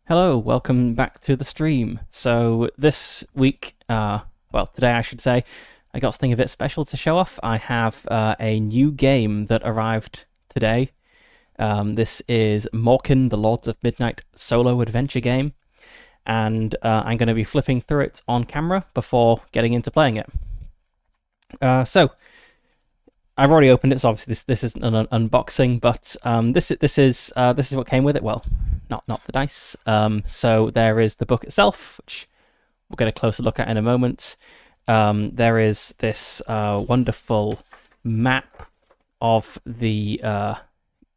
Hello, welcome back to the stream. So this week, today I should say, I got something a bit special to show off. I have a new game that arrived today. This is Morkin, the Lords of Midnight solo adventure game, and I'm going to be flipping through it on camera before getting into playing it. So I've already opened it, so obviously this isn't an unboxing, but this is what came with it. Well, not the dice. So there is the book itself, which we'll get a closer look at in a moment. There is this wonderful map of the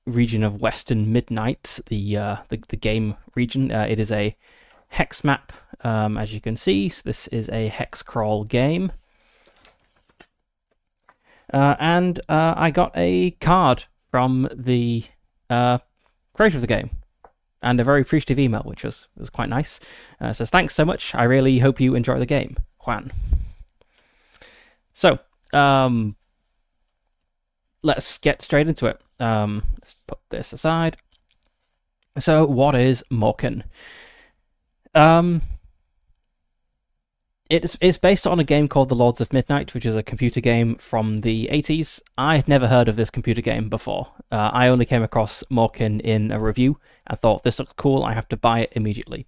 region of Western Midnight, the game region. It is a hex map, as you can see. So this is a hex crawl game. And I got a card from the creator of the game, and a very appreciative email, which was quite nice. It says, "Thanks so much. I really hope you enjoy the game, Juan." So, let's get straight into it. Let's put this aside. So, what is Morkin? It's based on a game called The Lords of Midnight, which is a computer game from the 80s. I had never heard of this computer game before. I only came across Morkin in a review and thought, this looks cool, I have to buy it immediately.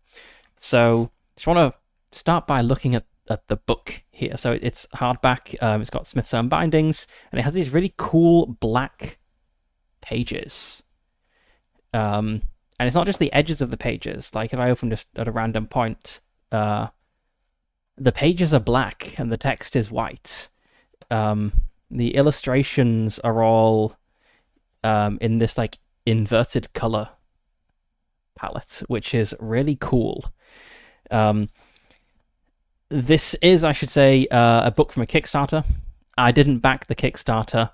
So, just want to start by looking at the book here. So it's hardback, it's got Smith's own bindings, and it has these really cool black pages. And it's not just the edges of the pages. Like, if I open just at a random point, the pages are black and the text is white. The illustrations are all in this like inverted color palette, which is really cool. This is, I should say, a book from a Kickstarter. I didn't back the Kickstarter,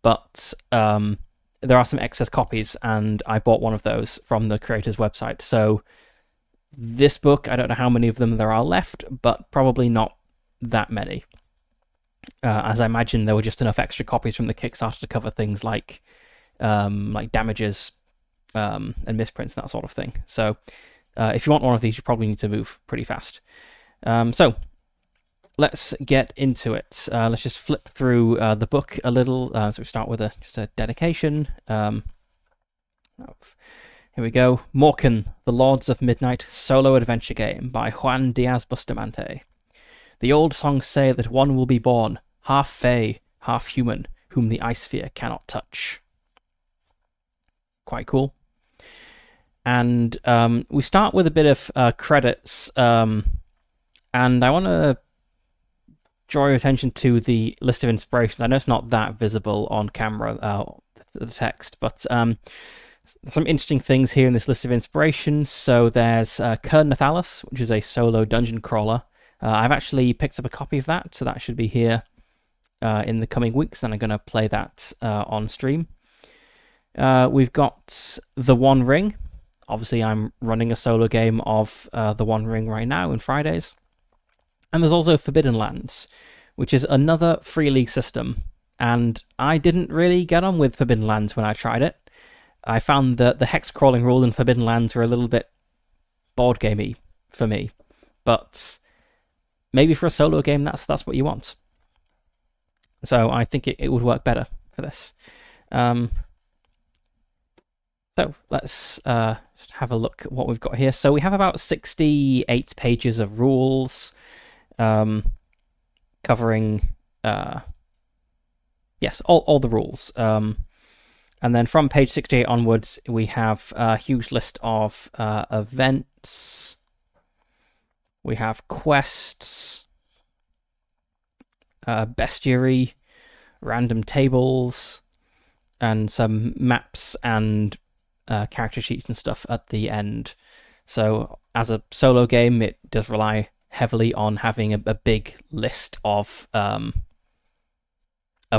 but there are some excess copies, and I bought one of those from the creator's website. So this book, I don't know how many of them there are left, but probably not that many. As I imagine, there were just enough extra copies from the Kickstarter to cover things like damages and misprints and that sort of thing. So if you want one of these, you probably need to move pretty fast. So let's get into it. Let's just flip through the book a little. So we start with just a dedication. Here we go. Morkin, the Lords of Midnight solo adventure game by Juan Diaz Bustamante. The old songs say that one will be born, half fey, half human, whom the ice sphere cannot touch. Quite cool. And we start with a bit of credits, and I want to draw your attention to the list of inspirations. I know it's not that visible on camera, the text, but some interesting things here in this list of inspirations. So there's Kern Nathalis, which is a solo dungeon crawler. I've actually picked up a copy of that, so that should be here in the coming weeks. Then I'm going to play that on stream. We've got The One Ring. Obviously, I'm running a solo game of The One Ring right now in Fridays. And there's also Forbidden Lands, which is another free league system. And I didn't really get on with Forbidden Lands when I tried it. I found that the hex crawling rules in Forbidden Lands were a little bit board gamey for me, but maybe for a solo game that's what you want. So I think it would work better for this. So let's just have a look at what we've got here. So we have about 68 pages of rules, covering yes, all the rules. And then from page 68 onwards, we have a huge list of events. We have quests, bestiary, random tables, and some maps and character sheets and stuff at the end. So as a solo game, it does rely heavily on having a big list of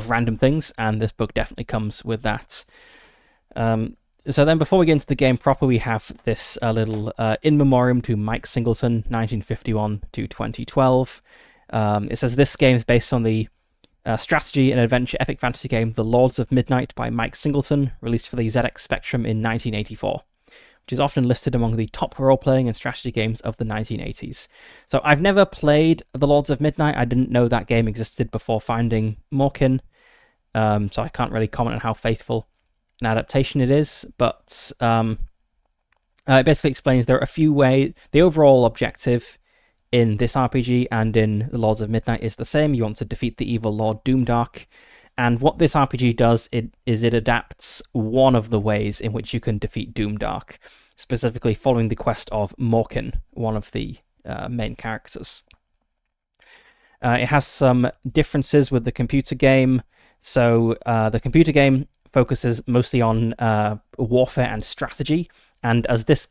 random things, and this book definitely comes with that. So then before we get into the game proper, we have this little in memoriam to Mike Singleton, 1951 to 2012. It says this game is based on the strategy and adventure epic fantasy game The Lords of Midnight by Mike Singleton, released for the ZX Spectrum in 1984, which is often listed among the top role-playing and strategy games of the 1980s. So I've never played The Lords of Midnight. I didn't know that game existed before finding Morkin, so I can't really comment on how faithful an adaptation it is, but it basically explains there are a few ways. The overall objective in this RPG and in The Lords of Midnight is the same. You want to defeat the evil Lord Doomdark. And what this RPG does is it adapts one of the ways in which you can defeat Doomdark, specifically following the quest of Morkin, one of the main characters. It has some differences with the computer game. So the computer game focuses mostly on warfare and strategy, and as this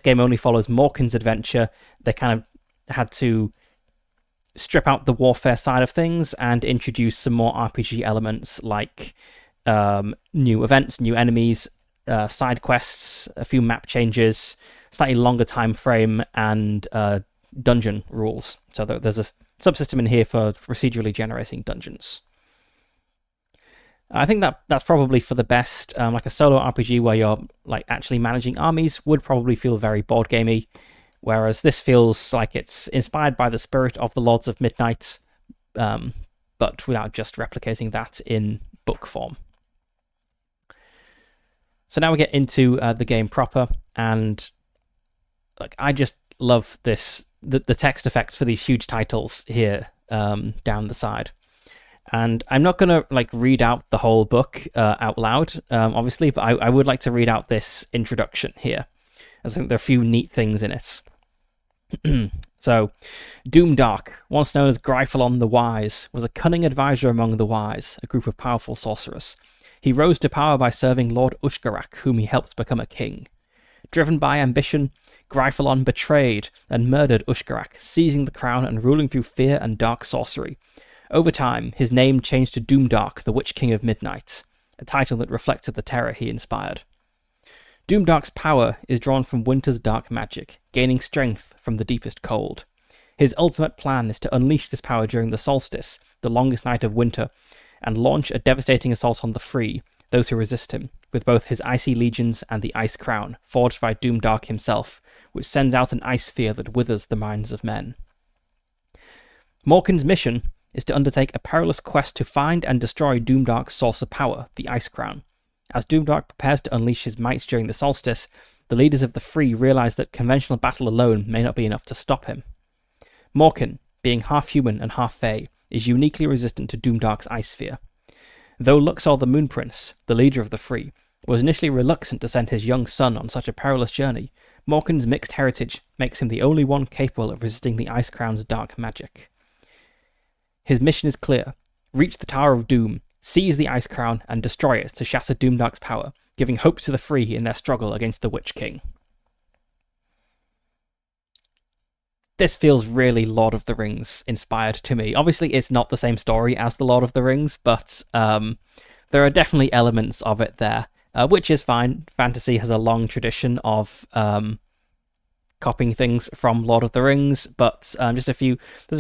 game only follows Morkin's adventure, they kind of had to strip out the warfare side of things and introduce some more RPG elements like new events, new enemies, side quests, a few map changes, slightly longer time frame, and dungeon rules. So there's a subsystem in here for procedurally generating dungeons. I think that's probably for the best. Like a solo RPG where you're like actually managing armies would probably feel very board gamey, whereas this feels like it's inspired by the spirit of the Lords of Midnight, but without just replicating that in book form. So now we get into the game proper, and like I just love this the text effects for these huge titles here down the side. And I'm not going to like read out the whole book out loud, obviously, but I would like to read out this introduction here, as I think there are a few neat things in it. So, Doomdark, once known as Gryphallon the Wise, was a cunning advisor among the Wise, a group of powerful sorcerers. He rose to power by serving Lord Ushgarak, whom he helped become a king. Driven by ambition, Gryphallon betrayed and murdered Ushgarak, seizing the crown and ruling through fear and dark sorcery. Over time, his name changed to Doomdark, the Witch King of Midnight, a title that reflected the terror he inspired. Doomdark's power is drawn from winter's dark magic, gaining strength from the deepest cold. His ultimate plan is to unleash this power during the solstice, the longest night of winter, and launch a devastating assault on the free, those who resist him, with both his icy legions and the ice crown, forged by Doomdark himself, which sends out an ice sphere that withers the minds of men. Morkin's mission is to undertake a perilous quest to find and destroy Doomdark's source of power, the Ice Crown. As Doomdark prepares to unleash his might during the solstice, the leaders of the Free realize that conventional battle alone may not be enough to stop him. Morkin, being half human and half fey, is uniquely resistant to Doomdark's ice sphere. Though Luxor the Moon Prince, the leader of the Free, was initially reluctant to send his young son on such a perilous journey, Morkin's mixed heritage makes him the only one capable of resisting the Ice Crown's dark magic. His mission is clear: reach the Tower of Doom, seize the Ice Crown, and destroy it to shatter Doomdark's power, giving hope to the Free in their struggle against the Witch King. This feels really Lord of the Rings inspired to me. Obviously, it's not the same story as the Lord of the Rings, but there are definitely elements of it there, which is fine. Fantasy has a long tradition of copying things from Lord of the Rings, but there's a few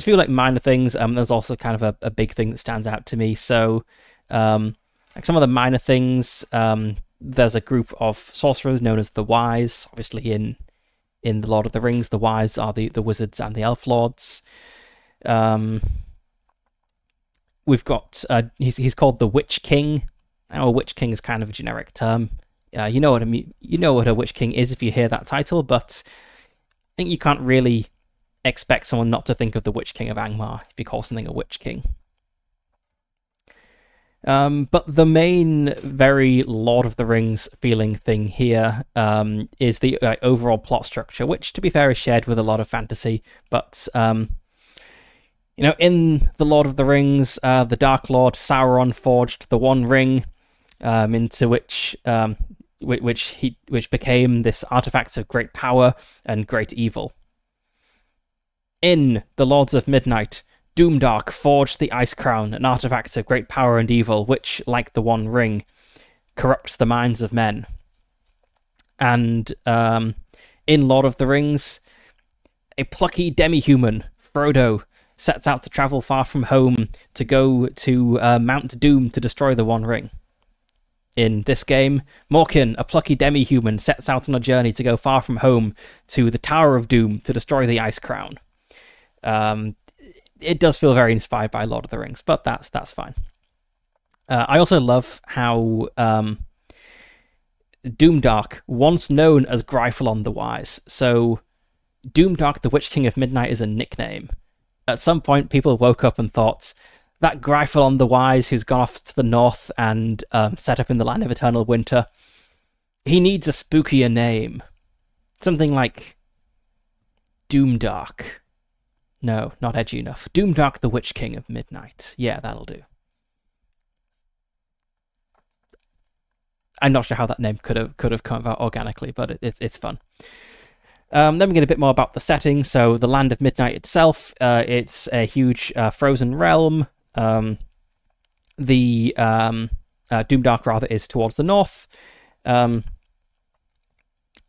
like minor things. There's also kind of a big thing that stands out to me. So like some of the minor things, there's a group of sorcerers known as the Wise. Obviously in the Lord of the Rings, the Wise are the wizards and the elf lords. We've got he's called the Witch King. Now, a Witch King is kind of a generic term. You know what I mean. You know what a Witch King is if you hear that title, but I think you can't really expect someone not to think of the Witch King of Angmar if you call something a Witch King. But the main, very Lord of the Rings feeling thing here is the overall plot structure, which, to be fair, is shared with a lot of fantasy. But in the Lord of the Rings, the Dark Lord Sauron forged the One Ring, into which became this artifact of great power and great evil. In the Lords of Midnight, Doomdark forged the Ice Crown, an artifact of great power and evil, which, like the One Ring, corrupts the minds of men. And in Lord of the Rings, a plucky demi-human, Frodo, sets out to travel far from home to go to Mount Doom to destroy the One Ring. in this game. Morkin, a plucky demi-human, sets out on a journey to go far from home to the Tower of Doom to destroy the Ice Crown. It does feel very inspired by Lord of the Rings, but that's fine. I also love how Doomdark, once known as Gryphon the Wise, so Doomdark, the Witch King of Midnight, is a nickname. At some point, people woke up and thought, that Gryphon the Wise who's gone off to the north and set up in the Land of Eternal Winter, he needs a spookier name. Something like Doomdark. No, not edgy enough. Doomdark, the Witch King of Midnight. Yeah, that'll do. I'm not sure how that name could have come about organically, but it's fun. Then we get a bit more about the setting. So the Land of Midnight itself, it's a huge frozen realm. The Doomdark, rather, is towards the north. And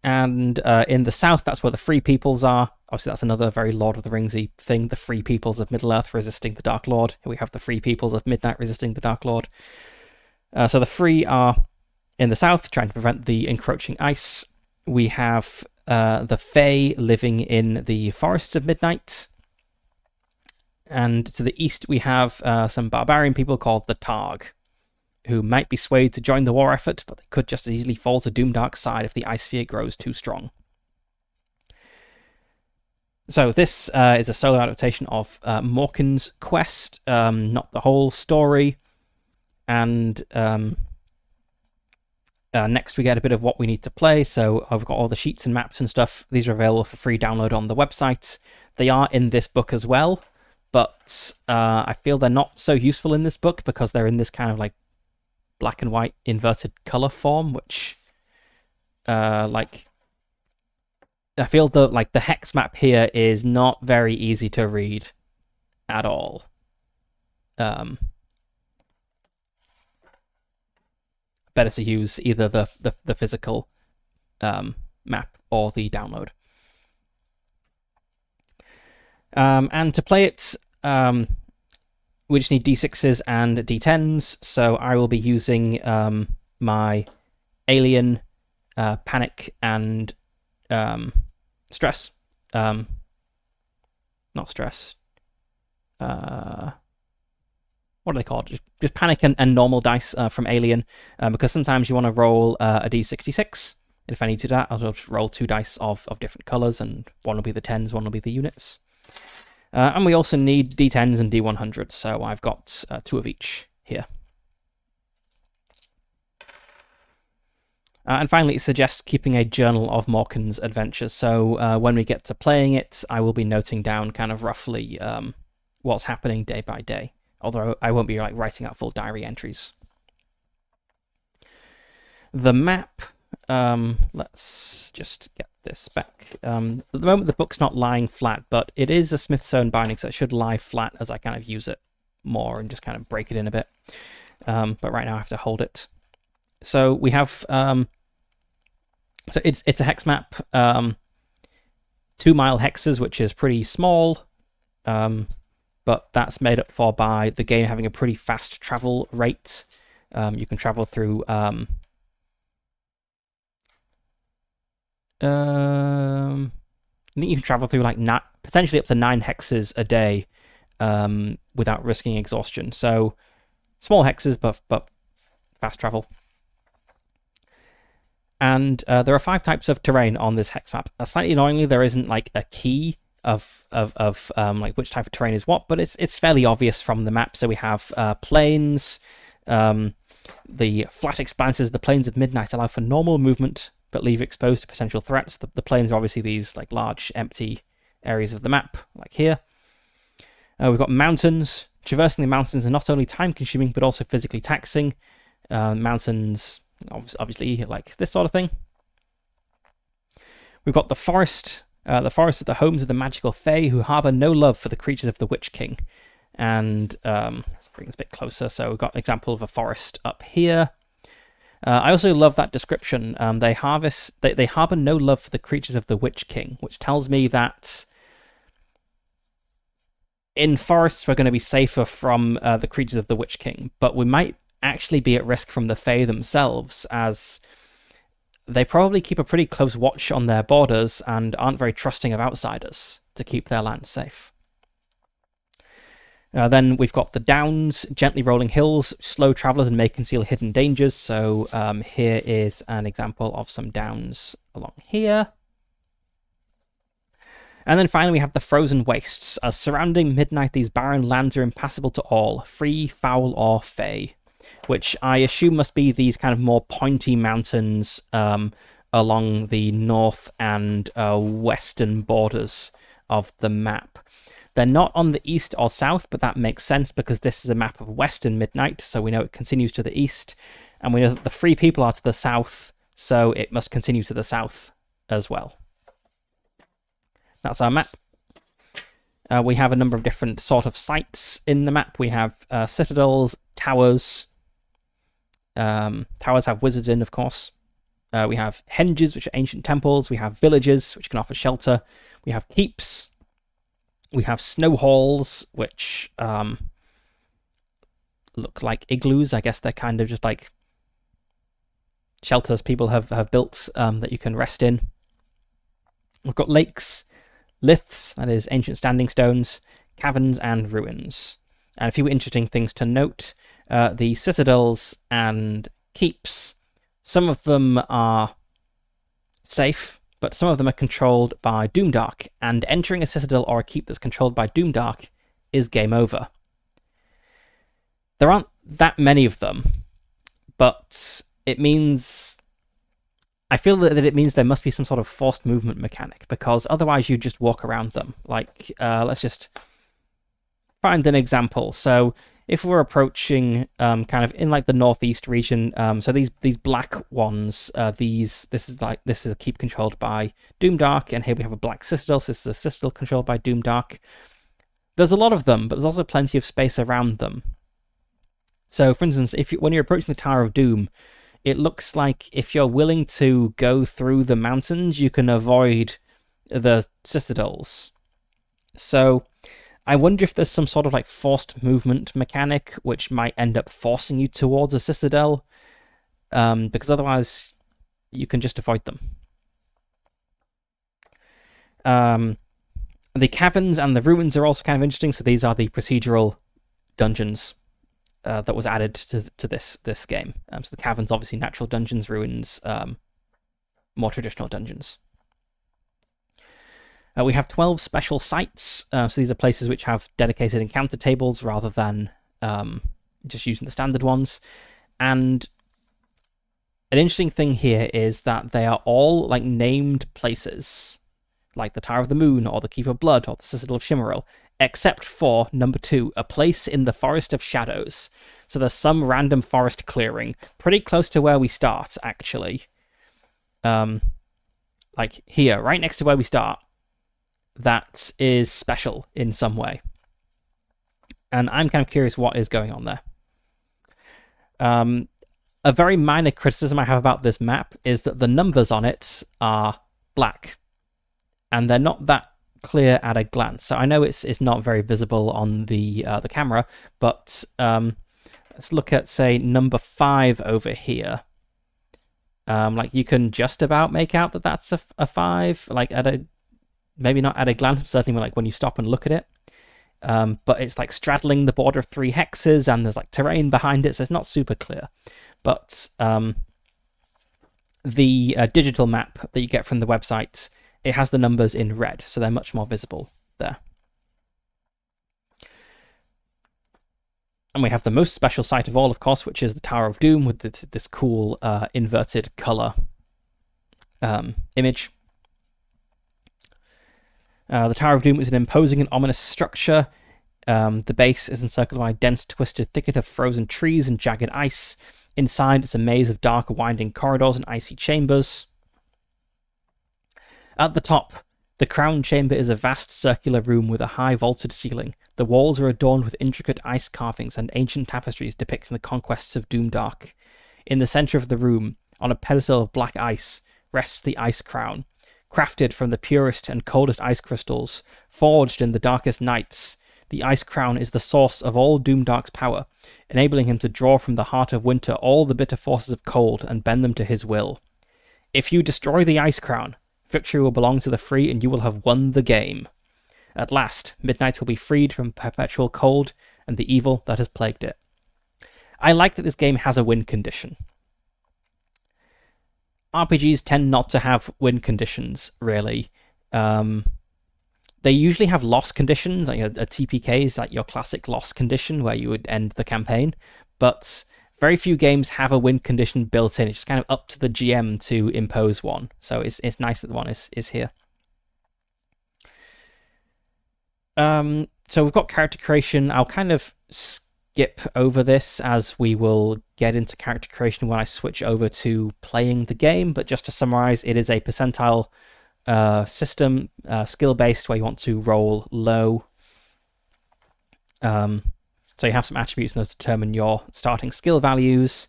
in the south, that's where the Free Peoples are. Obviously, that's another very Lord of the Ringsy thing. The Free Peoples of Middle-earth resisting the Dark Lord. Here we have the Free Peoples of Midnight resisting the Dark Lord. So the Free are in the south, trying to prevent the encroaching ice. We have the Fae living in the Forests of Midnight. And to the east, we have some barbarian people called the Targ, who might be swayed to join the war effort, but they could just as easily fall to Doomdark's side if the ice sphere grows too strong. So this is a solo adaptation of Morkin's quest, not the whole story. And next we get a bit of what we need to play. So I've got all the sheets and maps and stuff. These are available for free download on the website. They are in this book as well, but I feel they're not so useful in this book because they're in this kind of like black and white inverted color form, which I feel the hex map here is not very easy to read at all. Better to use either the physical map or the download. And to play it, we just need D6s and D10s, so I will be using my Alien, Panic, and Stress. Not Stress. What are they called? Just Panic and normal dice from Alien, because sometimes you want to roll a D66. And if I need to do that, I'll just roll 2 dice of different colors, and one will be the 10s, one will be the units. And we also need D10s and D100s, so I've got 2 of each here. And finally, it suggests keeping a journal of Morkin's adventures. So when we get to playing it, I will be noting down kind of roughly what's happening day by day. Although I won't be writing out full diary entries. The map, let's just get this back. At the moment, the book's not lying flat, but it is a Smithsonian binding, so it should lie flat as I kind of use it more and just kind of break it in a bit. But right now I have to hold it. So we have, so it's a hex map, 2 mile hexes, which is pretty small, but that's made up for by the game having a pretty fast travel rate. You can travel through I think you can travel through potentially up to 9 hexes a day without risking exhaustion. So small hexes, but fast travel. And there are 5 types of terrain on this hex map. Slightly annoyingly, there isn't a key of which type of terrain is what, but it's fairly obvious from the map. So we have plains, the flat expanses, the plains of midnight allow for normal movement, but leave exposed to potential threats. The plains are obviously these large empty areas of the map, like here. We've got mountains. Traversing the mountains are not only time-consuming, but also physically taxing. Mountains, obviously, like this sort of thing. We've got the forest. The forest are the homes of the magical Fae, who harbour no love for the creatures of the Witch King. And let's bring this a bit closer. So we've got an example of a forest up here. I also love that description. They harbour no love for the creatures of the Witch King, which tells me that in forests we're going to be safer from the creatures of the Witch King, but we might actually be at risk from the Fae themselves, as they probably keep a pretty close watch on their borders and aren't very trusting of outsiders to keep their land safe. Then we've got the Downs, gently rolling hills, slow travellers and may conceal hidden dangers. So here is an example of some downs along here. And then finally we have the frozen wastes. Surrounding midnight, these barren lands are impassable to all, free, foul, or fey, which I assume must be these kind of more pointy mountains along the north and western borders of the map. They're not on the east or south, but that makes sense because this is a map of western midnight, so we know it continues to the east, and we know that the free people are to the south, so it must continue to the south as well. That's our map. We have a number of different sort of sites in the map. We have citadels, towers. Towers have wizards in, of course. We have henges, which are ancient temples. We have villages, which can offer shelter. We have keeps. We have snow halls, which look like igloos. I guess they're kind of just like shelters people have built that you can rest in. We've got lakes, liths, that is ancient standing stones, caverns, and ruins. And a few interesting things to note. The citadels and keeps, some of them are safe, but some of them are controlled by Doomdark, and entering a citadel or a keep that's controlled by Doomdark is game over. There aren't that many of them, but it means... I feel that it means there must be some sort of forced movement mechanic, because otherwise you just walk around them. Like, let's just find an example. So if we're approaching kind of in like the northeast region, so these black ones, this is a keep controlled by Doomdark, and here we have a black citadel. So this is a citadel controlled by Doomdark. There's a lot of them, but there's also plenty of space around them. So, for instance, when you're approaching the Tower of Doom, it looks like if you're willing to go through the mountains, you can avoid the citadels. So I wonder if there's some sort of like forced movement mechanic which might end up forcing you towards a citadel, because otherwise you can just avoid them. The caverns and the ruins are also kind of interesting. So these are the procedural dungeons that was added to this game. So the caverns, obviously natural dungeons, ruins, more traditional dungeons. We have 12 special sites. So these are places which have dedicated encounter tables rather than just using the standard ones. And an interesting thing here is that they are all like named places, like the Tower of the Moon, or the Keep of Blood, or the Citadel of Shimmeril, except for number 2, a place in the Forest of Shadows. So there's some random forest clearing, pretty close to where we start, actually. Like here, right next to where we start. That is special in some way. And I'm kind of curious what is going on there. A very minor criticism I have about this map is that the numbers on it are black. And they're not that clear at a glance. So I know it's not very visible on the camera, but let's look at, say, number 5 over here. Like you can just about make out that that's a 5, like maybe not at a glance, but certainly like when you stop and look at it. But it's like straddling the border of 3 hexes, and there's like terrain behind it, so it's not super clear. But the digital map that you get from the website, it has the numbers in red, so they're much more visible there. And we have the most special site of all, of course, which is the Tower of Doom with this cool inverted color image. The Tower of Doom is an imposing and ominous structure. The base is encircled by a dense, twisted thicket of frozen trees and jagged ice. Inside, it's a maze of dark, winding corridors and icy chambers. At the top, the crown chamber is a vast circular room with a high vaulted ceiling. The walls are adorned with intricate ice carvings and ancient tapestries depicting the conquests of Doomdark. In the center of the room, on a pedestal of black ice, rests the ice crown, crafted from the purest and coldest ice crystals, forged in the darkest nights. The Ice Crown is the source of all Doomdark's power, enabling him to draw from the heart of winter all the bitter forces of cold and bend them to his will. If you destroy the Ice Crown, victory will belong to the free and you will have won the game. At last, Midnight will be freed from perpetual cold and the evil that has plagued it. I like that this game has a win condition. RPGs tend not to have win conditions, really. They usually have loss conditions, like a TPK is like your classic loss condition where you would end the campaign, but very few games have a win condition built in. It's just kind of up to the GM to impose one, so it's nice that the one is here. So we've got character creation. I'll kind of skip over this as we will get into character creation when I switch over to playing the game, but just to summarize, it is a percentile system, skill-based, where you want to roll low. So you have some attributes and those determine your starting skill values,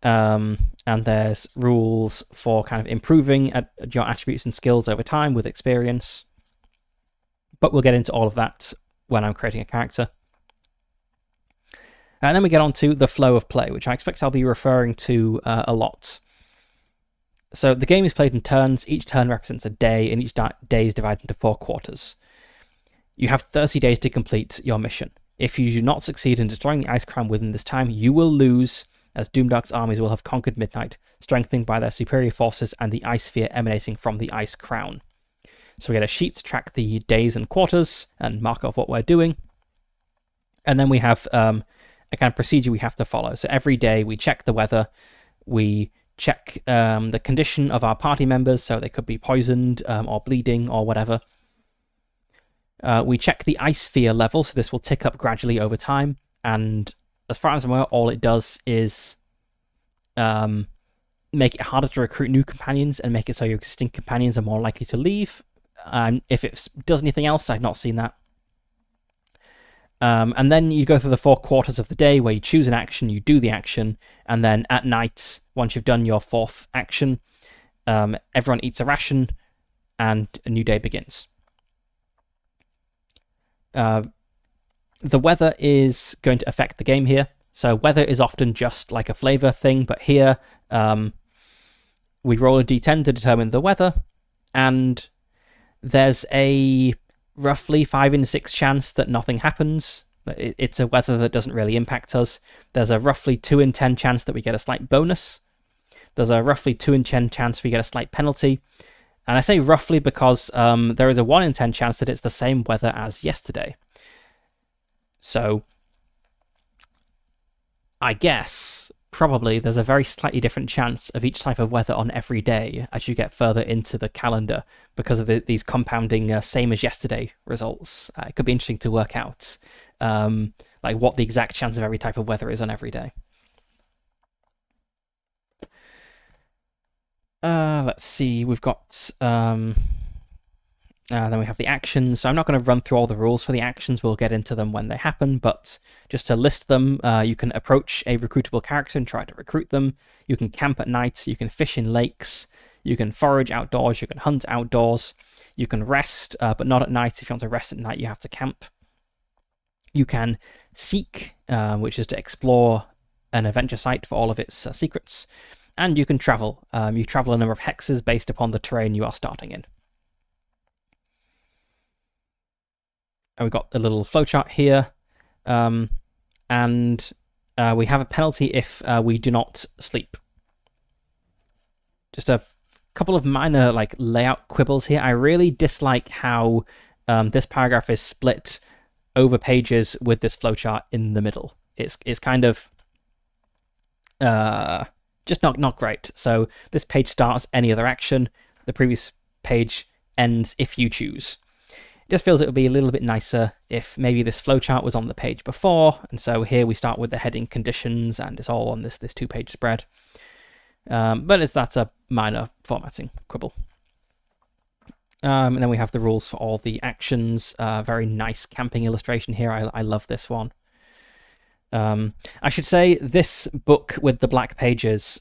and there's rules for kind of improving your attributes and skills over time with experience. But we'll get into all of that when I'm creating a character. And then we get on to the flow of play, which I expect I'll be referring to a lot. So the game is played in turns. Each turn represents a day, and each day is divided into 4 quarters. You have 30 days to complete your mission. If you do not succeed in destroying the Ice Crown within this time, you will lose, as Doomdark's armies will have conquered Midnight, strengthened by their superior forces and the ice sphere emanating from the Ice Crown. So we get a sheet to track the days and quarters and mark off what we're doing. And then we have a kind of procedure we have to follow. So every day we check the weather, we check the condition of our party members, so they could be poisoned or bleeding or whatever. We check the ice sphere level, so this will tick up gradually over time. And as far as I'm aware, all it does is make it harder to recruit new companions and make it so your existing companions are more likely to leave. If it does anything else, I've not seen that. And then you go through the 4 quarters of the day where you choose an action, you do the action, and then at night, once you've done your 4th action, everyone eats a ration and a new day begins. The weather is going to affect the game here. So weather is often just like a flavor thing, but here we roll a d10 to determine the weather, and there's a roughly 5 in 6 chance that nothing happens. It's a weather that doesn't really impact us. There's a roughly 2 in 10 chance that we get a slight bonus. There's a roughly 2 in 10 chance we get a slight penalty. And I say roughly because there is a 1 in 10 chance that it's the same weather as yesterday. So I guess probably there's a very slightly different chance of each type of weather on every day as you get further into the calendar because of these compounding same as yesterday results. It could be interesting to work out like what the exact chance of every type of weather is on every day. Let's see, we've got then we have the actions. So I'm not going to run through all the rules for the actions. We'll get into them when they happen. But just to list them, you can approach a recruitable character and try to recruit them. You can camp at night. You can fish in lakes. You can forage outdoors. You can hunt outdoors. You can rest, but not at night. If you want to rest at night, you have to camp. You can seek, which is to explore an adventure site for all of its secrets. And you can travel. You travel a number of hexes based upon the terrain you are starting in. And we've got a little flowchart here, and we have a penalty if we do not sleep. Just a couple of minor like layout quibbles here. I really dislike how this paragraph is split over pages with this flowchart in the middle. It's kind of just not great. So this page starts any other action. The previous page ends if you choose. Just feels it would be a little bit nicer if maybe this flowchart was on the page before, and so here we start with the heading conditions, and it's all on this 2-page spread. But that's a minor formatting quibble. And then we have the rules for all the actions. Very nice camping illustration here. I love this one. I should say this book with the black pages.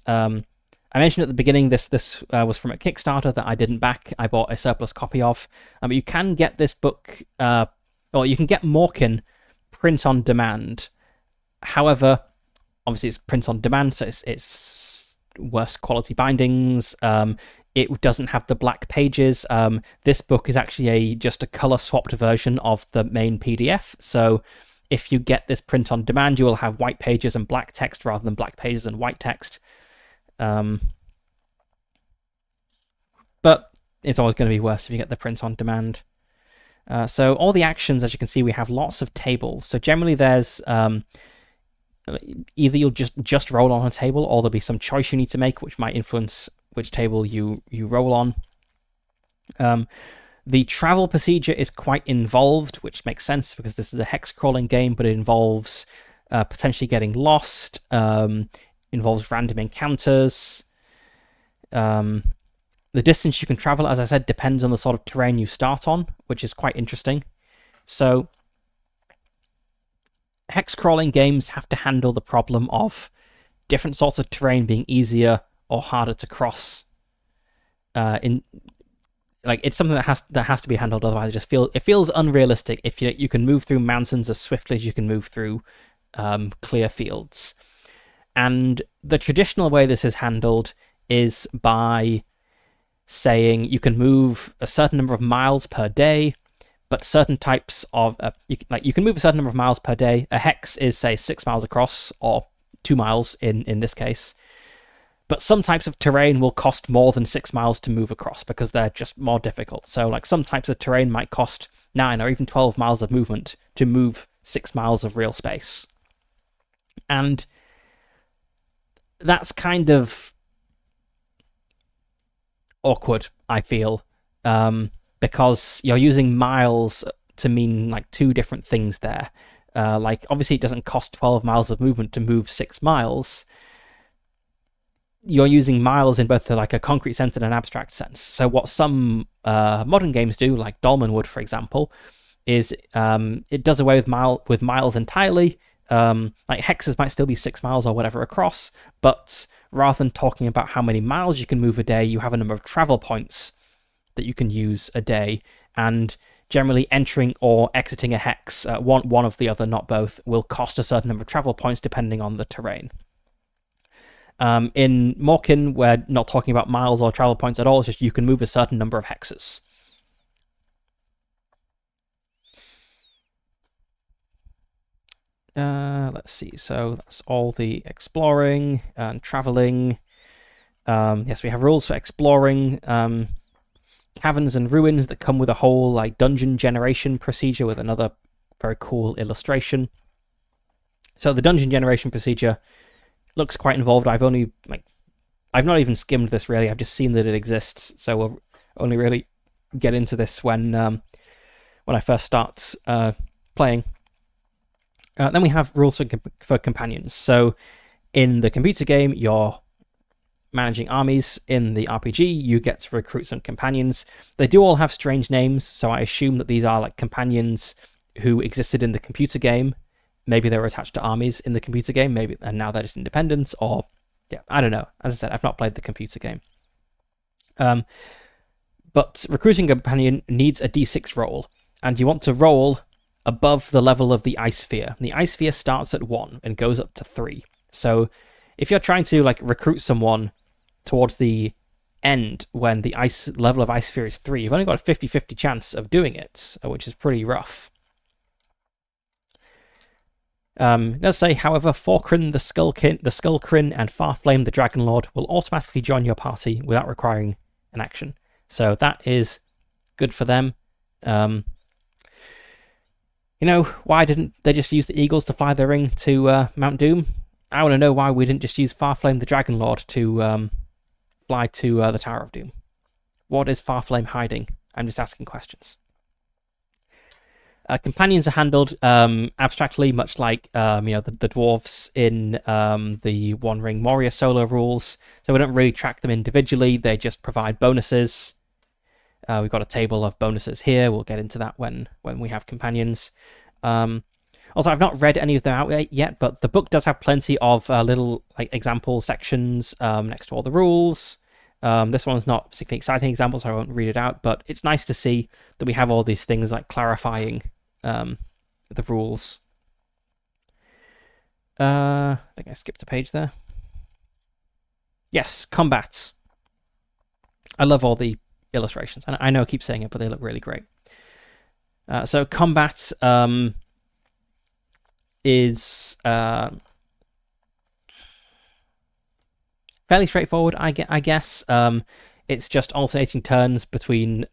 I mentioned at the beginning this was from a Kickstarter that I didn't back. I bought a surplus copy of. But you can get this book or you can get Morkin print on demand. However, obviously it's print on demand, so it's worse quality bindings. It doesn't have the black pages. This book is actually just a color swapped version of the main PDF. So if you get this print on demand, you will have white pages and black text rather than black pages and white text. But it's always going to be worse if you get the print on demand. So all the actions, as you can see, we have lots of tables. So generally there's either you'll just roll on a table, or there'll be some choice you need to make which might influence which table you roll on. The travel procedure is quite involved, which makes sense because this is a hex crawling game, but it involves potentially getting lost, involves random encounters. The distance you can travel, as I said, depends on the sort of terrain you start on, which is quite interesting. So hex crawling games have to handle the problem of different sorts of terrain being easier or harder to cross. It's something that has to be handled, otherwise it feels unrealistic if you can move through mountains as swiftly as you can move through clear fields. And the traditional way this is handled is by saying you can move a certain number of miles per day, but certain types of you can move a certain number of miles per day. A hex is, say, 6 miles across, or 2 miles in this case. But some types of terrain will cost more than 6 miles to move across because they're just more difficult. So like some types of terrain might cost 9 or even 12 miles of movement to move 6 miles of real space. And that's kind of awkward, I feel, because you're using miles to mean like two different things there. Like obviously it doesn't cost 12 miles of movement to move 6 miles. You're using miles in both like a concrete sense and an abstract sense. So what some modern games do, like Dolmen would, for example, is it does away with miles entirely. Like hexes might still be 6 miles or whatever across, but rather than talking about how many miles you can move a day, you have a number of travel points that you can use a day, and generally entering or exiting a hex, one of the other, not both, will cost a certain number of travel points depending on the terrain. In Morkin, we're not talking about miles or travel points at all, it's just you can move a certain number of hexes. Let's see, so that's all the exploring and traveling. Yes, we have rules for exploring caverns and ruins that come with a whole like dungeon generation procedure with another very cool illustration. So the dungeon generation procedure looks quite involved. I've not even skimmed this really. I've just seen that it exists, so we'll only really get into this when I first start playing. Then we have rules for companions. So in the computer game, you're managing armies. In the RPG, you get to recruit some companions. They do all have strange names, so I assume that these are like companions who existed in the computer game. Maybe they were attached to armies in the computer game, maybe, and now they're just independent, or yeah, I don't know. As I said, I've not played the computer game. But recruiting a companion needs a d6 roll, and you want to roll above the level of the ice sphere. The ice sphere starts at 1 and goes up to 3. So if you're trying to like recruit someone towards the end when the level of ice sphere is 3, you've only got a 50-50 chance of doing it, which is pretty rough. Let's say, however, Forkrin the Skullcrin and Farflame the Dragonlord will automatically join your party without requiring an action. So that is good for them. Why didn't they just use the Eagles to fly the ring to Mount Doom? I want to know why we didn't just use Farflame the Dragonlord to fly to the Tower of Doom. What is Farflame hiding? I'm just asking questions. Companions are handled abstractly, much like the dwarves in the One Ring Moria solo rules. So we don't really track them individually; they just provide bonuses. We've got a table of bonuses here. We'll get into that when we have companions. Also, I've not read any of them out yet, but the book does have plenty of little like example sections next to all the rules. This one's not particularly exciting examples, so I won't read it out, but it's nice to see that we have all these things like clarifying the rules. I think I skipped a page there. Yes, combats. I love all the illustrations. I know I keep saying it, but they look really great. So combat is fairly straightforward, I guess. It's just alternating turns between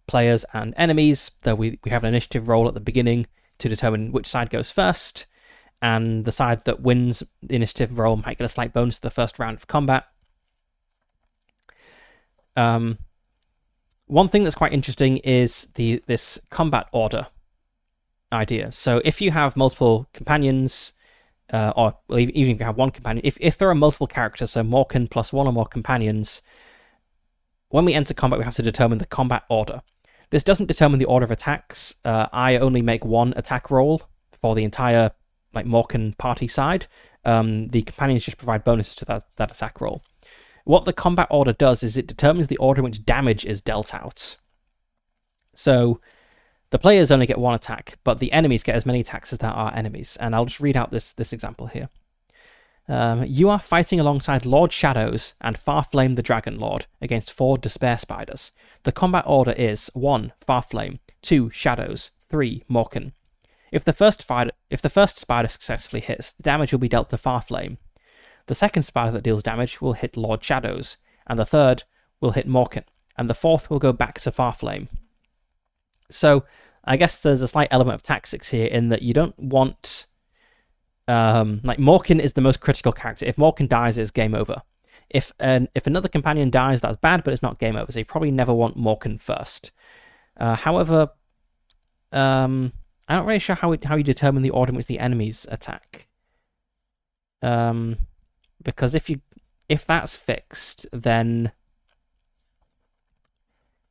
players and enemies. Though we have an initiative roll at the beginning to determine which side goes first, and the side that wins the initiative roll might get a slight bonus to the first round of combat. One thing that's quite interesting is this combat order idea. So if you have multiple companions, or even if you have one companion, if there are multiple characters, so Morkin plus one or more companions, when we enter combat, we have to determine the combat order. This doesn't determine the order of attacks. I only make one attack roll for the entire Morkin party side. The companions just provide bonuses to that attack roll. What the combat order does is it determines the order in which damage is dealt out. So the players only get one attack, but the enemies get as many attacks as there are enemies. And I'll just read out this example here. You are fighting alongside Lord Shadows and Farflame the Dragon Lord against 4 Despair Spiders. The combat order is 1. Farflame, 2. Shadows, 3. Morkin. If the first spider successfully hits, the damage will be dealt to Farflame. The second spider that deals damage will hit Lord Shadows, and the third will hit Morkin, and the fourth will go back to Farflame. So I guess there's a slight element of tactics here in that you don't want... Morkin is the most critical character. If Morkin dies, it's game over. If another companion dies, that's bad, but it's not game over, so you probably never want Morkin first. However, I'm not really sure how you determine the order in which the enemies attack. Because if that's fixed, then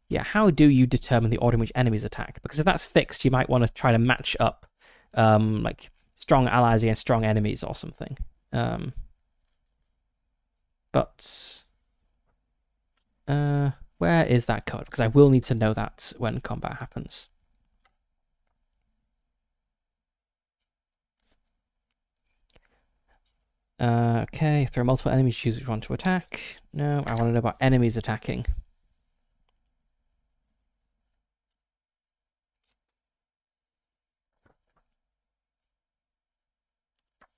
yeah, how do you determine the order in which enemies attack? Because if that's fixed, you might want to try to match up strong allies against strong enemies or something. But where is that code? Because I will need to know that when combat happens. Okay, if there are multiple enemies, choose which one to attack. No, I want to know about enemies attacking.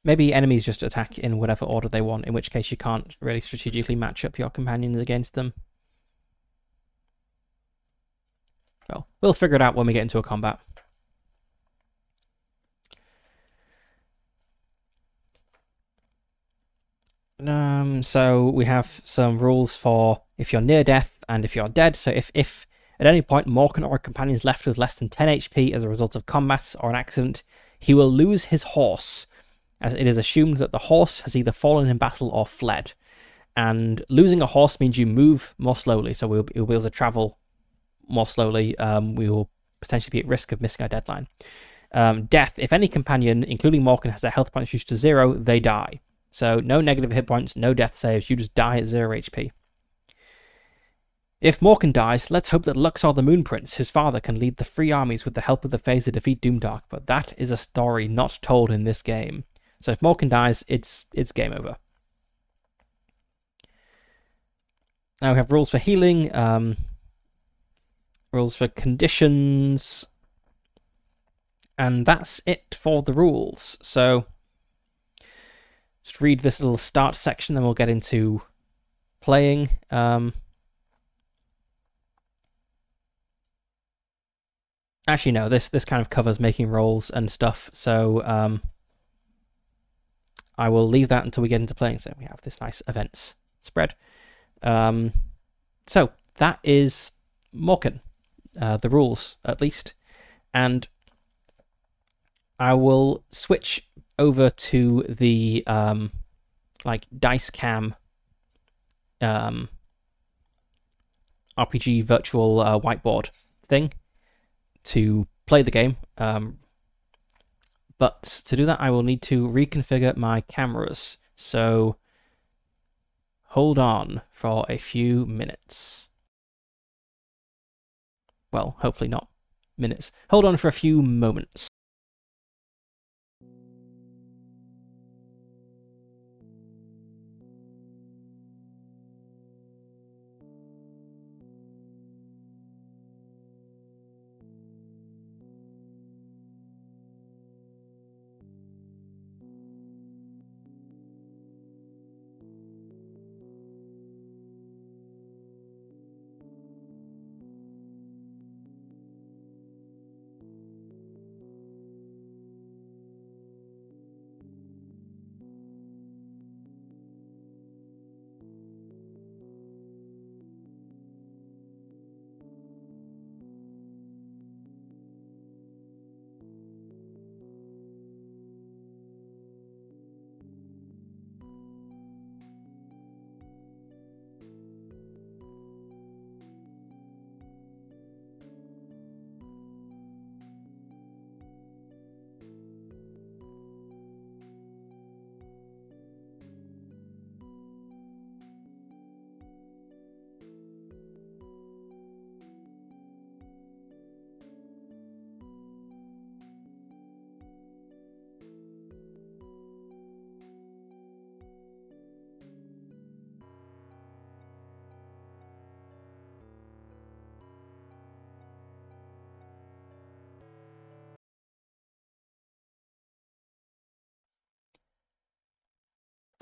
Maybe enemies just attack in whatever order they want, in which case you can't really strategically match up your companions against them. Well, we'll figure it out when we get into a combat. So we have some rules for if you're near death and if you're dead. So if at any point Morkin or a companion is left with less than 10 HP as a result of combat or an accident, he will lose his horse, as it is assumed that the horse has either fallen in battle or fled. And losing a horse means you move more slowly, so we'll be able to travel more slowly. We will potentially be at risk of missing our deadline. Death, if any companion, including Morkin, has their health points reduced to 0, they die. So no negative hit points, no death saves, you just die at 0 HP. If Morkin dies, let's hope that Luxor the Moon Prince, his father, can lead the free armies with the help of the Fae to defeat Doomdark, but that is a story not told in this game. So if Morkin dies, it's game over. Now we have rules for healing, rules for conditions, and that's it for the rules. So just read this little start section, then we'll get into playing. Actually, no, this kind of covers making rolls and stuff, so I will leave that until we get into playing. So we have this nice events spread. So that is Morkin, the rules at least, and I will switch over to the dice cam RPG virtual whiteboard thing to play the game. But to do that, I will need to reconfigure my cameras. So hold on for a few minutes. Well, hopefully not minutes. Hold on for a few moments.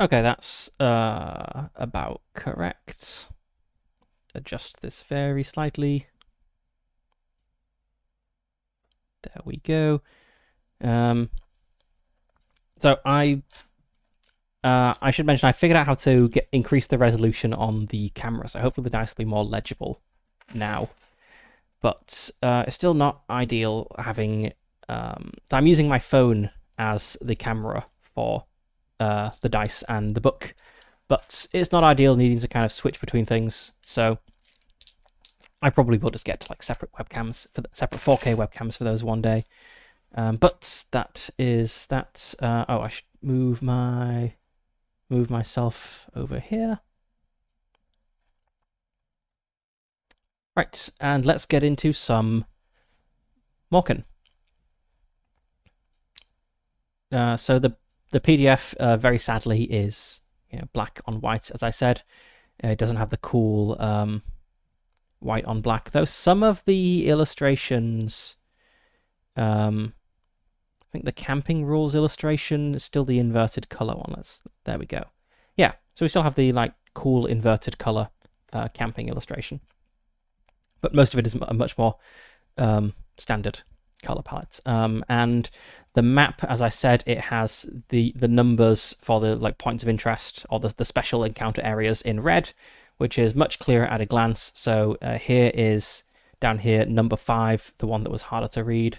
Okay, that's about correct. Adjust this very slightly. There we go. So I should mention I figured out how to increase the resolution on the camera, so hopefully the dice will be more legible now. But it's still not ideal having. So I'm using my phone as the camera for the dice and the book, but it's not ideal needing to kind of switch between things. So I probably will just get like separate webcams for separate 4K webcams for those one day. But that is that. Oh, I should move myself over here. Right, and let's get into some Morkin. So the PDF, very sadly, is black on white, as I said. It doesn't have the cool white on black, though some of the illustrations, I think the camping rules illustration is still the inverted color one. There we go. Yeah, so we still have the like cool inverted color camping illustration, but most of it is a much more standard color palette. And the map, as I said, it has the numbers for the like points of interest or the special encounter areas in red, which is much clearer at a glance. So here is down here number 5, the one that was harder to read.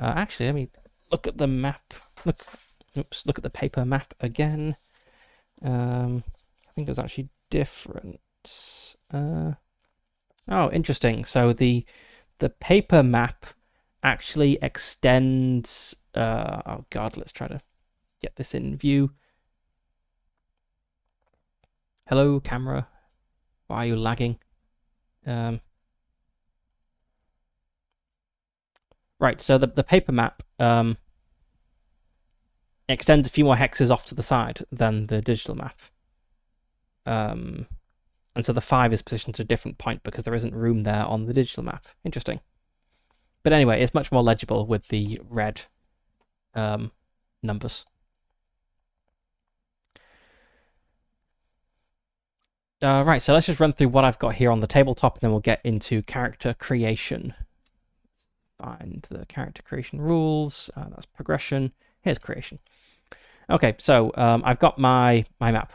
Actually, let me look at the map. Look at the paper map again. I think it was actually different. Oh, interesting. So the paper map actually extends. Oh God, let's try to get this in view. Hello, camera. Why are you lagging? Right. So the paper map extends a few more hexes off to the side than the digital map. And so the 5 is positioned to a different point because there isn't room there on the digital map. Interesting. But anyway, it's much more legible with the red numbers. Right, so let's just run through what I've got here on the tabletop, and then we'll get into character creation. Find the character creation rules. That's progression. Here's creation. Okay, so I've got my map.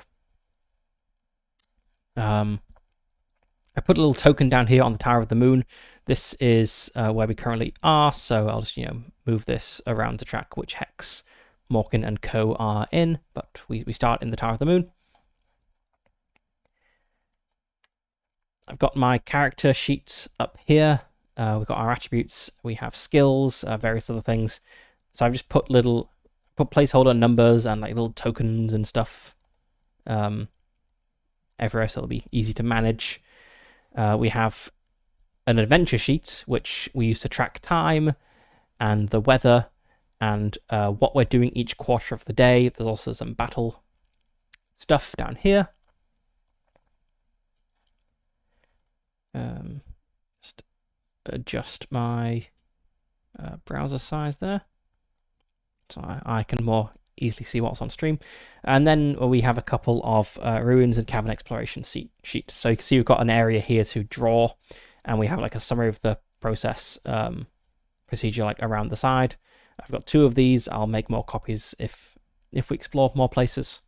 I put a little token down here on the Tower of the Moon. This is where we currently are, so I'll just move this around to track which hex Morkin and co are in, but we start in the Tower of the Moon. I've got my character sheets up here. We've got our attributes, we have skills, various other things. So I've just put placeholder numbers and like little tokens and stuff everywhere, so it'll be easy to manage. We have an adventure sheet, which we use to track time and the weather and what we're doing each quarter of the day. There's also some battle stuff down here. Just adjust my browser size there, so I can more easily see what's on stream. And then we have a couple of ruins and cavern exploration sheets. So you can see we've got an area here to draw, and we have like a summary of the process procedure like around the side. I've got 2 of these. I'll make more copies if we explore more places.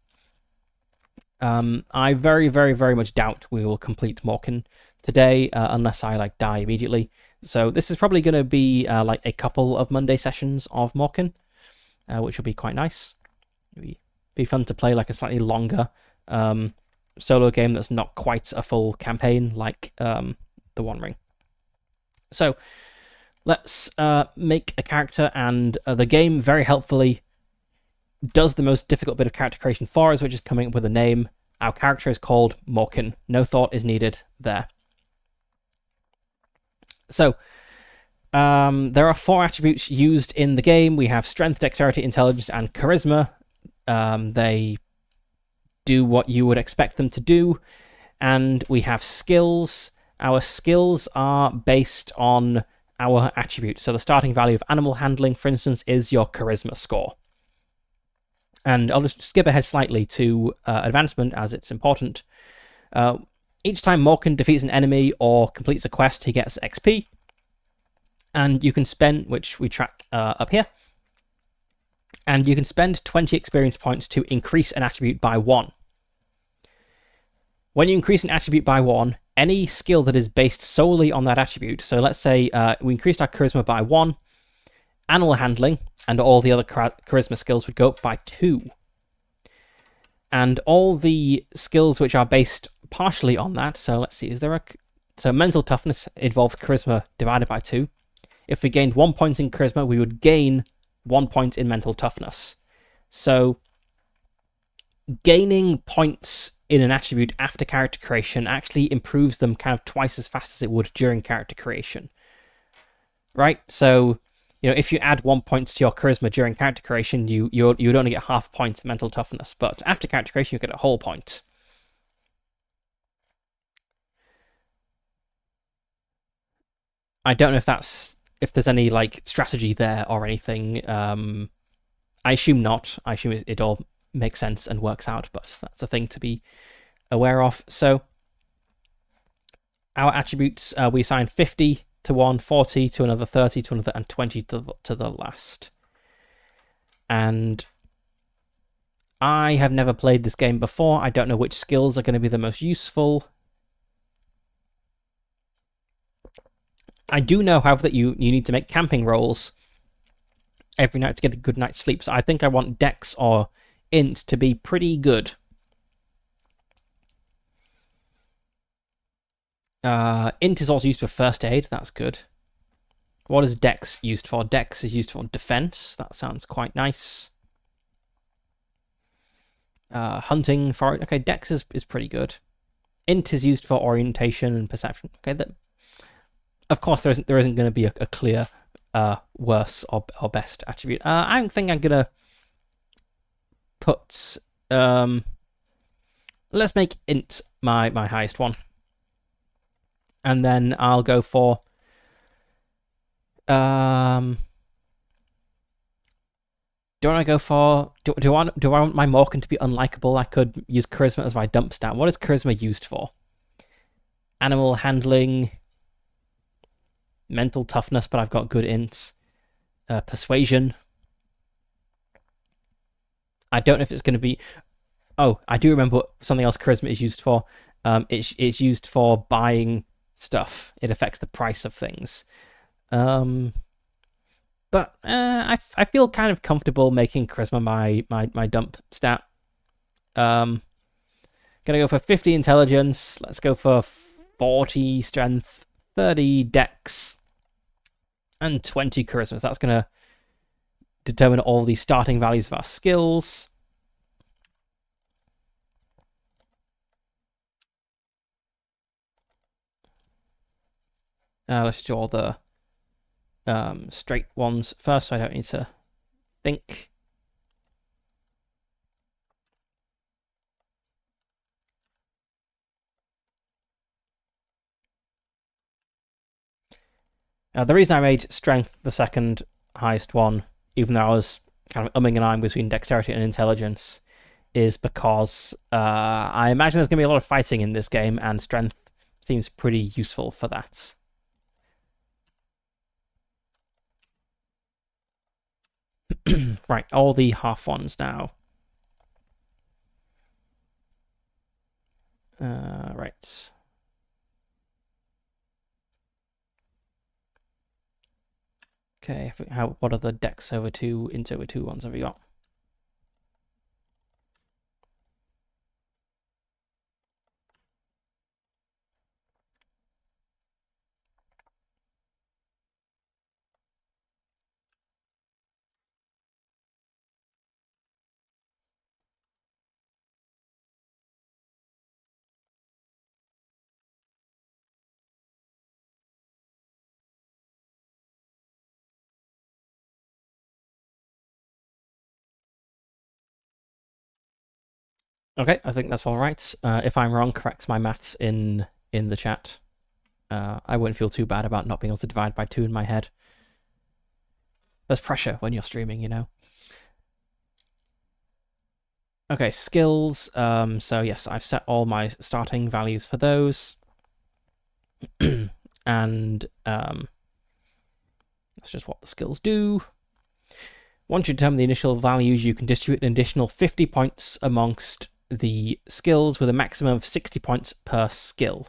I very, very, very much doubt we will complete Morkin today unless I like die immediately. So this is probably going to be like a couple of Monday sessions of Morkin, which will be quite nice. It'll be fun to play like a slightly longer solo game that's not quite a full campaign like the One Ring. So let's make a character, and the game very helpfully does the most difficult bit of character creation for us, which is coming up with a name. Our character is called Morkin. No thought is needed there. So there are 4 attributes used in the game. We have strength, dexterity, intelligence, and charisma. They do what you would expect them to do. And we have skills. Our skills are based on our attributes. So the starting value of animal handling, for instance, is your charisma score. And I'll just skip ahead slightly to advancement, as it's important. Each time Morkin defeats an enemy or completes a quest, he gets XP. And you can spend, which we track up here, and you can spend 20 experience points to increase an attribute by 1. When you increase an attribute by 1, any skill that is based solely on that attribute, so let's say we increased our charisma by 1, animal handling and all the other charisma skills would go up by 2. And all the skills which are based partially on that, so let's see, so mental toughness involves charisma divided by 2. If we gained 1 point in charisma, we would gain 1 point in mental toughness. So gaining points in an attribute after character creation actually improves them kind of twice as fast as it would during character creation. Right? So, you know, if you add 1 point to your charisma during character creation, you would only get half a point in mental toughness, but after character creation, you get a whole point. I don't know if there's any like strategy there or anything. I assume not. I assume it all makes sense and works out, but that's a thing to be aware of. So our attributes, we assign 50 to one, 40 to another, 30 to another, and 20 to the last. And I have never played this game before. I don't know which skills are going to be the most useful. I do know, however, that you need to make camping rolls every night to get a good night's sleep. So I think I want Dex or Int to be pretty good. Int is also used for first aid. That's good. What is Dex used for? Dex is used for defense. That sounds quite nice. Hunting for it. Okay, Dex is pretty good. Int is used for orientation and perception. Okay, of course there isn't going to be a clear worse or best attribute. I think I'm gonna put let's make Int my highest one, and then I'll go for do I want my Morkin to be unlikable? I could use charisma as my dump stat. What is charisma used for? Animal handling, mental toughness, but I've got good ints. Persuasion. I don't know if it's going to be... Oh, I do remember something else charisma is used for. It's used for buying stuff. It affects the price of things. But I feel kind of comfortable making charisma my dump stat. Gonna go for 50 intelligence. Let's go for 40 strength, 30 dex, and 20 charisma. So that's gonna determine all the starting values of our skills. Let's do all the straight ones first, so I don't need to think. The reason I made strength the second highest one, even though I was kind of umming and ahhing between dexterity and intelligence, is because I imagine there's going to be a lot of fighting in this game, and strength seems pretty useful for that. Right, all the half ones now. Right. Okay, what are the dex over 2, int over 2 ones have we got? Okay, I think that's all right. If I'm wrong, correct my maths in the chat. I wouldn't feel too bad about not being able to divide by 2 in my head. There's pressure when you're streaming, you know. Okay, skills. So yes, I've set all my starting values for those. And that's just what the skills do. Once you determine the initial values, you can distribute an additional 50 points amongst the skills with a maximum of 60 points per skill.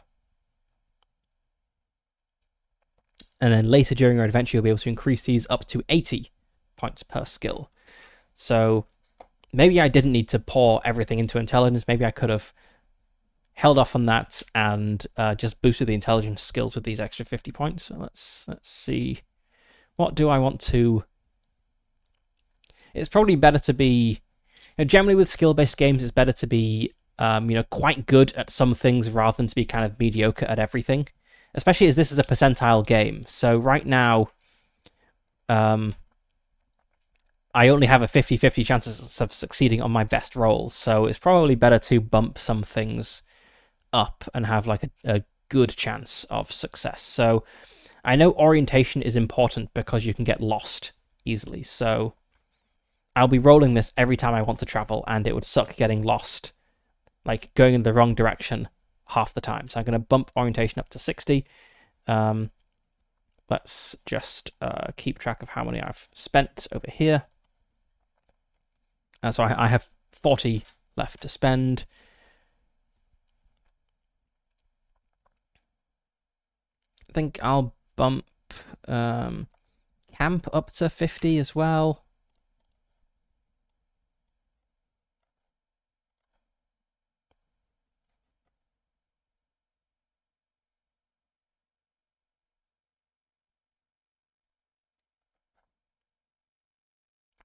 And then later during your adventure, you'll be able to increase these up to 80 points per skill. So maybe I didn't need to pour everything into intelligence. Maybe I could have held off on that and just boosted the intelligence skills with these extra 50 points. So let's see. What do I want to... It's probably better to be... generally with skill-based games, it's better to be quite good at some things rather than to be kind of mediocre at everything. Especially as this is a percentile game. So right now, I only have a 50-50 chance of succeeding on my best rolls. So it's probably better to bump some things up and have like a good chance of success. So I know orientation is important because you can get lost easily. So I'll be rolling this every time I want to travel, and it would suck getting lost, like going in the wrong direction half the time. So I'm going to bump orientation up to 60. Let's just keep track of how many I've spent over here. So I have 40 left to spend. I think I'll bump camp up to 50 as well.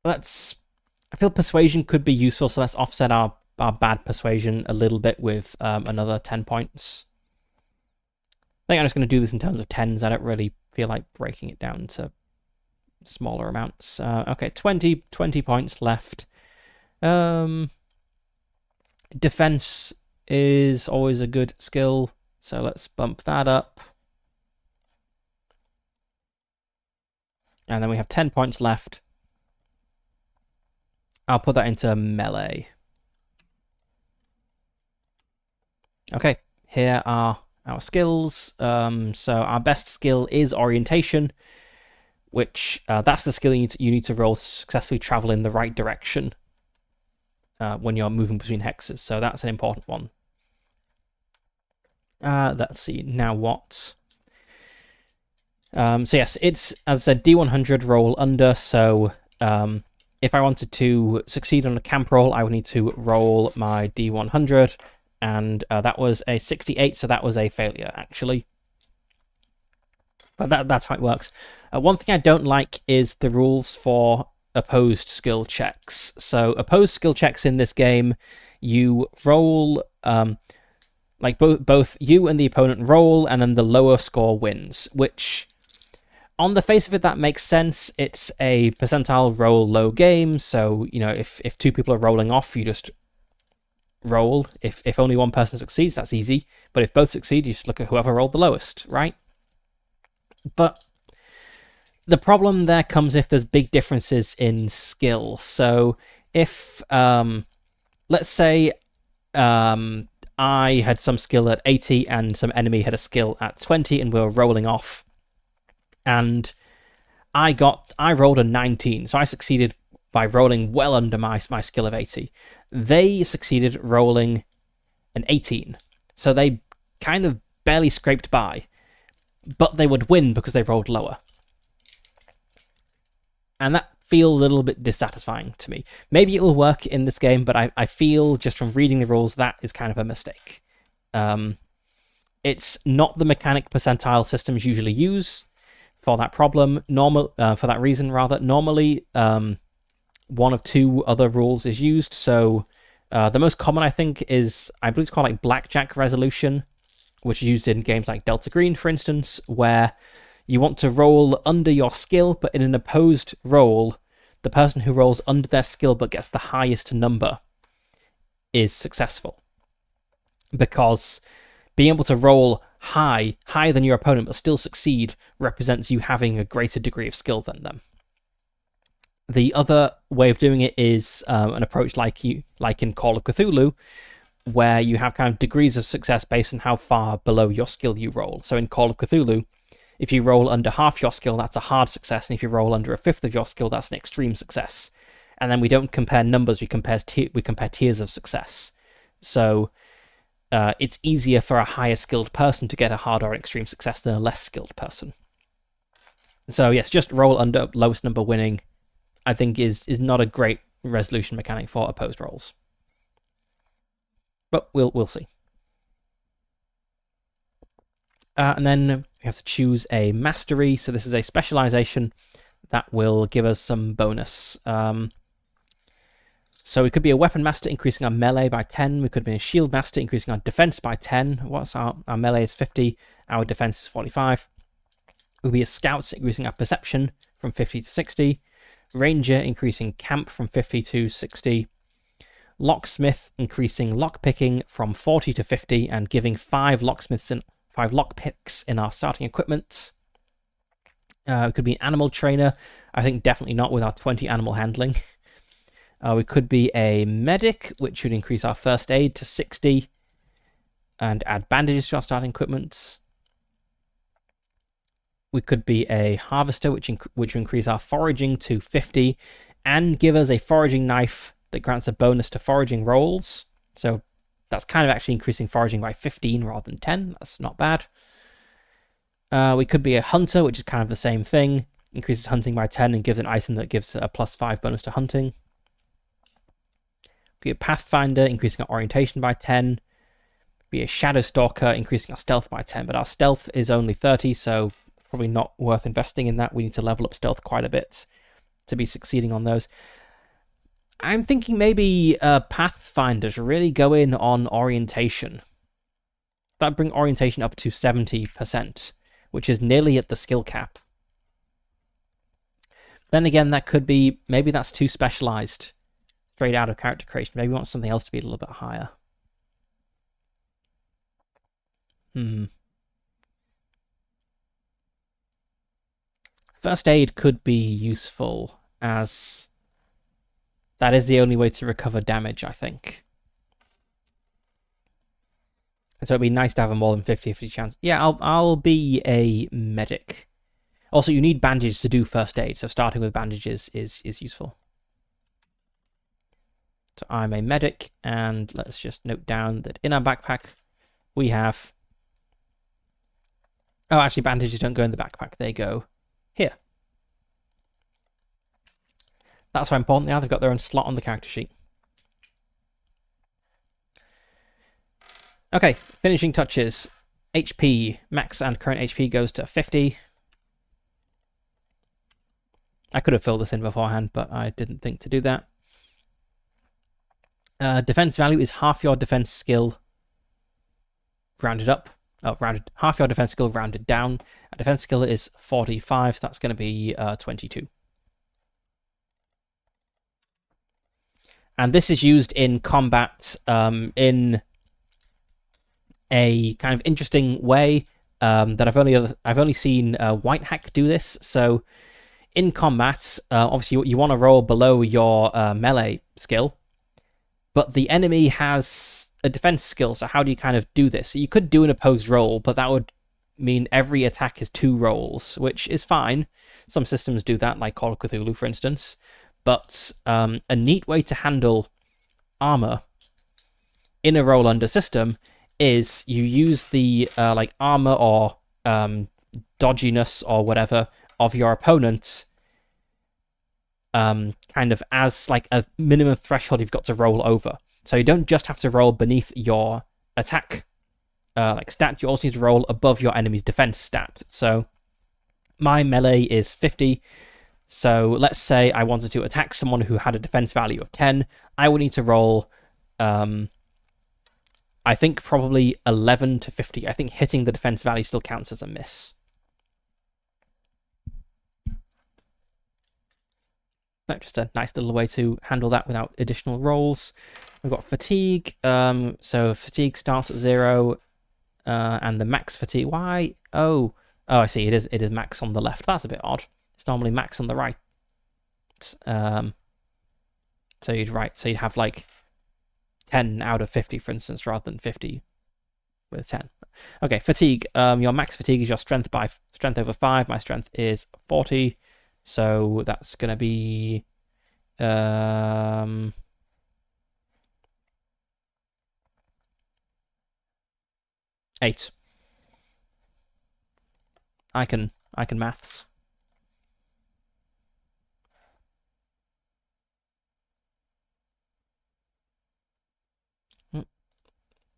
I feel persuasion could be useful, so let's offset our bad persuasion a little bit with another 10 points. I think I'm just going to do this in terms of tens. I don't really feel like breaking it down to smaller amounts. Okay, 20 points left. Defense is always a good skill, so let's bump that up. And then we have 10 points left. I'll put that into melee. Okay, here are our skills. So our best skill is orientation, which that's the skill you need to roll to successfully travel in the right direction when you're moving between hexes. So that's an important one. Let's see, now what? So yes, it's, as I said, D100 roll under, so if I wanted to succeed on a camp roll, I would need to roll my D100, and that was a 68, so that was a failure, actually. But that's how it works. One thing I don't like is the rules for opposed skill checks. So opposed skill checks in this game, you roll... Like both you and the opponent roll, and then the lower score wins, which on the face of it, that makes sense. It's a percentile roll low game, so, if two people are rolling off, you just roll. If only one person succeeds, that's easy. But if both succeed, you just look at whoever rolled the lowest, right? But the problem there comes if there's big differences in skill. So if, let's say, I had some skill at 80 and some enemy had a skill at 20, and we were rolling off, and I rolled a 19, so I succeeded by rolling well under my skill of 80. They succeeded rolling an 18, so they kind of barely scraped by, but they would win because they rolled lower. And that feels a little bit dissatisfying to me. Maybe it will work in this game, but I feel just from reading the rules that is kind of a mistake. It's not the mechanic percentile systems usually use for that problem. For that reason, rather. Normally, one of two other rules is used. So the most common, I think, is, I believe it's called like blackjack resolution, which is used in games like Delta Green, for instance, where you want to roll under your skill, but in an opposed roll, the person who rolls under their skill but gets the highest number is successful. Because being able to roll higher than your opponent but still succeed represents you having a greater degree of skill than them. The other way of doing it is an approach like in Call of Cthulhu, where you have kind of degrees of success based on how far below your skill you roll. So in Call of Cthulhu, if you roll under half your skill, that's a hard success, and if you roll under a fifth of your skill, that's an extreme success. And then we don't compare numbers, we compare tiers of success. So it's easier for a higher skilled person to get a hard or extreme success than a less skilled person. So yes, just roll under lowest number winning, I think is not a great resolution mechanic for opposed rolls. But we'll see. And then we have to choose a mastery. So this is a specialization that will give us some bonus. So it could be a weapon master, increasing our melee by 10. We could be a shield master, increasing our defense by 10. What's our melee is 50, our defense is 45. We'll be a scout, increasing our perception from 50 to 60. Ranger, increasing camp from 50 to 60. Locksmith, increasing lockpicking from 40 to 50 and giving 5 lockpicks in our starting equipment. It could be an animal trainer. I think definitely not with our 20 animal handling. We could be a medic, which would increase our first aid to 60 and add bandages to our starting equipment. We could be a harvester, which would increase our foraging to 50 and give us a foraging knife that grants a bonus to foraging rolls. So that's kind of actually increasing foraging by 15 rather than 10. That's not bad. We could be a hunter, which is kind of the same thing. Increases hunting by 10 and gives an item that gives a +5 bonus to hunting. Be a pathfinder, increasing our orientation by 10. Be a shadow stalker, increasing our stealth by 10. But our stealth is only 30, so probably not worth investing in that. We need to level up stealth quite a bit to be succeeding on those. I'm thinking maybe pathfinders really go in on orientation. That'd bring orientation up to 70%, which is nearly at the skill cap. Then again, that could be, maybe that's too specialized, straight out of character creation. Maybe we want something else to be a little bit higher. First aid could be useful, as that is the only way to recover damage, I think. And so it'd be nice to have a more than 50-50 chance. Yeah, I'll be a medic. Also, you need bandages to do first aid, so starting with bandages is useful. So I'm a medic, and let's just note down that in our backpack we have... Oh, actually, bandages don't go in the backpack. They go here. That's why important they are. They've got their own slot on the character sheet. Okay, finishing touches. HP. Max and current HP goes to 50. I could have filled this in beforehand, but I didn't think to do that. Defense value is half your defense skill. rounded up. Rounded half your defense skill rounded down. A defense skill is 45, so that's going to be 22. And this is used in combat in a kind of interesting way that I've only seen White Hack do this. So in combat, obviously you want to roll below your melee skill, but the enemy has a defense skill. So how do you kind of do this? So you could do an opposed roll, but that would mean every attack is 2 rolls, which is fine. Some systems do that, like Call of Cthulhu, for instance. But a neat way to handle armor in a roll under system is you use the like armor or dodginess or whatever of your opponent kind of as like a minimum threshold you've got to roll over. So you don't just have to roll beneath your attack like stat, you also need to roll above your enemy's defense stat. So my melee is 50. So let's say I wanted to attack someone who had a defense value of 10. I would need to roll, I think probably 11 to 50. I think hitting the defense value still counts as a miss. No, just a nice little way to handle that without additional rolls. We've got fatigue. So fatigue starts at 0, and the max fatigue. Why? Oh, I see. It is max on the left. That's a bit odd. It's normally max on the right. So you'd have like 10 out of 50, for instance, rather than 50 with 10. Okay, fatigue. Your max fatigue is your strength by strength over 5. My strength is 40, so that's gonna be 8. I can maths.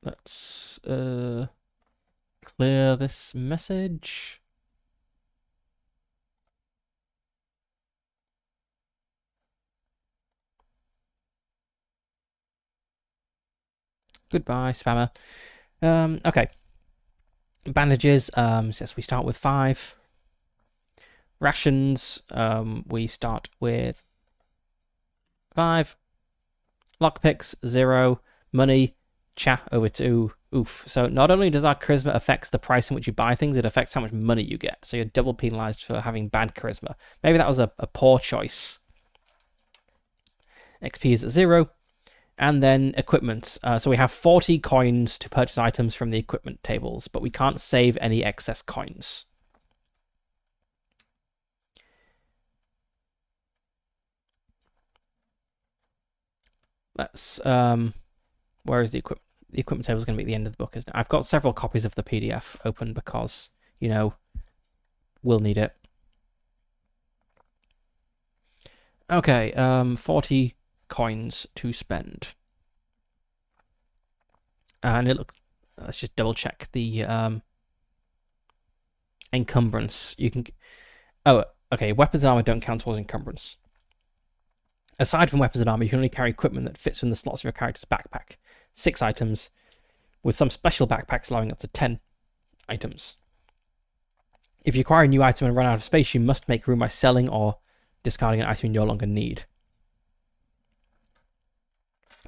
Let's clear this message. Goodbye, spammer. Okay. Bandages, since we start with 5. Rations, we start with 5. Lockpicks, 0. Money, cha over 2. Oof. So not only does our charisma affect the price in which you buy things, it affects how much money you get. So you're double penalized for having bad charisma. Maybe that was a poor choice. XP is at 0. And then equipment. So we have 40 coins to purchase items from the equipment tables, but we can't save any excess coins. Let's where is the equipment? The equipment table is going to be at the end of the book, isn't it? I've got several copies of the PDF open because, you know, we'll need it. Okay, 40 coins to spend. And it looks, let's just double check the encumbrance. You can, oh, okay, weapons and armor don't count towards encumbrance. Aside from weapons and armor, you can only carry equipment that fits in the slots of your character's backpack. 6 items, with some special backpacks allowing up to 10 items. If you acquire a new item and run out of space, you must make room by selling or discarding an item you no longer need.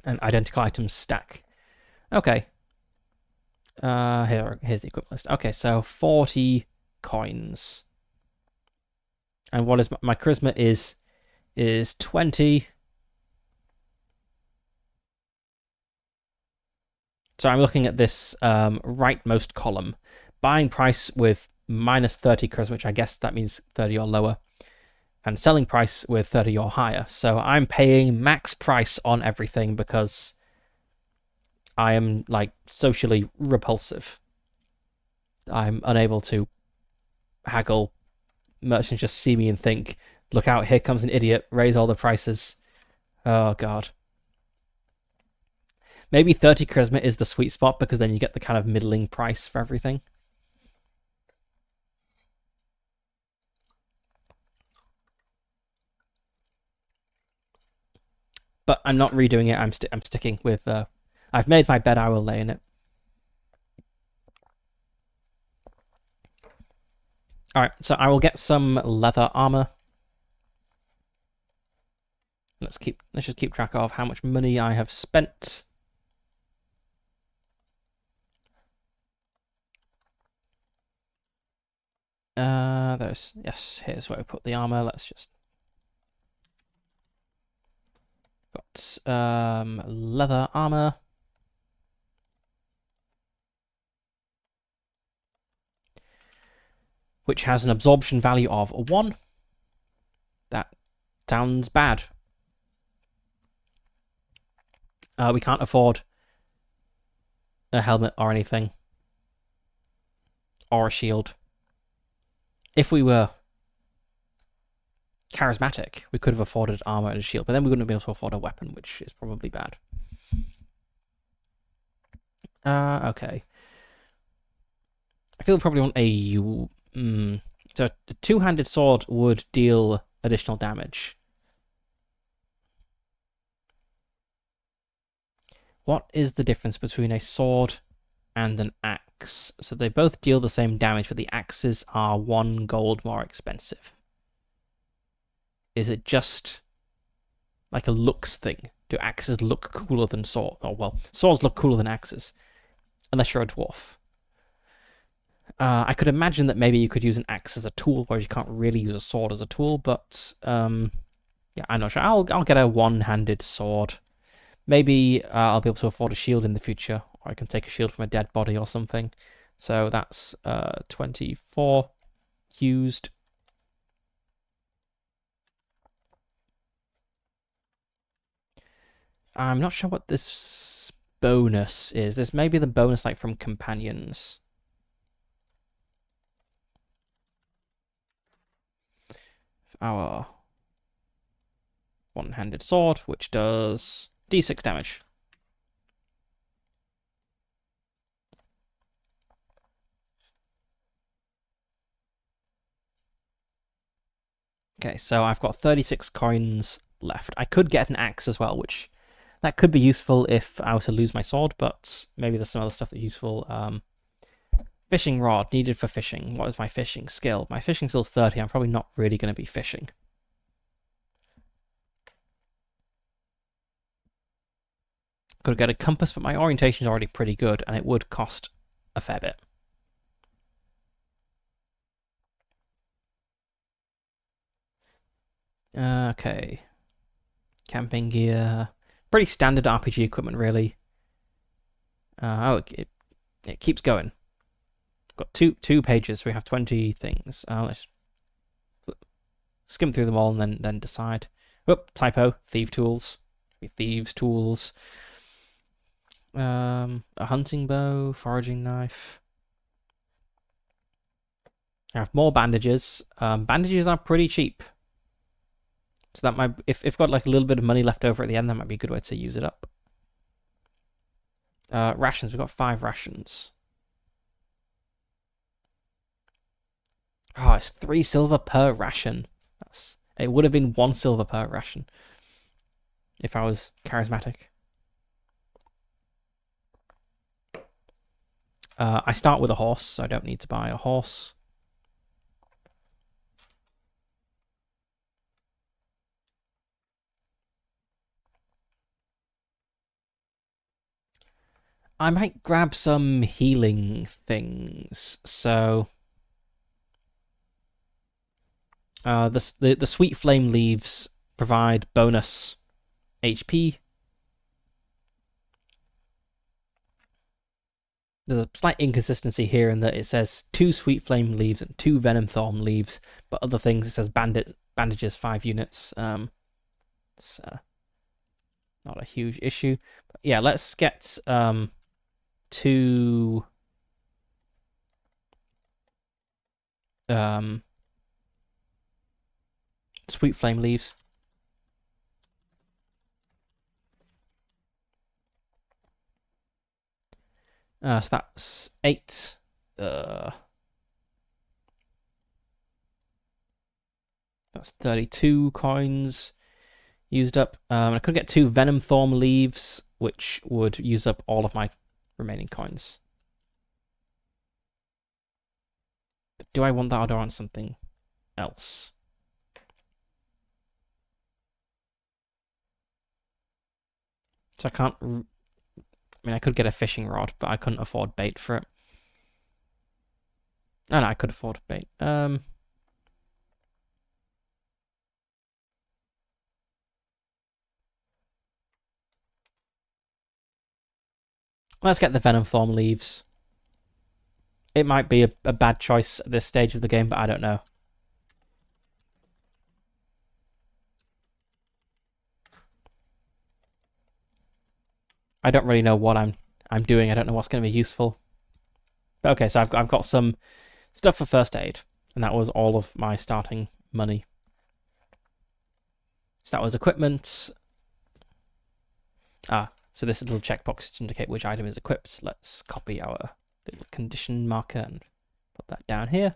And identical items stack. Okay. Here's the equipment list. Okay, so 40 coins. And what is my charisma is 20. So I'm looking at this rightmost column. Buying price with minus 30 charisma, which I guess that means 30 or lower. And selling price with 30 or higher. So I'm paying max price on everything because I am like socially repulsive. I'm unable to haggle. Merchants just see me and think, look out, here comes an idiot, raise all the prices. Oh god. Maybe 30 charisma is the sweet spot because then you get the kind of middling price for everything. But I'm not redoing it. I'm sticking with. I've made my bed. I will lay in it. All right, so I will get some leather armor. Let's just keep track of how much money I have spent. Here's where I put the armor. Let's just got leather armor. Which has an absorption value of 1. That sounds bad. We can't afford a helmet or anything. Or a shield. If we were charismatic, we could have afforded armor and a shield, but then we wouldn't have been able to afford a weapon, which is probably bad. Okay. I feel we probably want a... So the two-handed sword would deal additional damage. What is the difference between a sword and an axe? So they both deal the same damage, but the axes are 1 gold more expensive. Is it just like a looks thing? Do axes look cooler than swords? Oh, well, swords look cooler than axes. Unless you're a dwarf. I could imagine that maybe you could use an axe as a tool, whereas you can't really use a sword as a tool, but yeah, I'm not sure. I'll get a one-handed sword. Maybe I'll be able to afford a shield in the future, or I can take a shield from a dead body or something. So that's 24 used. I'm not sure what this bonus is. This may be the bonus like from companions. Our one-handed sword, which does d6 damage. Okay, so I've got 36 coins left. I could get an axe as well, which that could be useful if I were to lose my sword, but maybe there's some other stuff that's useful. Fishing rod needed for fishing. What is my fishing skill? My fishing skill's 30. I'm probably not really going to be fishing. Could get a compass, but my orientation is already pretty good, and it would cost a fair bit. Okay. Camping gear. Pretty standard RPG equipment, really. It keeps going. Got two pages. We have 20 things. Let's skim through them all and then decide. Whoop, typo. Thief tools. Thieves tools. A hunting bow, foraging knife. I have more bandages. Bandages are pretty cheap. So that might, if I've got like a little bit of money left over at the end, that might be a good way to use it up. Rations. We've got 5 rations. Oh, it's 3 silver per ration. It would have been 1 silver per ration if I was charismatic. I start with a horse, so I don't need to buy a horse. I might grab some healing things. So the sweet flame leaves provide bonus HP. There's a slight inconsistency here in that it says 2 sweet flame leaves and 2 venom thorn leaves, but other things it says bandages 5 units. It's not a huge issue. But yeah, let's get 2 sweet flame leaves. So that's 8. That's 32 coins used up. I could get 2 venom thorn leaves, which would use up all of my remaining coins. But do I want that or do I want something else? So I can't... I mean, I could get a fishing rod, but I couldn't afford bait for it. Oh, no, I could afford bait. Let's get the Venom Form leaves. It might be a bad choice at this stage of the game, but I don't know. I don't really know what I'm doing. I don't know what's going to be useful. But okay, so I've got some stuff for first aid, and that was all of my starting money. So that was equipment. So this little checkbox to indicate which item is equipped. Let's copy our little condition marker and put that down here.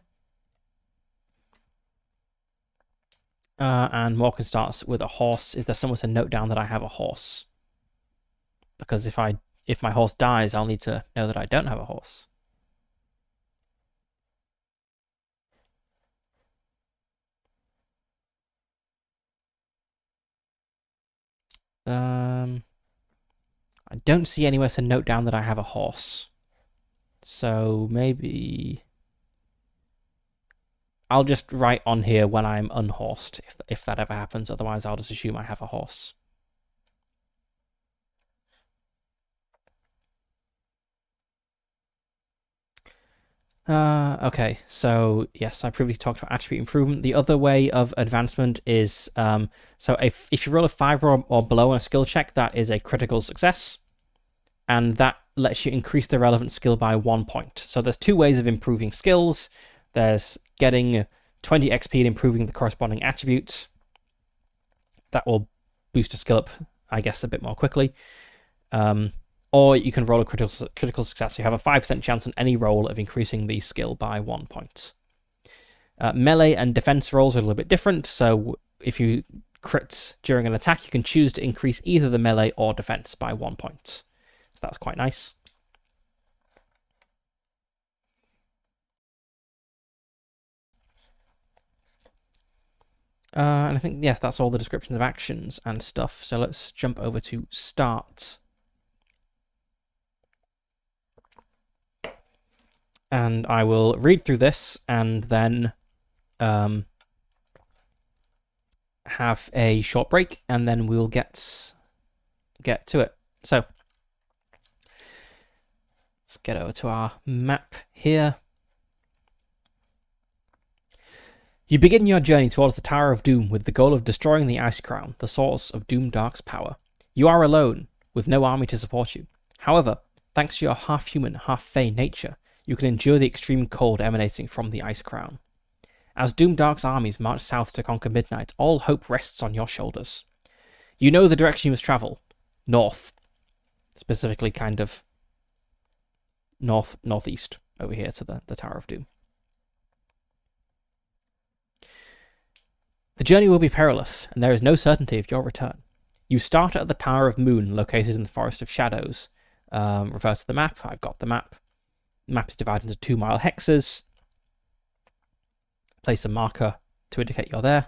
And Morkin starts with a horse. Is there somewhere to note down that I have a horse? Because if my horse dies, I'll need to know that I don't have a horse. I don't see anywhere to note down that I have a horse. So maybe I'll just write on here when I'm unhorsed, if that ever happens. Otherwise, I'll just assume I have a horse. Okay, so yes, I previously talked about attribute improvement. The other way of advancement is so if you roll a 5 or below on a skill check, that is a critical success, and that lets you increase the relevant skill by 1 point. So there's two ways of improving skills. There's getting 20 XP and improving the corresponding attribute. That will boost a skill up, I guess, a bit more quickly. Or you can roll a critical success. So you have a 5% chance on any roll of increasing the skill by 1 point. Melee and defense rolls are a little bit different. So if you crit during an attack, you can choose to increase either the melee or defense by 1 point. So that's quite nice. And I think, yes, that's all the descriptions of actions and stuff. So let's jump over to start. And I will read through this and then have a short break, and then we'll get to it. So let's get over to our map here. You begin your journey towards the Tower of Doom with the goal of destroying the Ice Crown, the source of Doomdark's power. You are alone, with no army to support you. However, thanks to your half-human, half-fey nature, you can endure the extreme cold emanating from the Ice Crown. As Doomdark's armies march south to conquer Midnight, all hope rests on your shoulders. You know the direction you must travel. North. Specifically kind of northeast over here to the Tower of Doom. The journey will be perilous, and there is no certainty of your return. You start at the Tower of Moon, located in the Forest of Shadows. Refer to the map. I've got the map. The map is divided into 2-mile hexes. Place a marker to indicate you're there.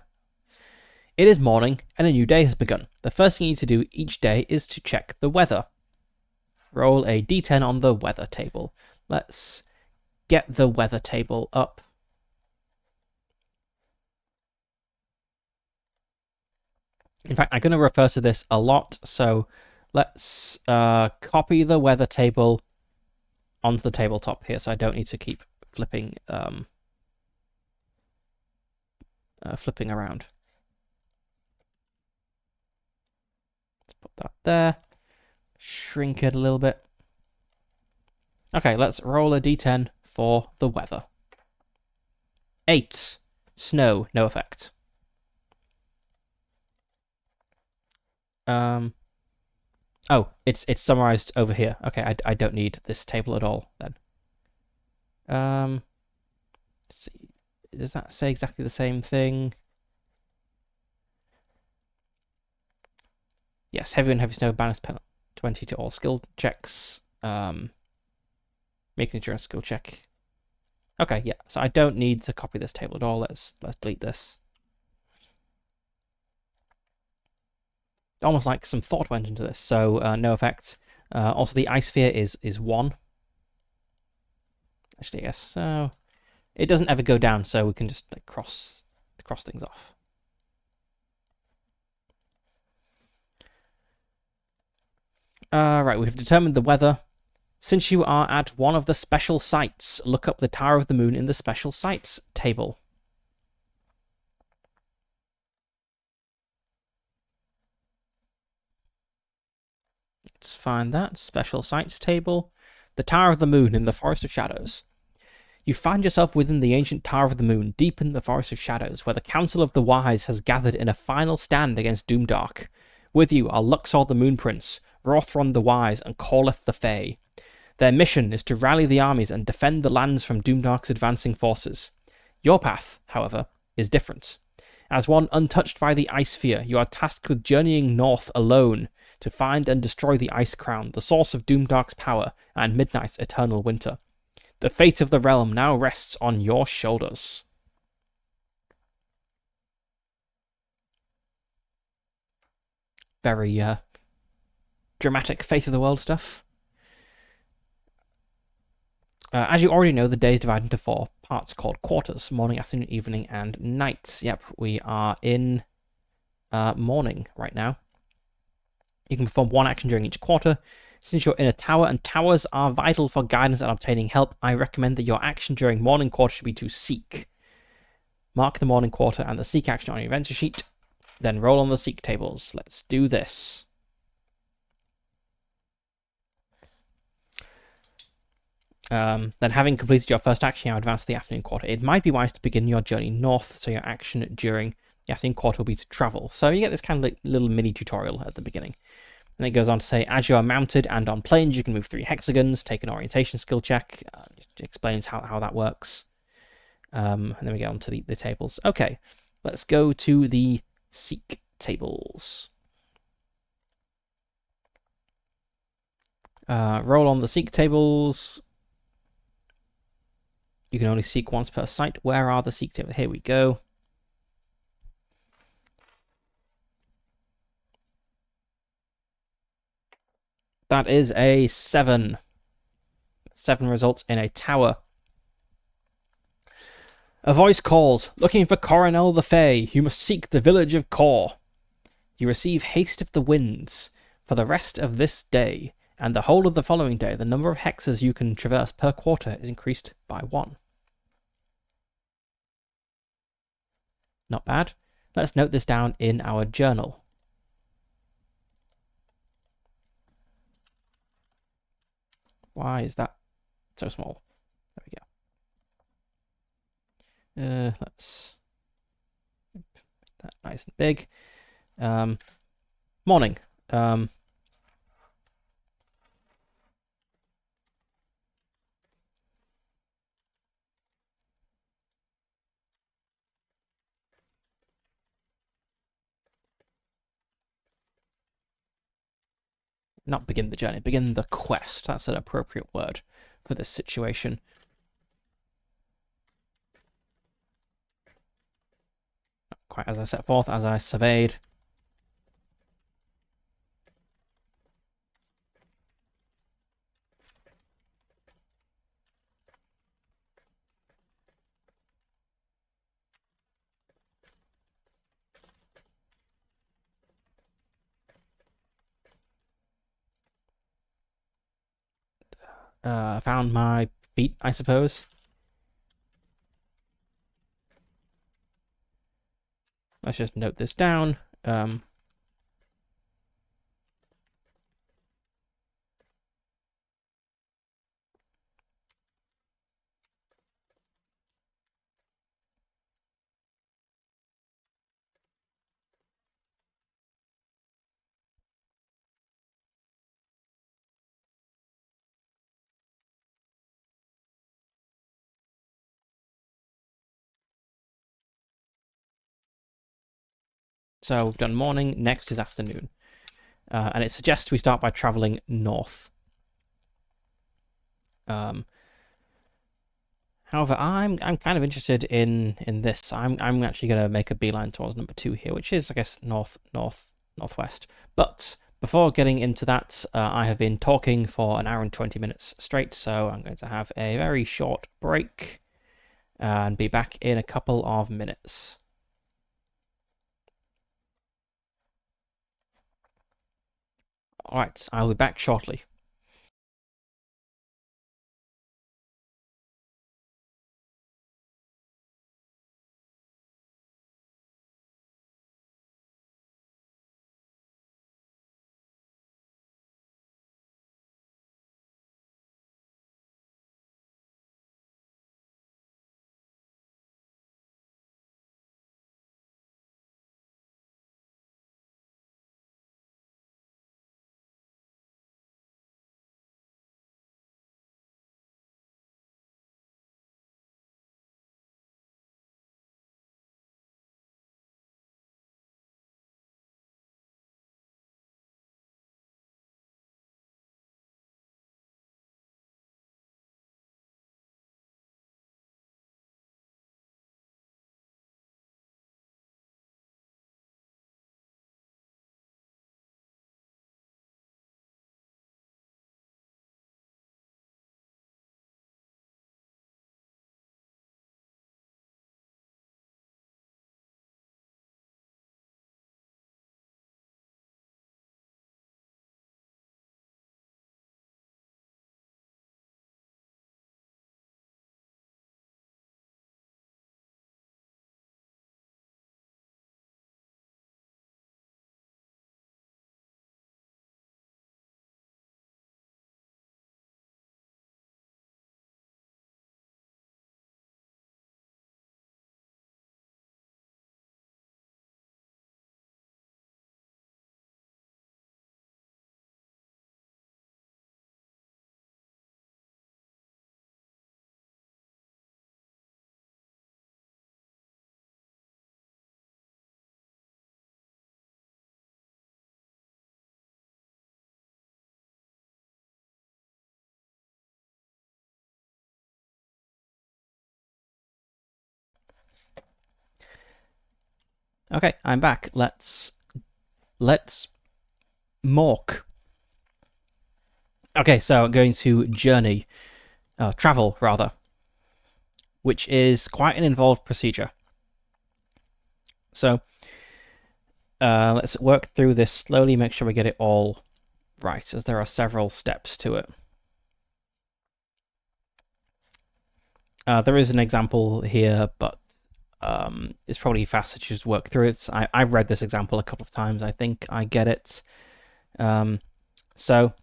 It is morning, and a new day has begun. The first thing you need to do each day is to check the weather. Roll a d10 on the weather table. Let's get the weather table up. In fact, I'm going to refer to this a lot, so let's copy the weather table onto the tabletop here, so I don't need to keep flipping flipping around. Let's put that there. Shrink it a little bit. Okay, let's roll a d10 for the weather. 8. Snow, no effect. Oh, it's summarized over here. Okay, I don't need this table at all then. Let's see. Does that say exactly the same thing? Yes, heavy and heavy snow bonus penalty 20 to all skill checks. Making sure a skill check. Okay, yeah. So I don't need to copy this table at all. Let's delete this. Almost like some thought went into this. So no effects. Also, the ice sphere is 1. Actually, yes. So it doesn't ever go down, so we can just like cross things off. Right, we've determined the weather. Since you are at one of the special sites, look up the Tower of the Moon in the special sites table. Let's find that special sites table. The Tower of the Moon in the Forest of Shadows. You find yourself within the ancient Tower of the Moon, deep in the Forest of Shadows, where the Council of the Wise has gathered in a final stand against Doomdark. With you are Luxor the Moon Prince, Rothron the Wise, and Corleth the Fae. Their mission is to rally the armies and defend the lands from Doomdark's advancing forces. Your path, however, is different. As one untouched by the Ice Sphere, you are tasked with journeying north alone to find and destroy the Ice Crown, the source of Doomdark's power and Midnight's eternal winter. The fate of the realm now rests on your shoulders. Very dramatic fate of the world stuff. As you already know, the day is divided into 4 parts called quarters: morning, afternoon, evening, and night. Yep, we are in morning right now. You can perform 1 action during each quarter. Since you're in a tower and towers are vital for guidance and obtaining help, I recommend that your action during morning quarter should be to seek. Mark the morning quarter and the seek action on your adventure sheet, then roll on the seek tables. Let's do this. Then, having completed your first action, you advance to the afternoon quarter. It might be wise to begin your journey north, so your action during the afternoon quarter will be to travel. So you get this kind of like little mini tutorial at the beginning. And it goes on to say, as you are mounted and on planes, you can move 3 hexagons, take an orientation skill check. It explains how that works. And then we get on to the tables. Okay, let's go to the seek tables. Roll on the seek tables. You can only seek once per site. Where are the seek tables? Here we go. That is a 7. 7 results in a tower. A voice calls, looking for Coronel the Fae. You must seek the village of Kor. You receive Haste of the Winds. For the rest of this day, and the whole of the following day, the number of hexes you can traverse per quarter is increased by 1. Not bad. Let's note this down in our journal. Why is that so small? There we go. Let's make that nice and big. Morning. Not begin the journey, begin the quest. That's an appropriate word for this situation. Not quite as I set forth, as I surveyed. Found my feet, I suppose. Let's just note this down. So we've done morning, next is afternoon. And it suggests we start by traveling north. However, I'm kind of interested in this. I'm actually going to make a beeline towards number 2 here, which is, I guess, northwest. But before getting into that, I have been talking for an hour and 20 minutes straight, so I'm going to have a very short break and be back in a couple of minutes. Alright, I'll be back shortly. Okay, I'm back. Let's mork. Okay, so I'm going to travel rather, which is quite an involved procedure. So let's work through this slowly, make sure we get it all right, as there are several steps to it. There is an example here, but it's probably faster to just work through it. I've read this example a couple of times. I think I get it. So,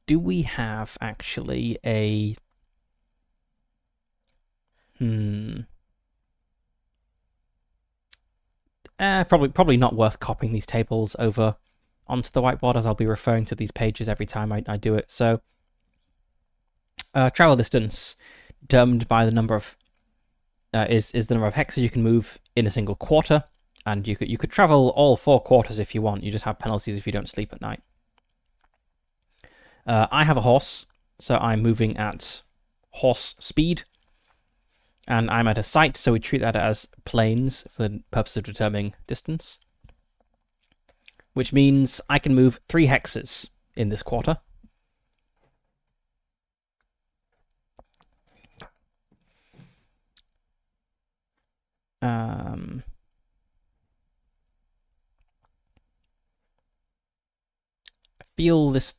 do we have actually a... probably not worth copying these tables over onto the whiteboard, as I'll be referring to these pages every time I do it. So, travel distance determined by the number of is the number of hexes you can move in a single quarter, and you could travel all 4 quarters if you want. You just have penalties if you don't sleep at night. I have a horse, so I'm moving at horse speed, and I'm at a site, so we treat that as planes for the purpose of determining distance, which means I can move 3 hexes in this quarter. I feel this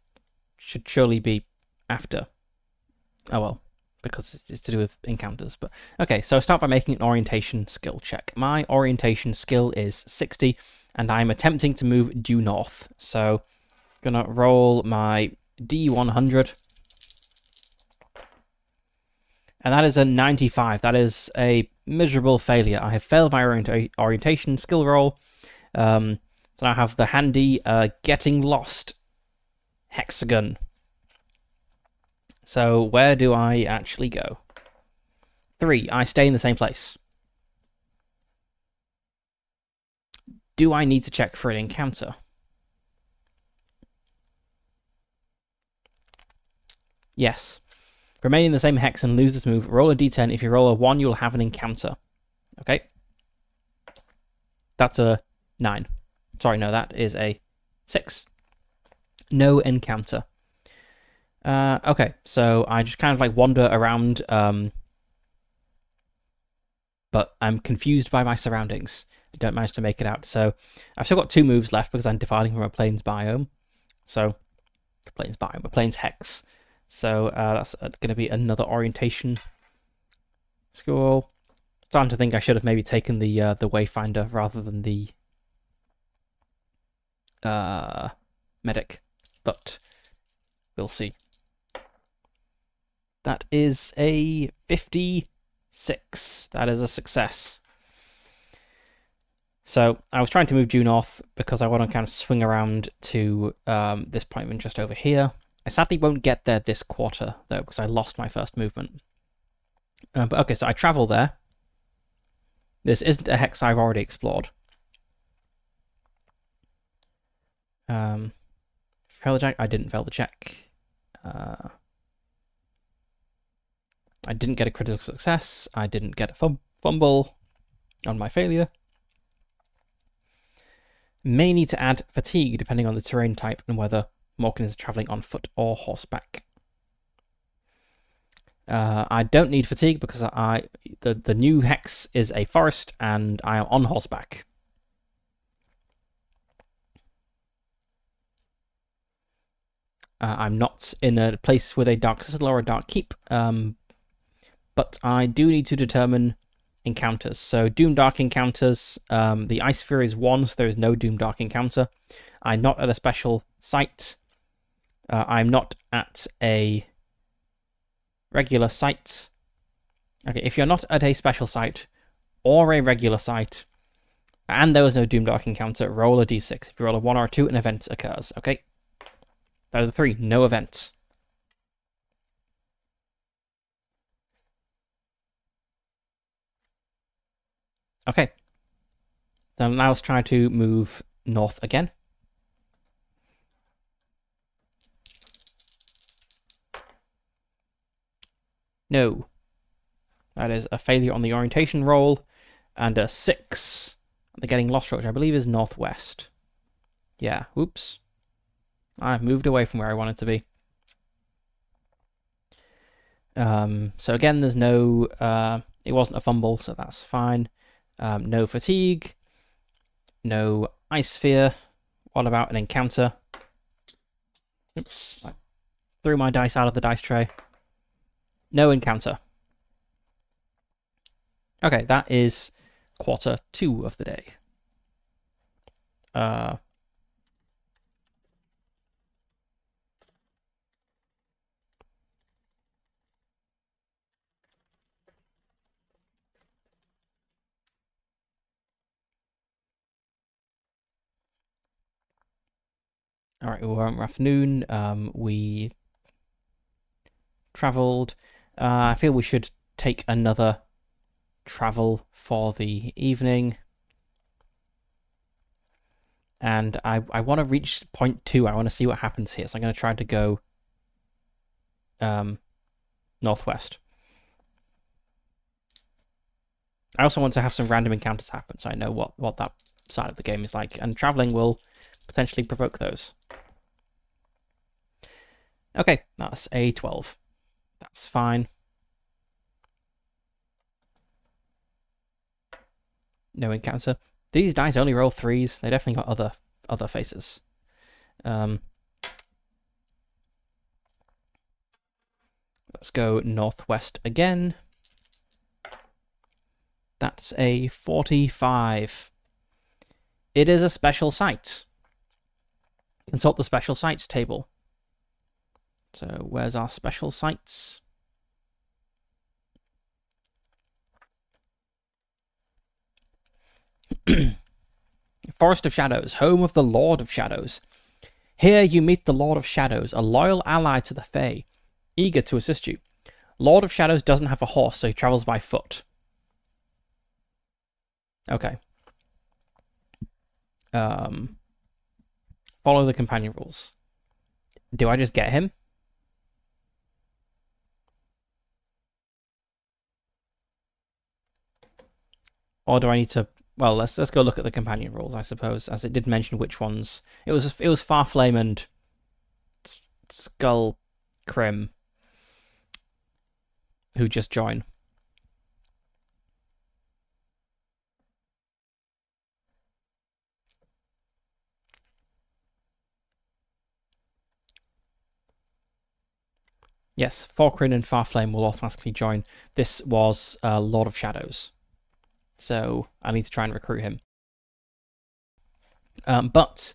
should surely be after. Oh well, because it's to do with encounters. But okay, so I start by making an orientation skill check. My orientation skill is 60, and I'm attempting to move due north. So I'm gonna roll my D100. And that is a 95. That is a miserable failure. I have failed my orientation skill roll. So now I have the handy getting lost hexagon. So where do I actually go? 3. I stay in the same place. Do I need to check for an encounter? Yes. Remain in the same hex and lose this move. Roll a d10. If you roll a 1, you'll have an encounter. Okay. That's a 9. Sorry, no, that is a 6. No encounter. Okay, so I just kind of like wander around, but I'm confused by my surroundings. I don't manage to make it out. So I've still got 2 moves left because I'm departing from a plains biome. So, a plains hex. So that's going to be another orientation score. Starting to think I should have maybe taken the Wayfinder rather than the medic, but we'll see. That is a 56. That is a success. So I was trying to move due north because I want to kind of swing around to this point of interest over here. I sadly won't get there this quarter, though, because I lost my first movement. But okay, so I travel there. This isn't a hex I've already explored. Fail the check? I didn't fail the check. I didn't get a critical success. I didn't get a fumble on my failure. May need to add fatigue depending on the terrain type and whether Morkin is traveling on foot or horseback. I don't need fatigue because the new hex is a forest and I am on horseback. I'm not in a place with a dark citadel or a dark keep, but I do need to determine encounters. So Doom Dark encounters, the Ice Sphere is 1, so there is no Doom Dark encounter. I'm not at a special site. I'm not at a regular site. Okay, if you're not at a special site or a regular site, and there was no Doom Dark encounter, roll a d6. If you roll a 1 or a 2, an event occurs. Okay? That is a 3. No events. Okay. Then now let's try to move north again. No. That is a failure on the orientation roll, and a 6. The getting lost road, which I believe is northwest. Yeah, oops. I've moved away from where I wanted to be. So again, there's no... it wasn't a fumble, so that's fine. No fatigue. No Ice Sphere. What about an encounter? Oops. I threw my dice out of the dice tray. No encounter. Okay, that is quarter 2 of the day. All right, we're afternoon. We traveled. I feel we should take another travel for the evening. And I want to reach point 2. I want to see what happens here. So I'm going to try to go northwest. I also want to have some random encounters happen, so I know what that side of the game is like. And traveling will potentially provoke those. Okay, that's a 12. That's fine. No encounter. These dice only roll 3s. They definitely got other faces. Let's go northwest again. That's a 45. It is a special site. Consult the special sites table. So where's our special sites? Forest of Shadows, home of the Lord of Shadows. Here you meet the Lord of Shadows, a loyal ally to the Fae, eager to assist you. Lord of Shadows doesn't have a horse, so he travels by foot. Okay. Follow the companion rules. Do I just get him? Or do I need to? Well, let's go look at the companion rules, I suppose, as it did mention which ones. It was Farflame and Skull Crim who just join. Yes, Falkrin and Farflame will automatically join. This was Lord of Shadows, so I need to try and recruit him. But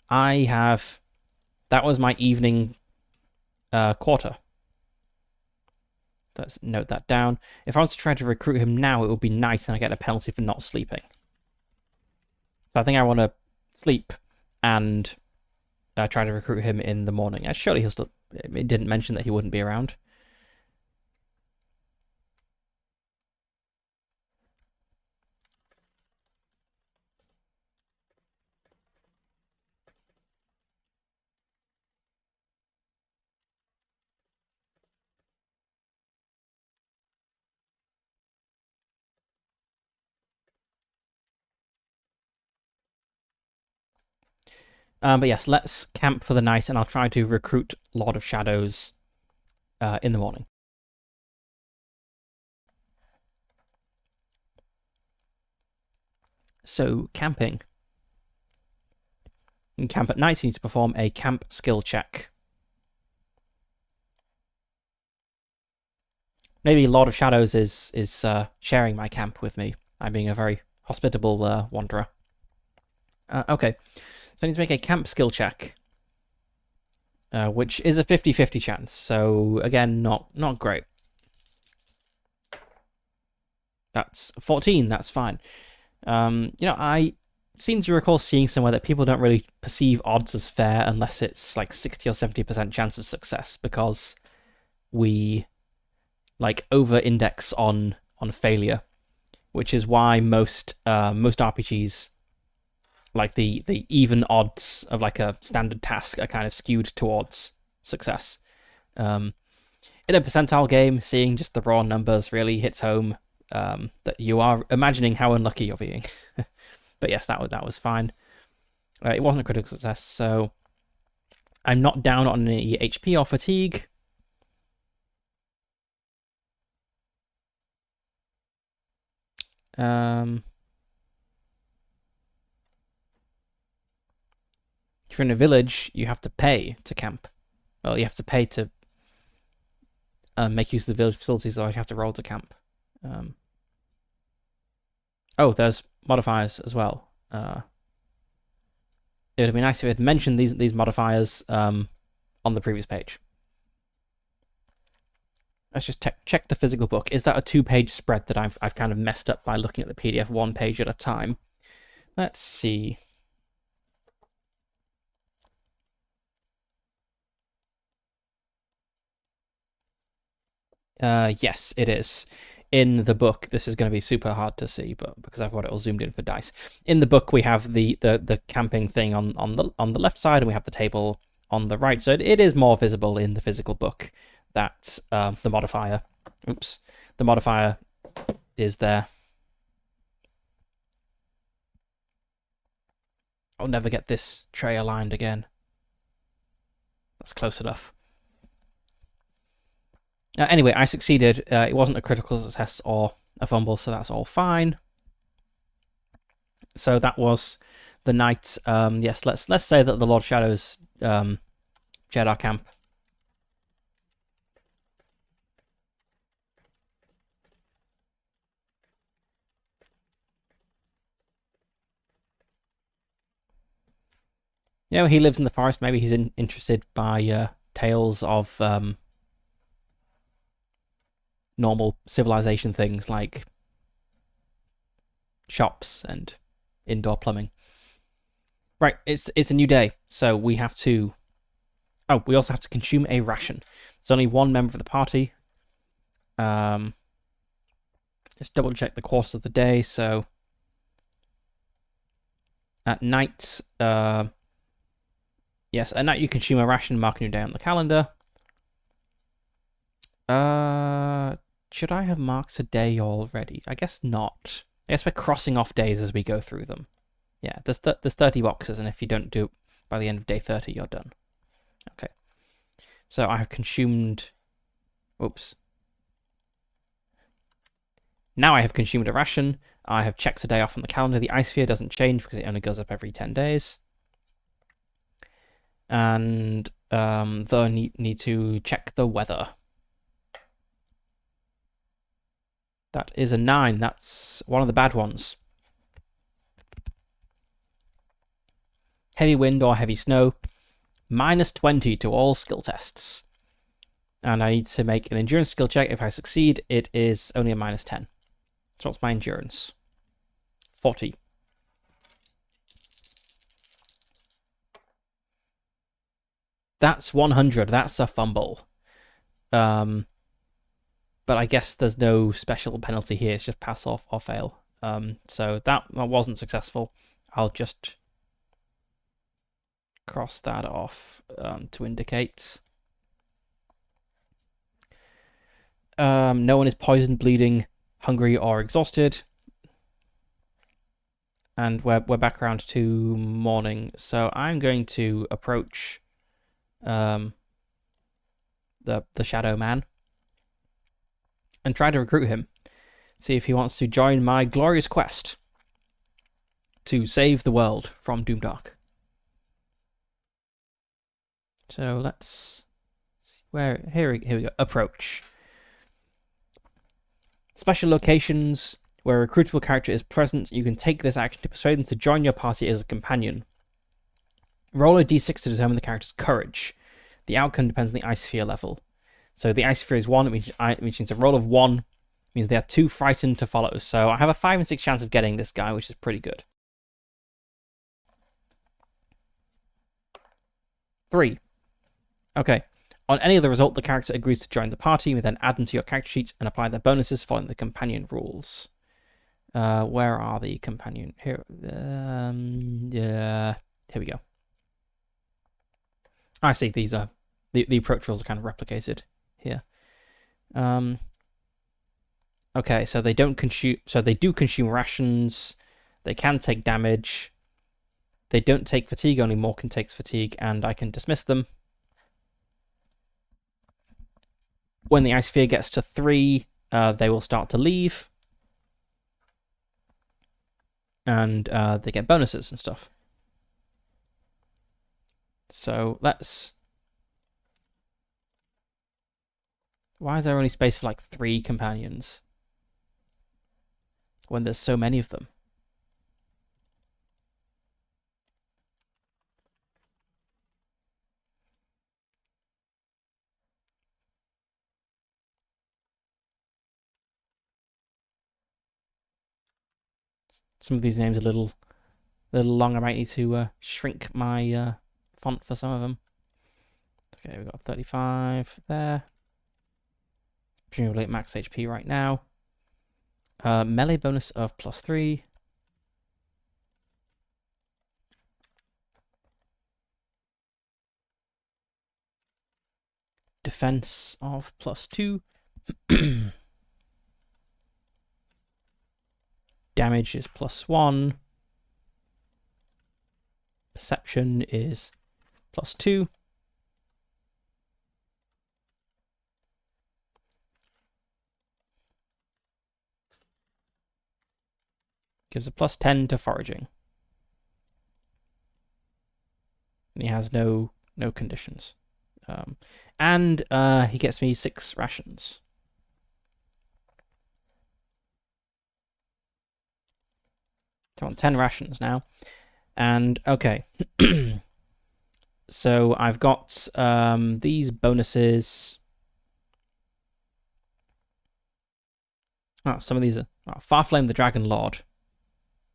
I have. That was my evening quarter. Let's note that down. If I was to try to recruit him now, it would be night and I get a penalty for not sleeping. So I think I want to sleep and try to recruit him in the morning. Surely he'll still. It didn't mention that he wouldn't be around. But yes, let's camp for the night, and I'll try to recruit Lord of Shadows in the morning. So, camping. In camp at night, you need to perform a camp skill check. Maybe Lord of Shadows is sharing my camp with me. I'm being a very hospitable wanderer. Okay, so I need to make a camp skill check, which is a 50-50 chance. So again, not great. That's 14. That's fine. I seem to recall seeing somewhere that people don't really perceive odds as fair unless it's like 60 or 70% chance of success, because we like over-index on failure, which is why most RPGs, like the even odds of like a standard task, are kind of skewed towards success. In a percentile game, seeing just the raw numbers really hits home that you are imagining how unlucky you're being. But yes, that was fine. It wasn't a critical success, so I'm not down on any HP or fatigue. If you're in a village, you have to pay to camp. Well, you have to pay to make use of the village facilities, otherwise you have to roll to camp. Oh, there's modifiers as well. It would be nice if it had mentioned these modifiers on the previous page. Let's just check the physical book. Is that a 2-page spread that I've kind of messed up by looking at the PDF 1 page at a time? Let's see. Yes, it is. In the book, this is going to be super hard to see, but because I've got it all zoomed in for dice. In the book, we have the camping thing on the left side, and we have the table on the right. So it is more visible in the physical book that the modifier. Oops, the modifier is there. I'll never get this tray aligned again. That's close enough. Anyway, I succeeded. It wasn't a critical success or a fumble, so that's all fine. So that was the night. Yes, let's say that the Lord Shadows shared our camp. He lives in the forest. Maybe he's interested by tales of normal civilization things like shops and indoor plumbing. Right, it's a new day, so we have to. Oh, we also have to consume a ration. There's only one member of the party. Let's double check the course of the day. So at night, yes, at night you consume a ration, marking your day on the calendar. Should I have marked a day already? I guess not. I guess we're crossing off days as we go through them. Yeah, there's 30 boxes, and if you don't do it by the end of day 30, you're done. Okay. So I have consumed... Oops. Now I have consumed a ration. I have checked a day off on the calendar. The ice sphere doesn't change because it only goes up every 10 days. And though I need to check the weather. That is a 9. That's one of the bad ones. Heavy wind or heavy snow. -20 to all skill tests. And I need to make an endurance skill check. If I succeed, it is only a -10. So what's my endurance? 40. That's 100. That's a fumble. But I guess there's no special penalty here. It's just pass off or fail. So that wasn't successful. I'll just cross that off to indicate. No one is poisoned, bleeding, hungry, or exhausted. And we're back around to morning. So I'm going to approach the Shadow Man and try to recruit him. See if he wants to join my glorious quest to save the world from Doomdark. So let's... Here we go. Approach. Special locations where a recruitable character is present. You can take this action to persuade them to join your party as a companion. Roll a d6 to determine the character's courage. The outcome depends on the ice sphere level. So the ice sphere is 1, which means a roll of 1 means they are too frightened to follow. So I have a 5 and 6 chance of getting this guy, which is pretty good. 3. Okay. On any other result, the character agrees to join the party. You then add them to your character sheet and apply their bonuses following the companion rules. Where are the companion? Here. Here we go. I see. These are the approach rules are kind of replicated here. Okay, so they don't consume. So they do consume rations. They can take damage. They don't take fatigue. Only Morkin takes fatigue, and I can dismiss them. When the ice sphere gets to 3, they will start to leave. And they get bonuses and stuff. So let's... Why is there only space for like 3 companions? When there's so many of them. Some of these names are a little long. I might need to shrink my font for some of them. Okay, we've got 35 there. Presumably at max HP right now. Melee bonus of +3. Defense of +2. Damage is +1. Perception is +2. Gives a +10 to foraging. And he has no conditions. And he gets me 6 rations. So I want 10 rations now. And, okay. So I've got these bonuses. Oh, some of these are... Oh, Farflame the Dragon Lord.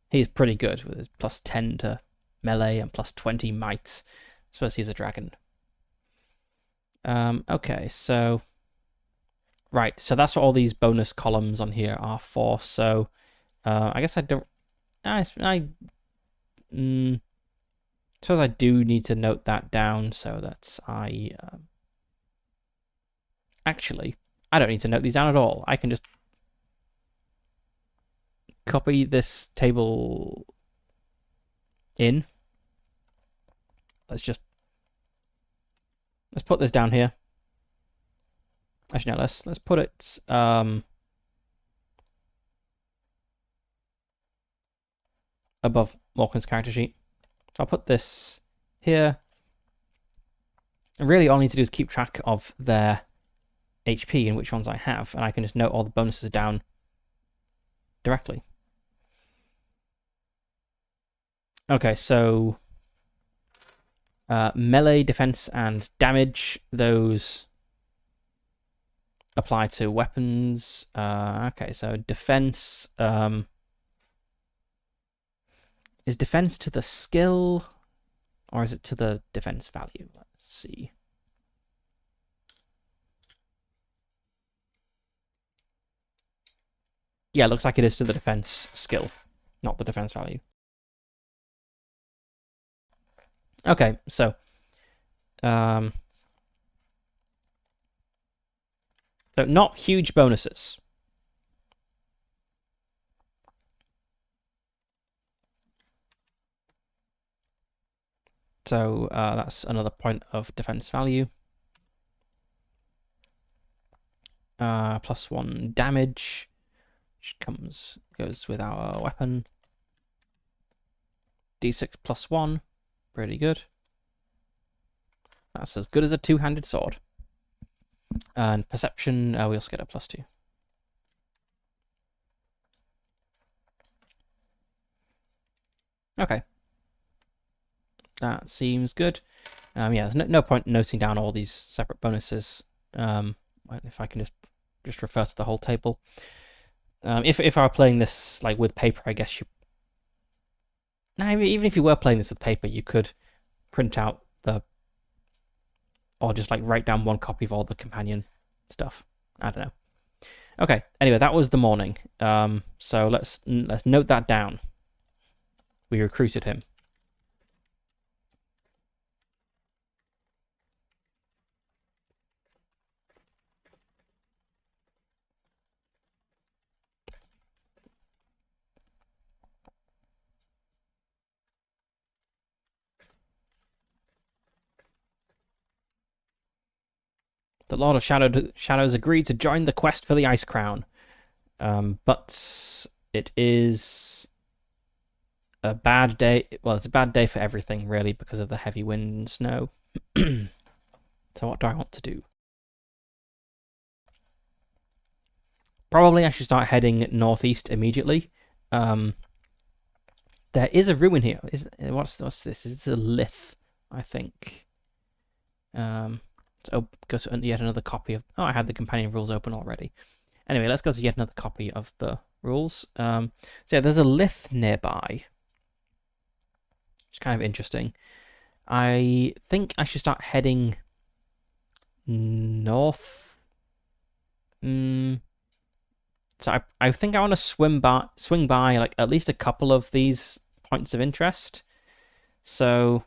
He's pretty good with his +10 to melee and +20 might. I suppose he's a dragon. Okay, so... Right, so that's what all these bonus columns on here are for. So I guess I don't... I suppose I do need to note that down so that I... Actually, I don't need to note these down at all. I can just copy this table in. Let's put this down here. Actually, no, let's put it above Morkin's character sheet. So I'll put this here. And really, all I need to do is keep track of their HP and which ones I have, and I can just note all the bonuses down directly. Okay, so melee, defense, and damage, those apply to weapons. Okay, so defense. Is defense to the skill, or is it to the defense value? Let's see. Yeah, it looks like it is to the defense skill, not the defense value. Okay, so not huge bonuses. So that's another point of defense value. +1 damage, which goes with our weapon. D6 +1, pretty good. That's as good as a two-handed sword. And perception, we also get a +2. Okay. That seems good. Yeah, there's no point noting down all these separate bonuses. If I can just refer to the whole table. If I were playing this like with paper, I guess you. No, even if you were playing this with paper, you could print out or just like write down one copy of all the companion stuff. I don't know. Okay. Anyway, that was the morning. So let's note that down. We recruited him. The Lord of Shadows agreed to join the quest for the Ice Crown. But it is a bad day. Well, it's a bad day for everything, really, because of the heavy wind and snow. So what do I want to do? Probably I should start heading northeast immediately. There is a ruin here. What's this? It's a lith, I think. So go to yet another copy of. Oh, I had the companion rules open already. Anyway, let's go to yet another copy of the rules. So yeah, there's a lith nearby. It's kind of interesting. I think I should start heading north. So I think I want to swing by like at least a couple of these points of interest. So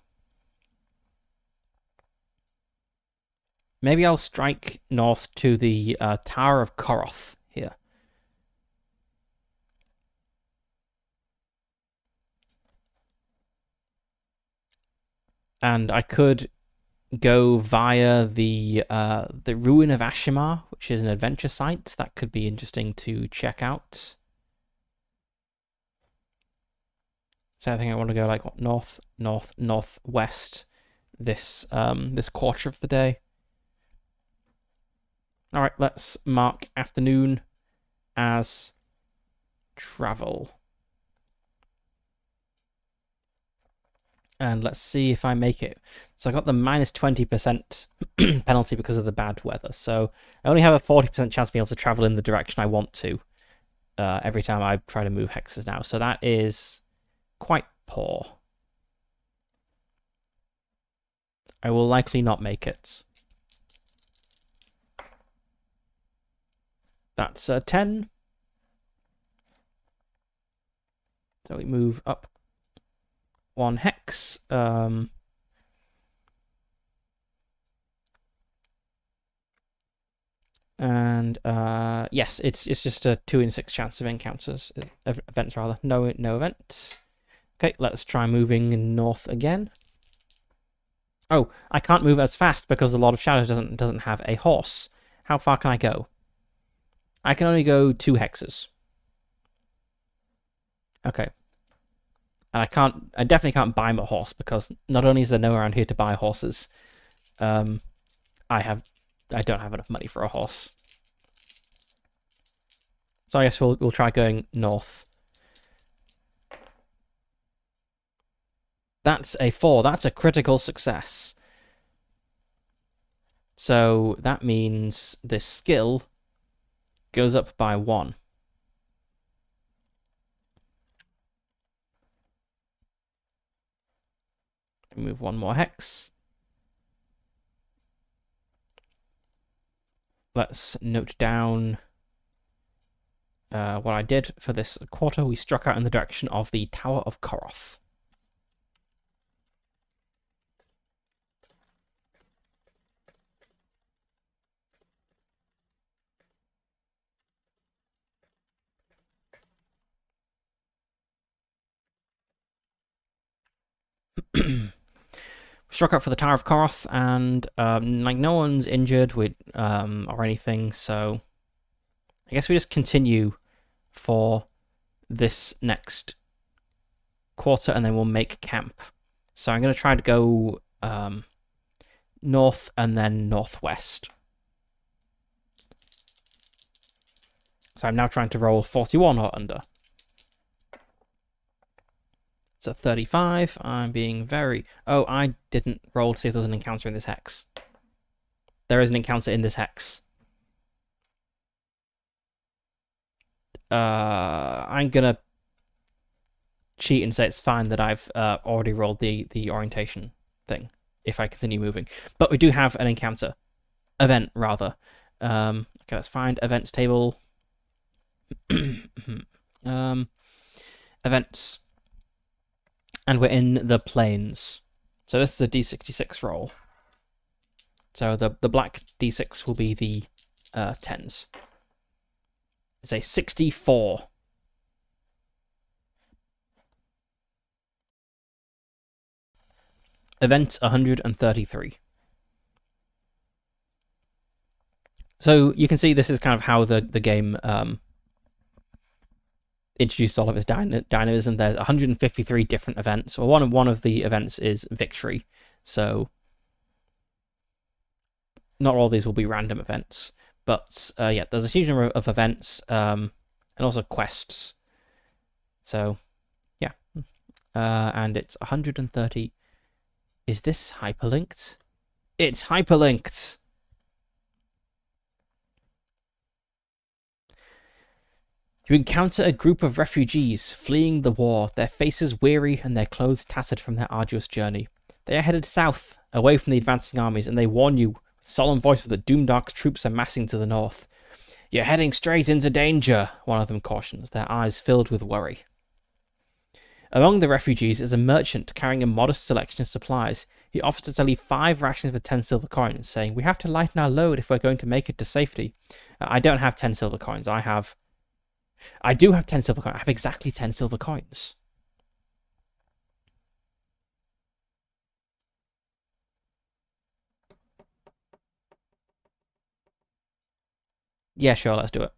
maybe I'll strike north to the Tower of Koroth here. And I could go via the Ruin of Ashimar, which is an adventure site. That could be interesting to check out. So I think I want to go like north, northwest this quarter of the day. All right, let's mark afternoon as travel. And let's see if I make it. So I got the -20% penalty because of the bad weather. So I only have a 40% chance of being able to travel in the direction I want to every time I try to move hexes now. So that is quite poor. I will likely not make it. That's 10. So we move up 1 hex. And yes, it's just a 2 in 6 chance of encounters, events rather. No event. Okay, let's try moving north again. Oh, I can't move as fast because the Lord of Shadows doesn't have a horse. How far can I go? I can only go 2 hexes. Okay. And I definitely can't buy him a horse because not only is there no around here to buy horses, I don't have enough money for a horse. So I guess we'll try going north. That's a 4. That's a critical success. So that means this skill goes up by 1. Move 1 more hex. Let's note down what I did for this quarter. We struck out in the direction of the Tower of Koroth. Struck out for the Tower of Koroth, and like no one's injured or anything, so I guess we just continue for this next quarter, and then we'll make camp. So I'm going to try to go north and then northwest. So I'm now trying to roll 41 or under. It's a 35. I'm being very... Oh, I didn't roll to see if there was an encounter in this hex. There is an encounter in this hex. I'm gonna cheat and say it's fine that I've already rolled the orientation thing if I continue moving. But we do have an encounter. Event, rather. Okay, that's fine. Events table. Events. And we're in the plains. So this is a D66 roll. So the black D6 will be the 10s. It's a 64. Event 133. So you can see this is kind of how the game introduced all of its dynamism. There's 153 different events. Well, one of the events is victory. So not all of these will be random events. But yeah, there's a huge number of events and also quests. So yeah. And it's 130. Is this hyperlinked? It's hyperlinked! You encounter a group of refugees fleeing the war, their faces weary and their clothes tattered from their arduous journey. They are headed south, away from the advancing armies, and they warn you with solemn voices that Doomdark's troops are massing to the north. You're heading straight into danger, one of them cautions, their eyes filled with worry. Among the refugees is a merchant carrying a modest selection of supplies. He offers to sell you 5 rations for 10 silver coins, saying, "We have to lighten our load if we're going to make it to safety." I don't have 10 silver coins. I do have 10 silver coins. I have exactly 10 silver coins. Yeah, sure, let's do it.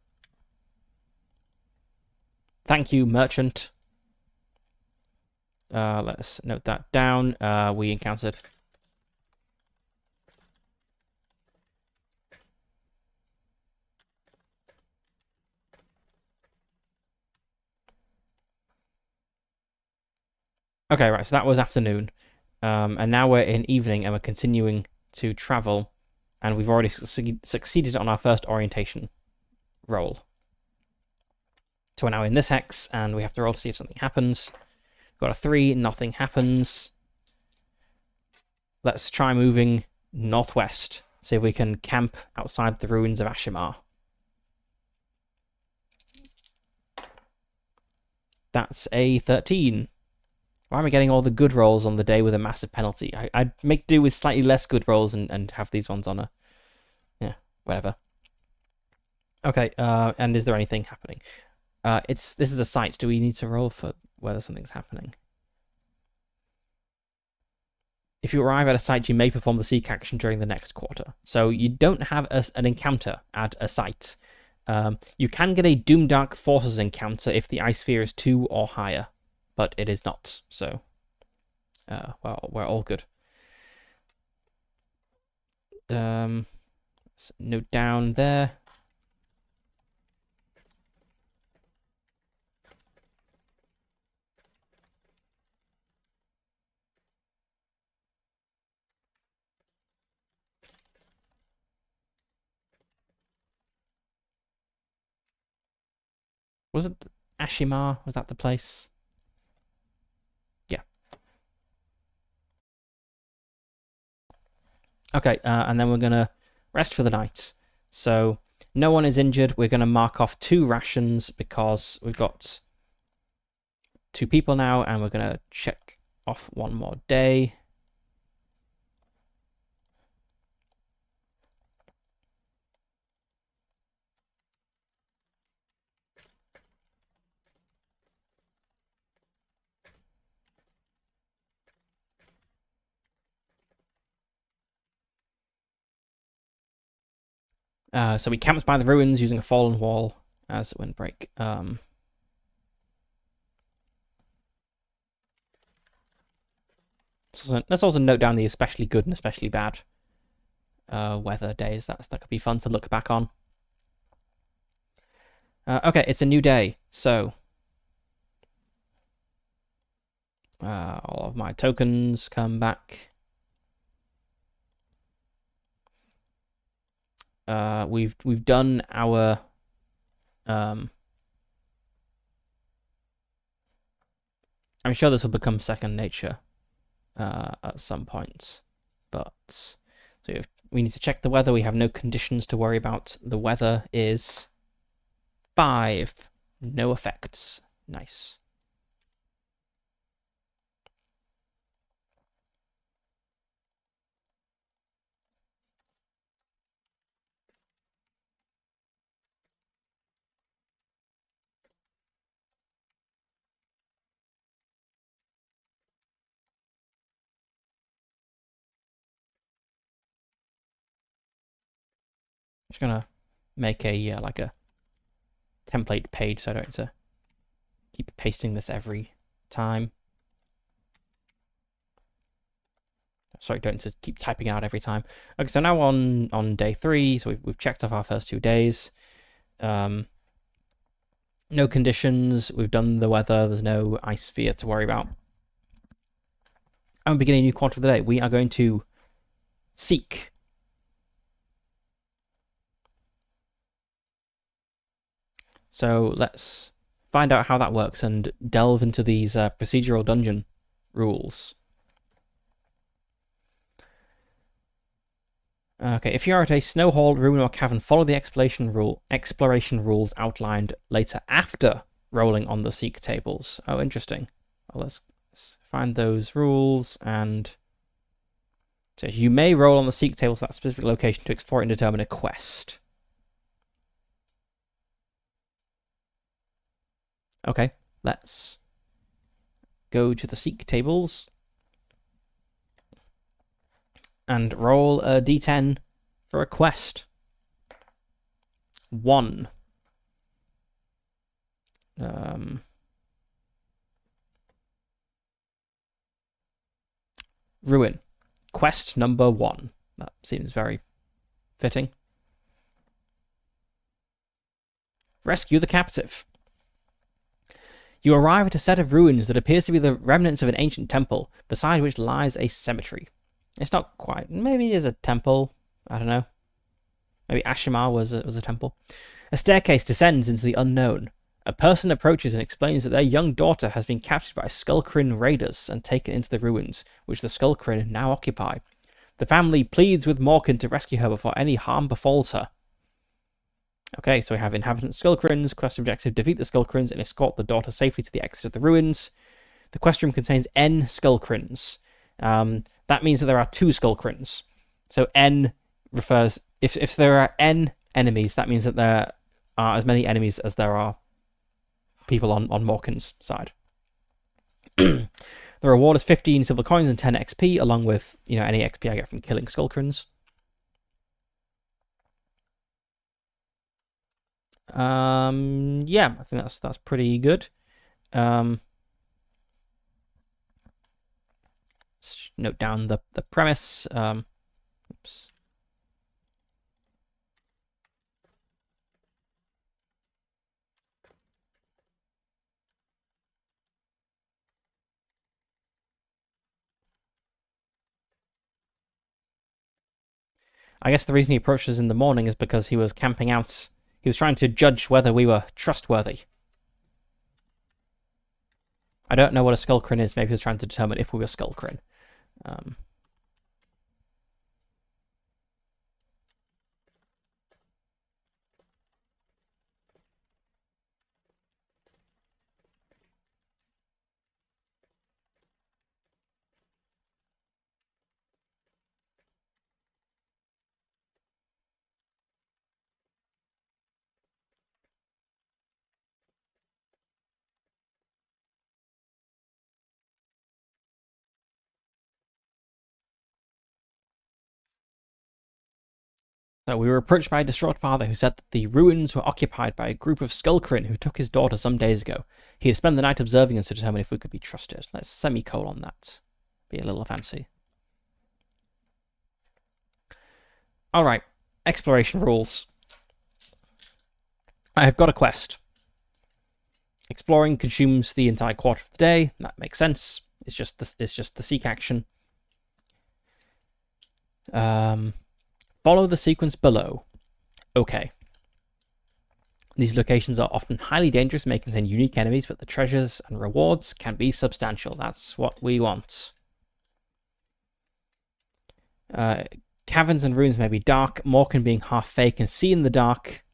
Thank you, merchant. Let's note that down. We encountered... Okay, right, so that was afternoon. And now we're in evening and we're continuing to travel. And we've already succeeded on our first orientation roll. So we're now in this hex and we have to roll to see if something happens. Got a 3, nothing happens. Let's try moving northwest. See if we can camp outside the ruins of Ashimar. That's a 13. Why am I getting all the good rolls on the day with a massive penalty? I'd make do with slightly less good rolls and have these ones on a... Yeah, whatever. Okay, and is there anything happening? This is a site. Do we need to roll for whether something's happening? If you arrive at a site, you may perform the seek action during the next quarter. So you don't have an encounter at a site. You can get a Doomdark Forces encounter if the ice sphere is 2 or higher, but it is not. So, well, we're all good. Note down there. Was it Ashimar? Was that the place? Yeah. Okay, and then we're gonna rest for the night. So no one is injured. We're gonna mark off 2 rations because we've got 2 people now, and we're gonna check off 1 more day. So we camped by the ruins using a fallen wall as a windbreak. So let's also note down the especially good and especially bad weather days. That could be fun to look back on. Okay, it's a new day, so all of my tokens come back. We've done our I'm sure this will become second nature at some point, but so we need to check the weather. We have no conditions to worry about. The weather is 5, no effects. Nice. Just gonna make a like a template page so I don't have to keep pasting this every time. Sorry, don't have to keep typing out every time. Okay, so now on day 3, so we've checked off our first 2 days. No conditions. We've done the weather. There's no ice sphere to worry about. And beginning a new quarter of the day. We are going to seek. So let's find out how that works and delve into these procedural dungeon rules. Okay, if you are at a snow hall, ruin, or cavern, follow the exploration rules outlined later after rolling on the seek tables. Oh, interesting. Well, let's find those rules, and so you may roll on the seek tables at that specific location to explore and determine a quest. Okay, let's go to the seek tables and roll a d10 for a quest. 1. Ruin. Quest number 1. That seems very fitting. Rescue the captive. You arrive at a set of ruins that appears to be the remnants of an ancient temple, beside which lies a cemetery. It's not quite. Maybe it is a temple. I don't know. Maybe Ashimar was a temple. A staircase descends into the unknown. A person approaches and explains that their young daughter has been captured by Skullcrin raiders and taken into the ruins, which the Skullcrin now occupy. The family pleads with Morkin to rescue her before any harm befalls her. Okay, so we have inhabitant Skullcrins. Quest objective: defeat the Skullcrins and escort the daughter safely to the exit of the ruins. The quest room contains N Skullcrins. That means that there are 2 Skullcrins. So N refers if there are N enemies, that means that are as many enemies as there are people on Morkin's side. The reward is 15 silver coins and 10 XP, along with any XP I get from killing Skullcrins. Yeah, I think that's pretty good. Let's note down the premise. Oops. I guess the reason he approached us in the morning is because he was camping out. He was trying to judge whether we were trustworthy. I don't know what a Skullcrin is. Maybe he was trying to determine if we were Skullcrin. So we were approached by a distraught father who said that the ruins were occupied by a group of Skullcrin who took his daughter some days ago. He had spent the night observing us to determine if we could be trusted. Let's semicolon that. Be a little fancy. Alright, exploration rules. I have got a quest. Exploring consumes the entire quarter of the day. That makes sense. It's just the seek action. Follow the sequence below. Okay. These locations are often highly dangerous, may contain unique enemies, but the treasures and rewards can be substantial. That's what we want. Caverns and ruins may be dark. Morkin being half fake and see in the dark.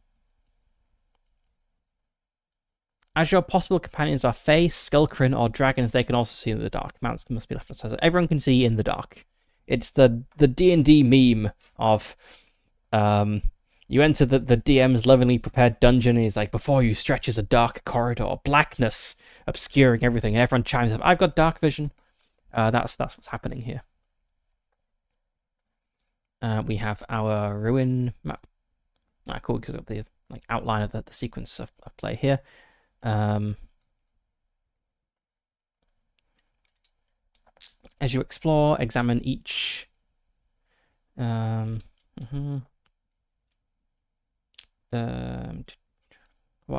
As your possible companions are Fae, Skullcrin, or dragons, they can also see in the dark. Mounts must be left outside. So everyone can see in the dark. It's the D&D meme of you enter the DM's lovingly prepared dungeon, and he's like, before you stretches a dark corridor, blackness obscuring everything, and everyone chimes up, I've got dark vision. That's what's happening here. We have our ruin map. Cool, because of the outline of the sequence of play here. As you explore, examine each. What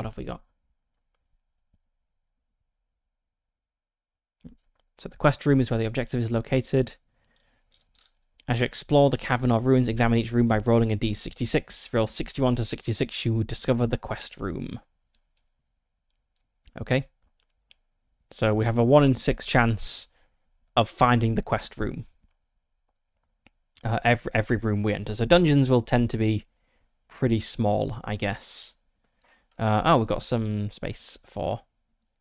have we got? So the quest room is where the objective is located. As you explore the cavern or ruins, examine each room by rolling a d66. Roll 61 to 66, you discover the quest room. Okay. So we have a 1 in 6 chance of finding the quest room. Every room we enter. So dungeons will tend to be pretty small, I guess. We've got some space for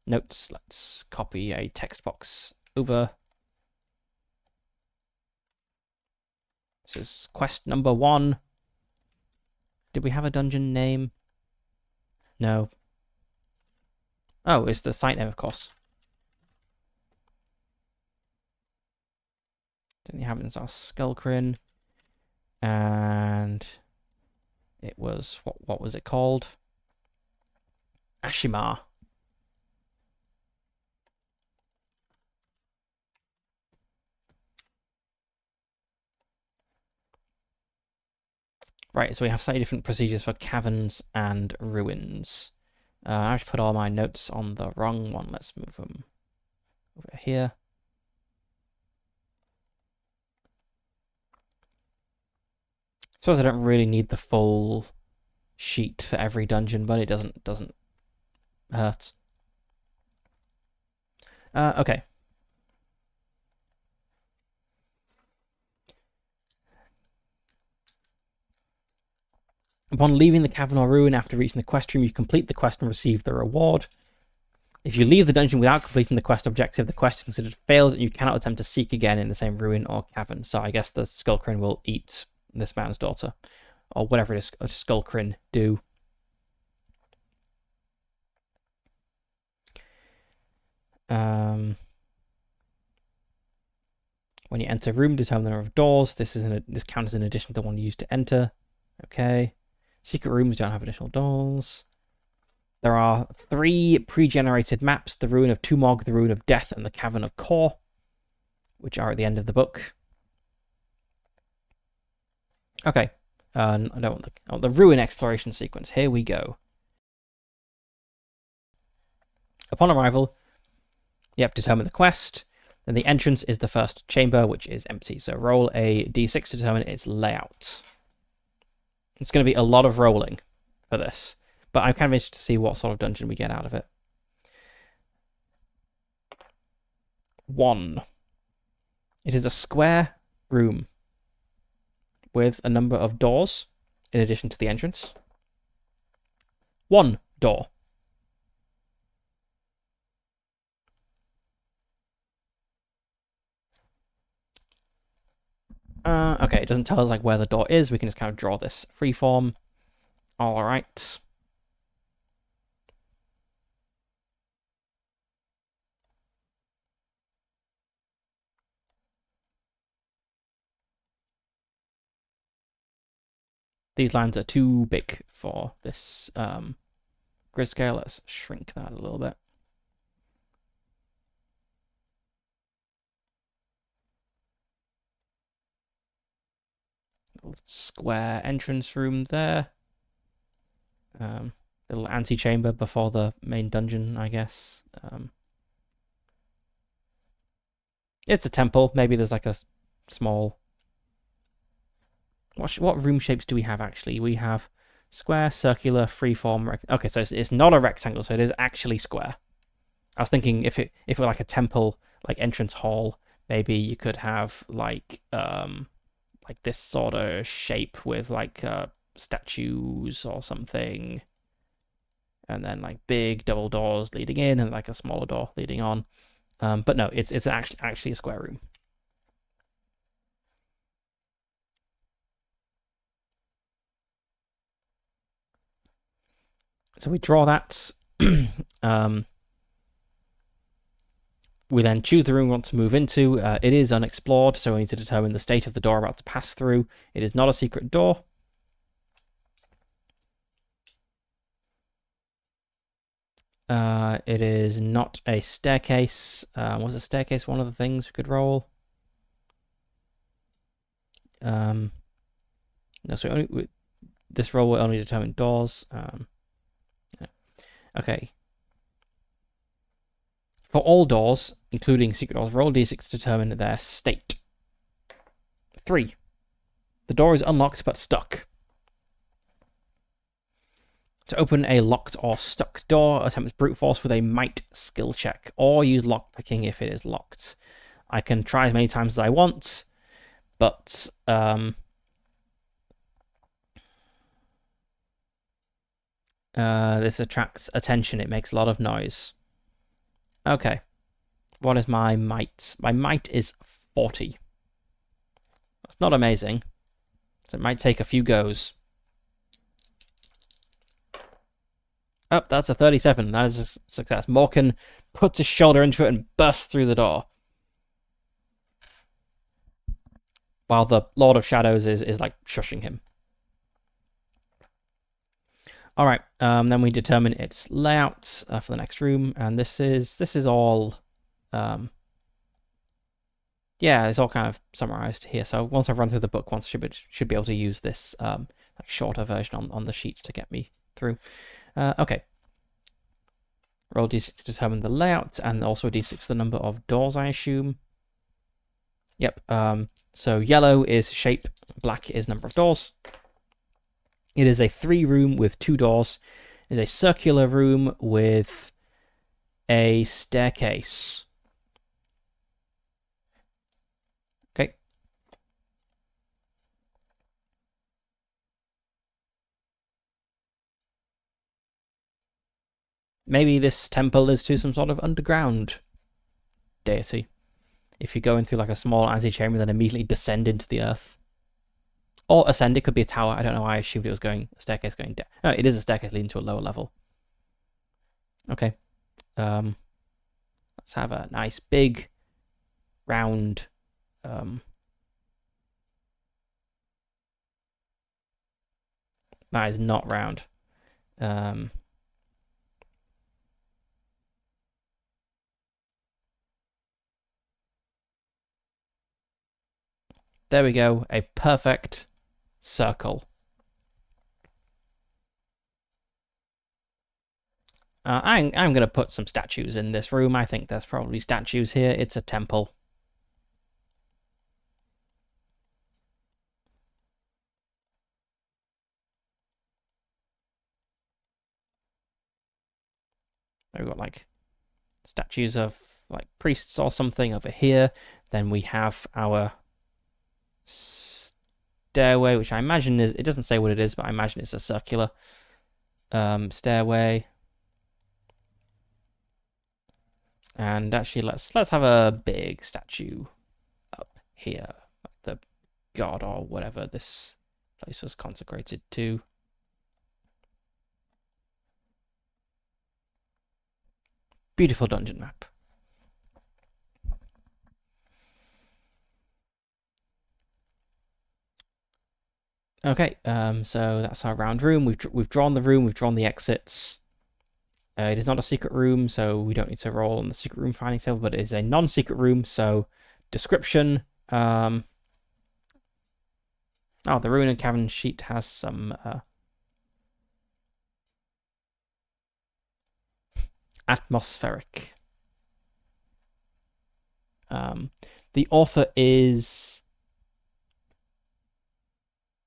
notes. Let's copy a text box over. This is quest number 1. Did we have a dungeon name? No. Oh, it's the site name, of course. The inhabitants are Skullcrin. And it was, what was it called? Ashimar. Right, so we have slightly different procedures for caverns and ruins. I just put all my notes on the wrong one. Let's move them over here. I suppose I don't really need the full sheet for every dungeon, but it doesn't hurt. Okay. Upon leaving the cavern or ruin after reaching the quest room, you complete the quest and receive the reward. If you leave the dungeon without completing the quest objective, the quest is considered failed and you cannot attempt to seek again in the same ruin or cavern. So I guess the Skullcrin will eat this man's daughter, or whatever it is a Skullcrin do. When you enter a room, determine the number of doors. This counts in addition to the one used to enter. Okay. Secret rooms don't have additional doors. There are 3 pre-generated maps: the Ruin of Tumog, the Ruin of Death, and the Cavern of Kor, which are at the end of the book. Okay. I don't want the Ruin exploration sequence. Here we go. Upon arrival, determine the quest. Then the entrance is the first chamber, which is empty. So roll a d6 to determine its layout. It's going to be a lot of rolling for this, but I'm kind of interested to see what sort of dungeon we get out of it. 1. It is a square room with a number of doors in addition to the entrance. 1 door. Okay, it doesn't tell us like where the door is. We can just kind of draw this freeform. All right. These lines are too big for this grid scale. Let's shrink that a little bit. Little square entrance room there. Little antechamber before the main dungeon, I guess. It's a temple. Maybe there's like a small... What room shapes do we have, actually? We have square, circular, freeform... Okay, so it's not a rectangle, so it is actually square. I was thinking if it were like a temple, like entrance hall, maybe you could have like this sort of shape with like statues or something, and then like big double doors leading in and like a smaller door leading on. But no, it's actually a square room. So we draw that. We then choose the room we want to move into. It is unexplored, so we need to determine the state of the door about to pass through. It is not a secret door. It is not a staircase. Was a staircase one of the things we could roll? No, so this roll will only determine doors. Yeah. Okay. For all doors, including secret doors, roll d6 to determine their state. 3. The door is unlocked but stuck. To open a locked or stuck door, attempt brute force with a might skill check, or use lockpicking if it is locked. I can try as many times as I want, but this attracts attention. It makes a lot of noise. Okay. What is my might? My might is 40. That's not amazing. So it might take a few goes. Oh, that's a 37. That is a success. Morkin puts his shoulder into it and bursts through the door. While the Lord of Shadows is like shushing him. All right, then we determine its layout for the next room, and this is all, yeah, it's all kind of summarized here. So once I've run through the book, once should be able to use this like shorter version on the sheet to get me through. Okay. Roll d6 to determine the layout, and also d6 the number of doors, I assume. Yep. So yellow is shape, black is number of doors. It is a 3-room with 2 doors. It is a circular room with a staircase. Okay. Maybe this temple is to some sort of underground deity. If you go in through like a small antechamber, then immediately descend into the earth. Or ascend, it could be a tower. I don't know why I assumed it was a staircase going down. No, it is a staircase leading to a lower level. Okay. Let's have a nice big round. That is not round. There we go, a perfect circle. I'm going to put some statues in this room. I think there's probably statues here. It's a temple. We've got like statues of like priests or something over here. Then we have our stairway, which I imagine is, it doesn't say what it is, but I imagine it's a circular stairway. And actually, let's have a big statue up here, like the god or whatever this place was consecrated to. Beautiful dungeon map. Okay, so that's our round room. We've drawn the room. We've drawn the exits. It is not a secret room, so we don't need to roll on the secret room finding table, but it is a non-secret room, so description. Oh, the ruin and cavern sheet has some atmospheric. The author is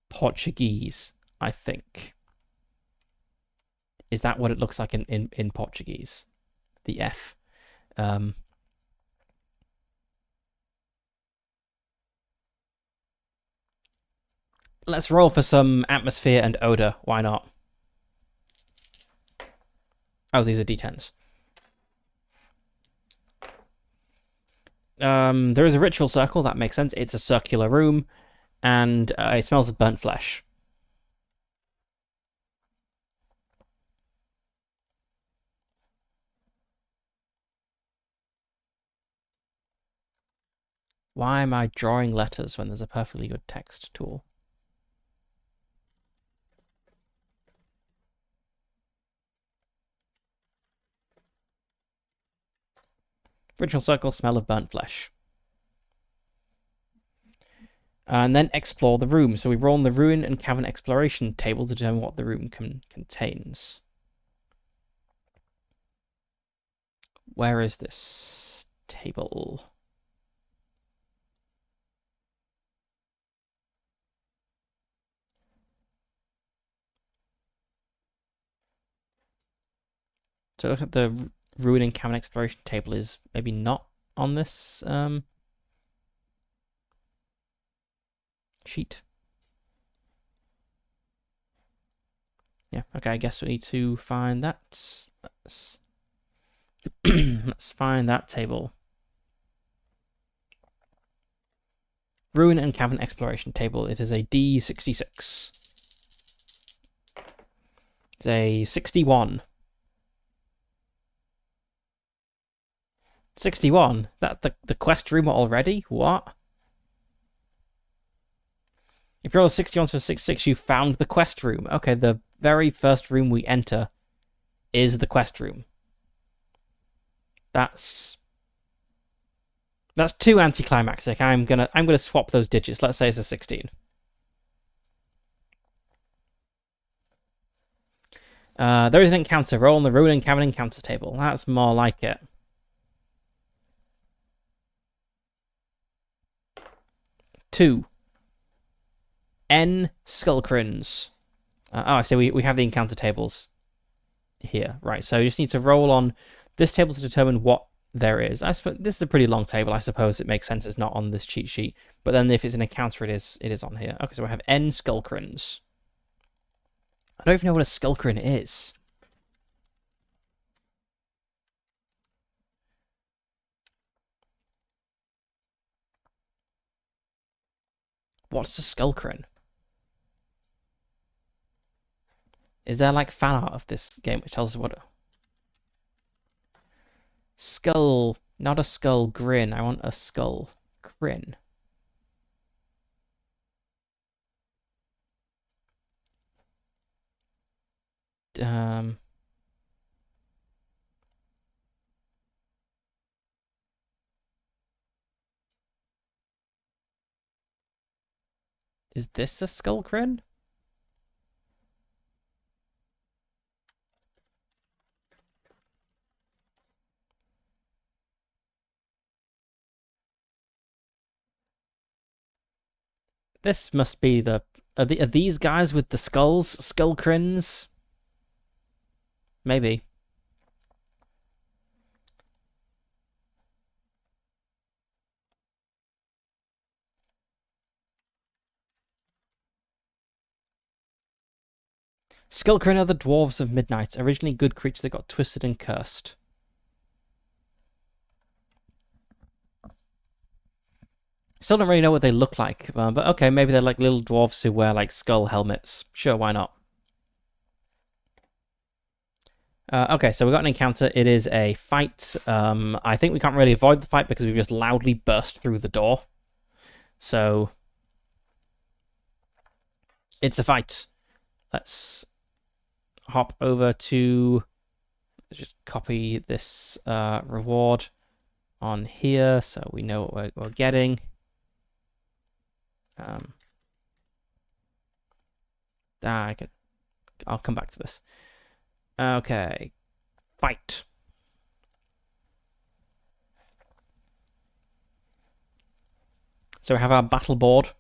Portuguese, I think. Is that what it looks like in Portuguese? The F. Let's roll for some atmosphere and odor. Why not? Oh, these are D10s. There is a ritual circle. That makes sense. It's a circular room, and it smells of burnt flesh. Why am I drawing letters when there's a perfectly good text tool? Ritual circle, smell of burnt flesh. And then explore the room. So we roll on the ruin and cavern exploration table to determine what the room contains. Where is this table? So look at the ruin and cavern exploration table is maybe not on this sheet. Yeah, okay, I guess we need to find that. Let's find that table. Ruin and cavern exploration table. It is a D66. It's a 61. 61? That the quest room already? What? If you're all 61 for 66, you found the quest room. Okay, the very first room we enter is the quest room. That's too anticlimactic. I'm gonna swap those digits. Let's say it's a 16. There is an encounter. Roll on the ruin and cavern encounter table. That's more like it. 2. N skullcrins. Oh, I see. We have the encounter tables here, right? So you just need to roll on this table to determine what there is. I suppose this is a pretty long table. I suppose it makes sense it's not on this cheat sheet. But then if it's an encounter, it is on here. Okay, so we have N skullcrins. I don't even know what a skullcrin is. What's a skullcrin? Is there like fan art of this game which tells us what skull Not a skull grin. I want a skull grin. Um, is this a skull grin? This must be the. Are these guys with the skulls? Skull crins? Maybe. Skullcrin are the dwarves of midnight, originally good creatures that got twisted and cursed. Still don't really know what they look like, but okay, maybe they're like little dwarves who wear like skull helmets. Sure, why not? Okay, so we got an encounter. It is a fight. I think we can't really avoid the fight because we've just loudly burst through the door. So it's a fight. Let's hop over to just copy this reward on here so we know what we're getting. I'll come back to this. Okay, fight. So we have our battle board.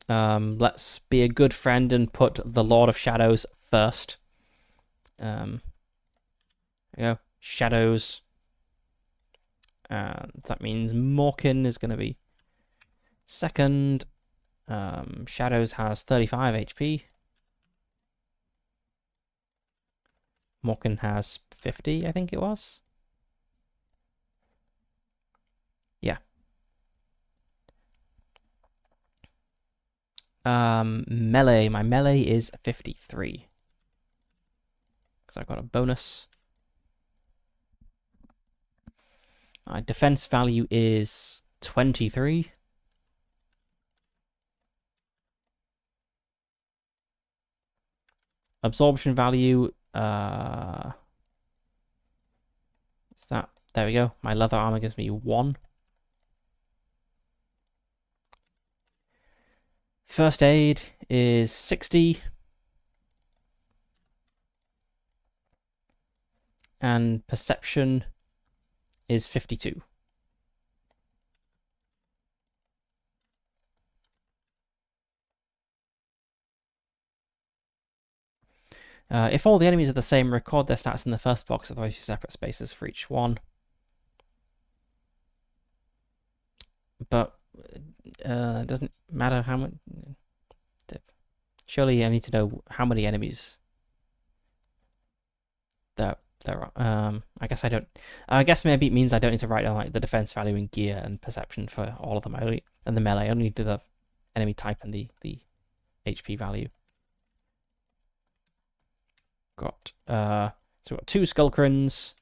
Let's be a good friend and put the Lord of Shadows first. There we go. Shadows. And that means Morkin is going to be second. Shadows has 35 HP. Morkin has 50, I think it was. Yeah. Melee. My melee is 53. Because I got a bonus. My defense value is 23. Absorption value, is that? There we go. My leather armor gives me 1. First aid is 60. And perception is 52. If all the enemies are the same, record their stats in the first box, otherwise use separate spaces for each one. But it doesn't matter how much. Surely I need to know how many enemies there are. I guess I don't. I guess maybe it means I don't need to write down like the defense value and gear and perception for all of them. And the melee. I only do the enemy type and the HP value. Got so we've got 2 Skullcrins.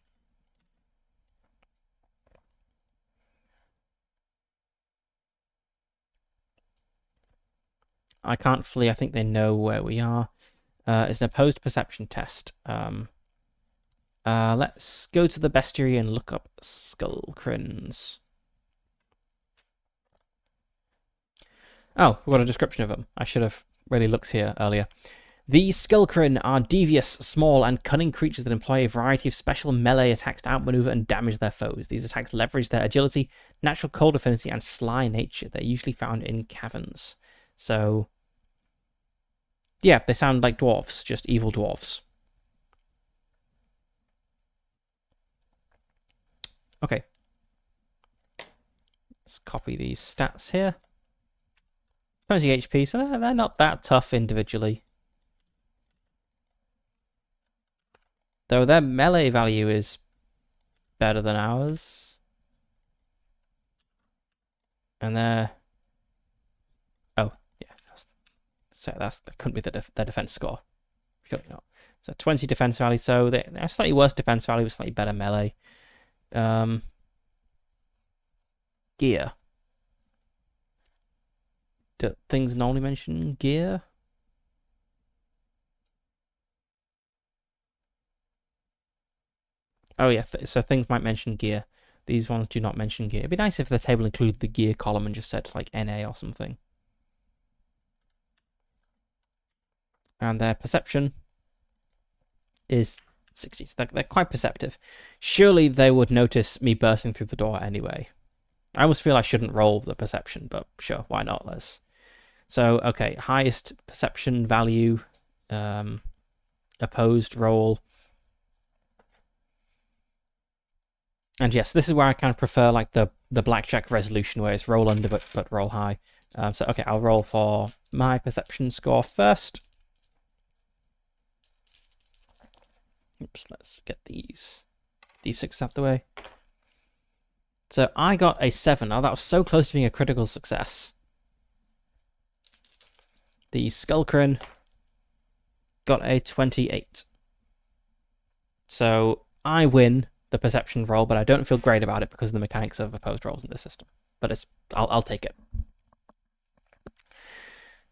I can't flee. I think they know where we are. It's an opposed perception test. Let's go to the bestiary and look up Skullcrins. Oh, we've got a description of them. I should have really looked here earlier. These Skullcrin are devious, small, and cunning creatures that employ a variety of special melee attacks to outmaneuver and damage their foes. These attacks leverage their agility, natural cold affinity, and sly nature. They're usually found in caverns. So, yeah, they sound like dwarves, just evil dwarves. Okay. Let's copy these stats here. 20 HP, so they're not that tough individually. Though their melee value is better than ours. And their... Oh, yeah. So that couldn't be their defense score. Surely not. So 20 defense value, so they're slightly worse defense value with slightly better melee. gear. Do things normally mention gear? Oh yeah, so things might mention gear. These ones do not mention gear. It'd be nice if the table included the gear column and just said like NA or something. And their perception is 60. So they're quite perceptive. Surely they would notice me bursting through the door anyway. I almost feel I shouldn't roll the perception, but sure, why not? So, okay, highest perception value, opposed roll. And yes, this is where I kind of prefer like the blackjack resolution where it's roll under but roll high. So okay, I'll roll for my perception score first. Oops, let's get these d6 out the way. So I got a 7. Oh, that was so close to being a critical success. The Skullcrin got a 28. So I win the perception roll, but I don't feel great about it because of the mechanics of opposed rolls in this system. But I'll take it.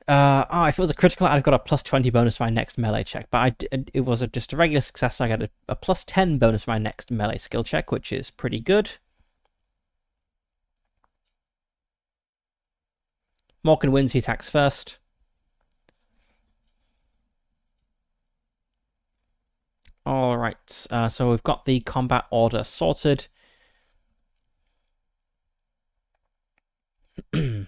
If it was a critical, I'd have got a plus 20 bonus for my next melee check. But it was just a regular success, so I got a plus 10 bonus for my next melee skill check, which is pretty good. Morkin wins, he attacks first. Alright, so we've got the combat order sorted. And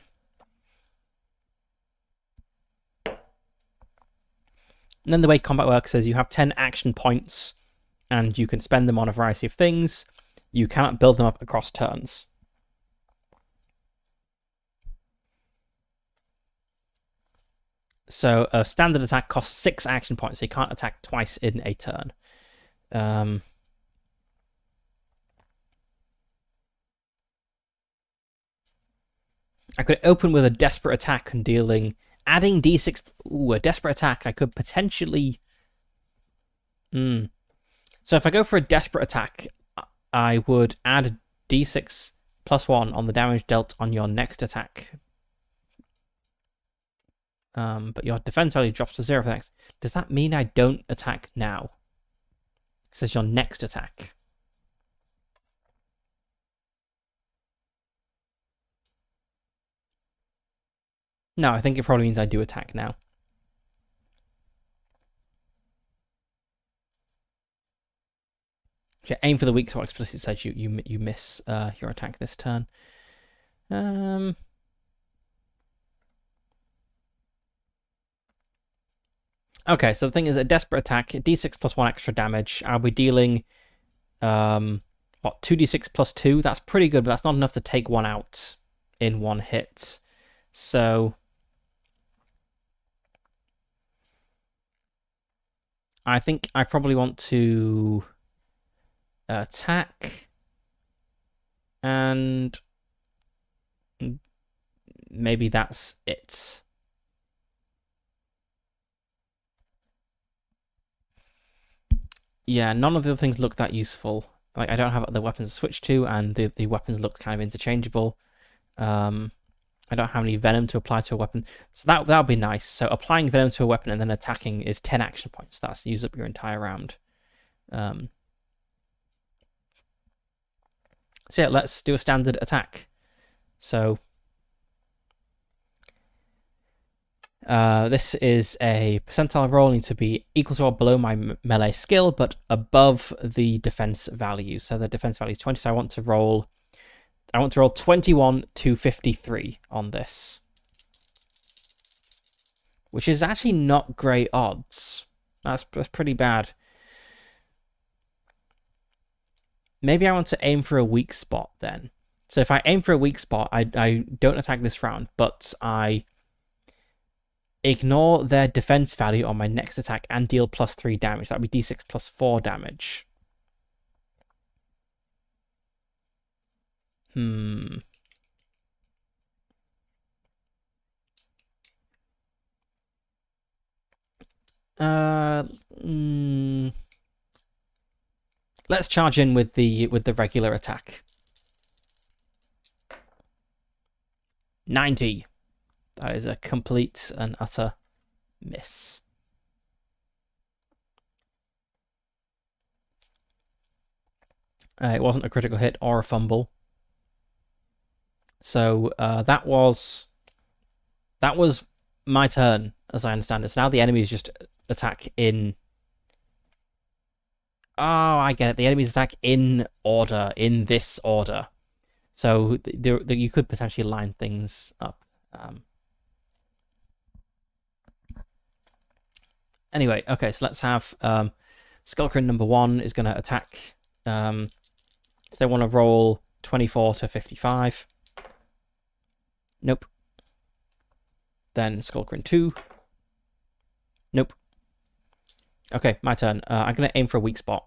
then the way combat works is you have 10 action points, and you can spend them on a variety of things. You cannot build them up across turns. So a standard attack costs 6 action points, so you can't attack twice in a turn. I could open with a desperate attack and adding d6. Ooh, a desperate attack. I could potentially. So if I go for a desperate attack, I would add d6 plus 1 on the damage dealt on your next attack. But your defense value drops to 0 for next. Does that mean I don't attack now? It says your next attack. No, I think it probably means I do attack now. Aim for the weak spot explicitly says you miss your attack this turn. Okay, so the thing is, a desperate attack, d6 plus 1 extra damage. I'll be dealing, 2d6 plus 2? That's pretty good, but that's not enough to take one out in one hit. So I think I probably want to attack, and maybe that's it. Yeah, none of the other things look that useful. Like, I don't have other weapons to switch to, and the weapons look kind of interchangeable. I don't have any venom to apply to a weapon, so that would be nice. So applying venom to a weapon and then attacking is 10 action points. That's use up your entire round. So yeah, let's do a standard attack. So this is a percentile roll, needs to be equal to or below my melee skill, but above the defense value. So the defense value is 20, so I want to roll 21 to 53 on this, which is actually not great odds. That's pretty bad. Maybe I want to aim for a weak spot then. So if I aim for a weak spot, I don't attack this round, but I ignore their defense value on my next attack and deal plus 3 damage. That would be d6 plus 4 damage. Let's charge in with the regular attack. 90. That is a complete and utter miss. It wasn't a critical hit or a fumble. So that was my turn, as I understand it. So now the enemies just attack in. Oh, I get it. The enemies attack in order, in this order. So you could potentially line things up. Anyway, okay, so let's have Skullcrin number 1 is going to attack. So they want to roll 24 to 55. Nope. Then Skullcrin 2. Nope. Okay, my turn. I'm going to aim for a weak spot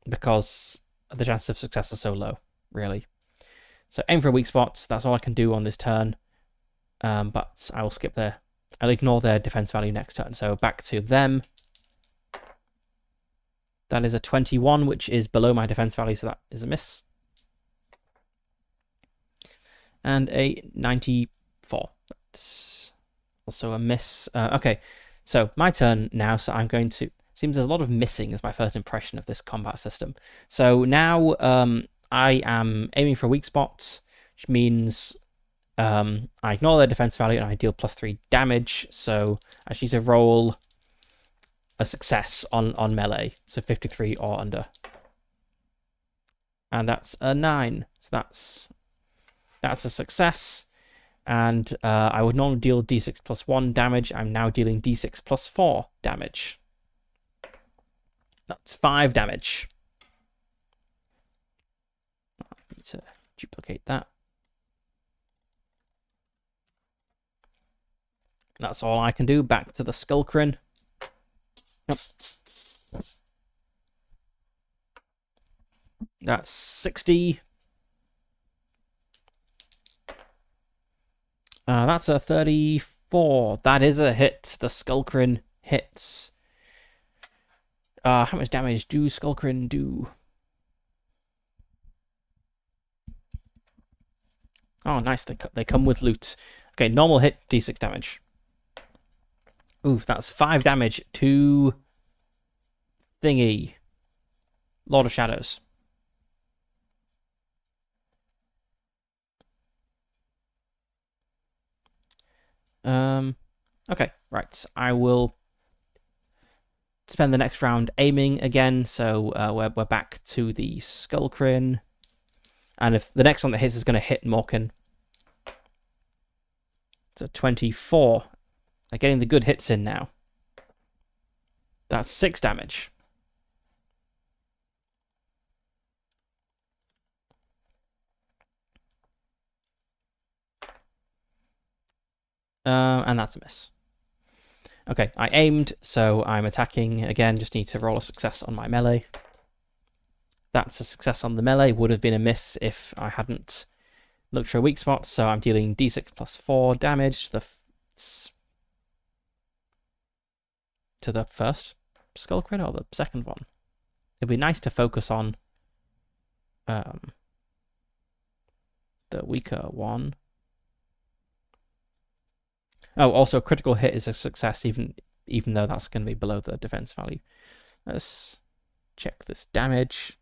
because the chances of success are so low, really. So aim for a weak spot. That's all I can do on this turn. But I will skip there. I'll ignore their defense value next turn. So back to them. That is a 21, which is below my defense value, so that is a miss. And a 94. That's also a miss. Okay, so my turn now. So I'm going to... Seems there's a lot of missing as my first impression of this combat system. So now I am aiming for weak spots, which means I ignore their defense value and I deal +3 damage. So I just need to roll a success on melee, so 53 or under. And that's a 9. So that's a success. And I would normally deal d6 +1 damage. I'm now dealing d6 +4 damage. That's 5 damage. I need to duplicate that. That's all I can do. Back to the Skullcrin. Yep. That's 60. That's a 34. That is a hit. The Skullcrin hits. How much damage do Skullcrin do? Oh, nice. They come with loot. Okay, normal hit, d6 damage. Oof, that's 5 damage to thingy. Lord of Shadows. Okay, right. I will spend the next round aiming again. So we're back to the Skullcrin. And if the next one that hits is going to hit Morkin. It's a 24. They're getting the good hits in now. That's 6 damage. And that's a miss. Okay, I aimed, so I'm attacking again. Just need to roll a success on my melee. That's a success on the melee. Would have been a miss if I hadn't looked for a weak spot. So I'm dealing d6 +4 damage to the first Skullcrin or the second one. It'd be nice to focus on the weaker one. Oh, also critical hit is a success even though that's going to be below the defense value. Let's check this damage.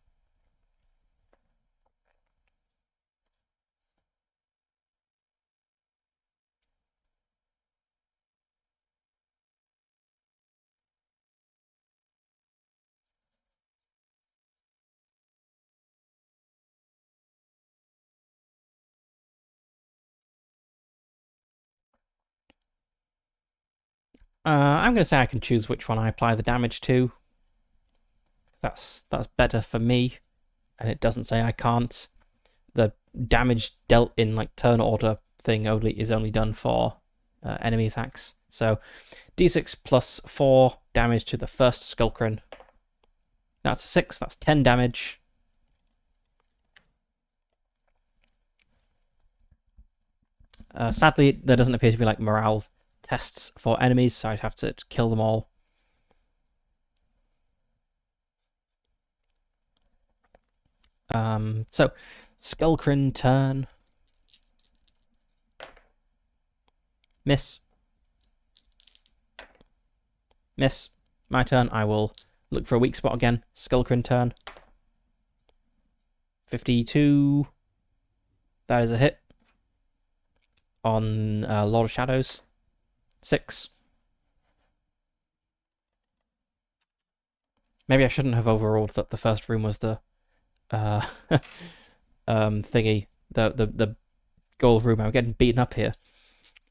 I'm going to say I can choose which one I apply the damage to. That's better for me, and it doesn't say I can't. The damage dealt in like turn order thing is only done for enemy attacks. So d6 +4 damage to the first Skullcrin. That's a 6. That's 10 damage. Sadly, there doesn't appear to be like morale tests for enemies, so I'd have to kill them all. So Skullcrin turn. Miss. Miss. My turn. I will look for a weak spot again. Skullcrin turn. 52. That is a hit. On Lord of Shadows. 6. Maybe I shouldn't have overruled that the first room was the thingy. The gold room. I'm getting beaten up here.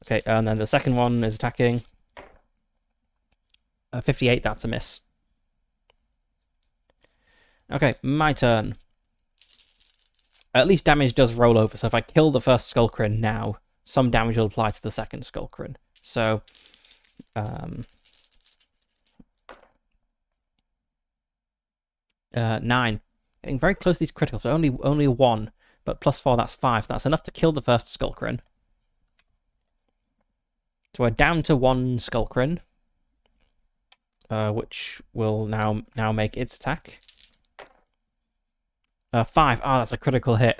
Okay, and then the second one is attacking. 58, that's a miss. Okay, my turn. At least damage does roll over, so if I kill the first Skullcrin now, some damage will apply to the second Skullcrin. So, 9. Getting very close to these criticals, but only 1. But +4, that's 5. That's enough to kill the first Skullcrin. So we're down to 1 Skullcrin, which will now make its attack. 5. Oh, that's a critical hit.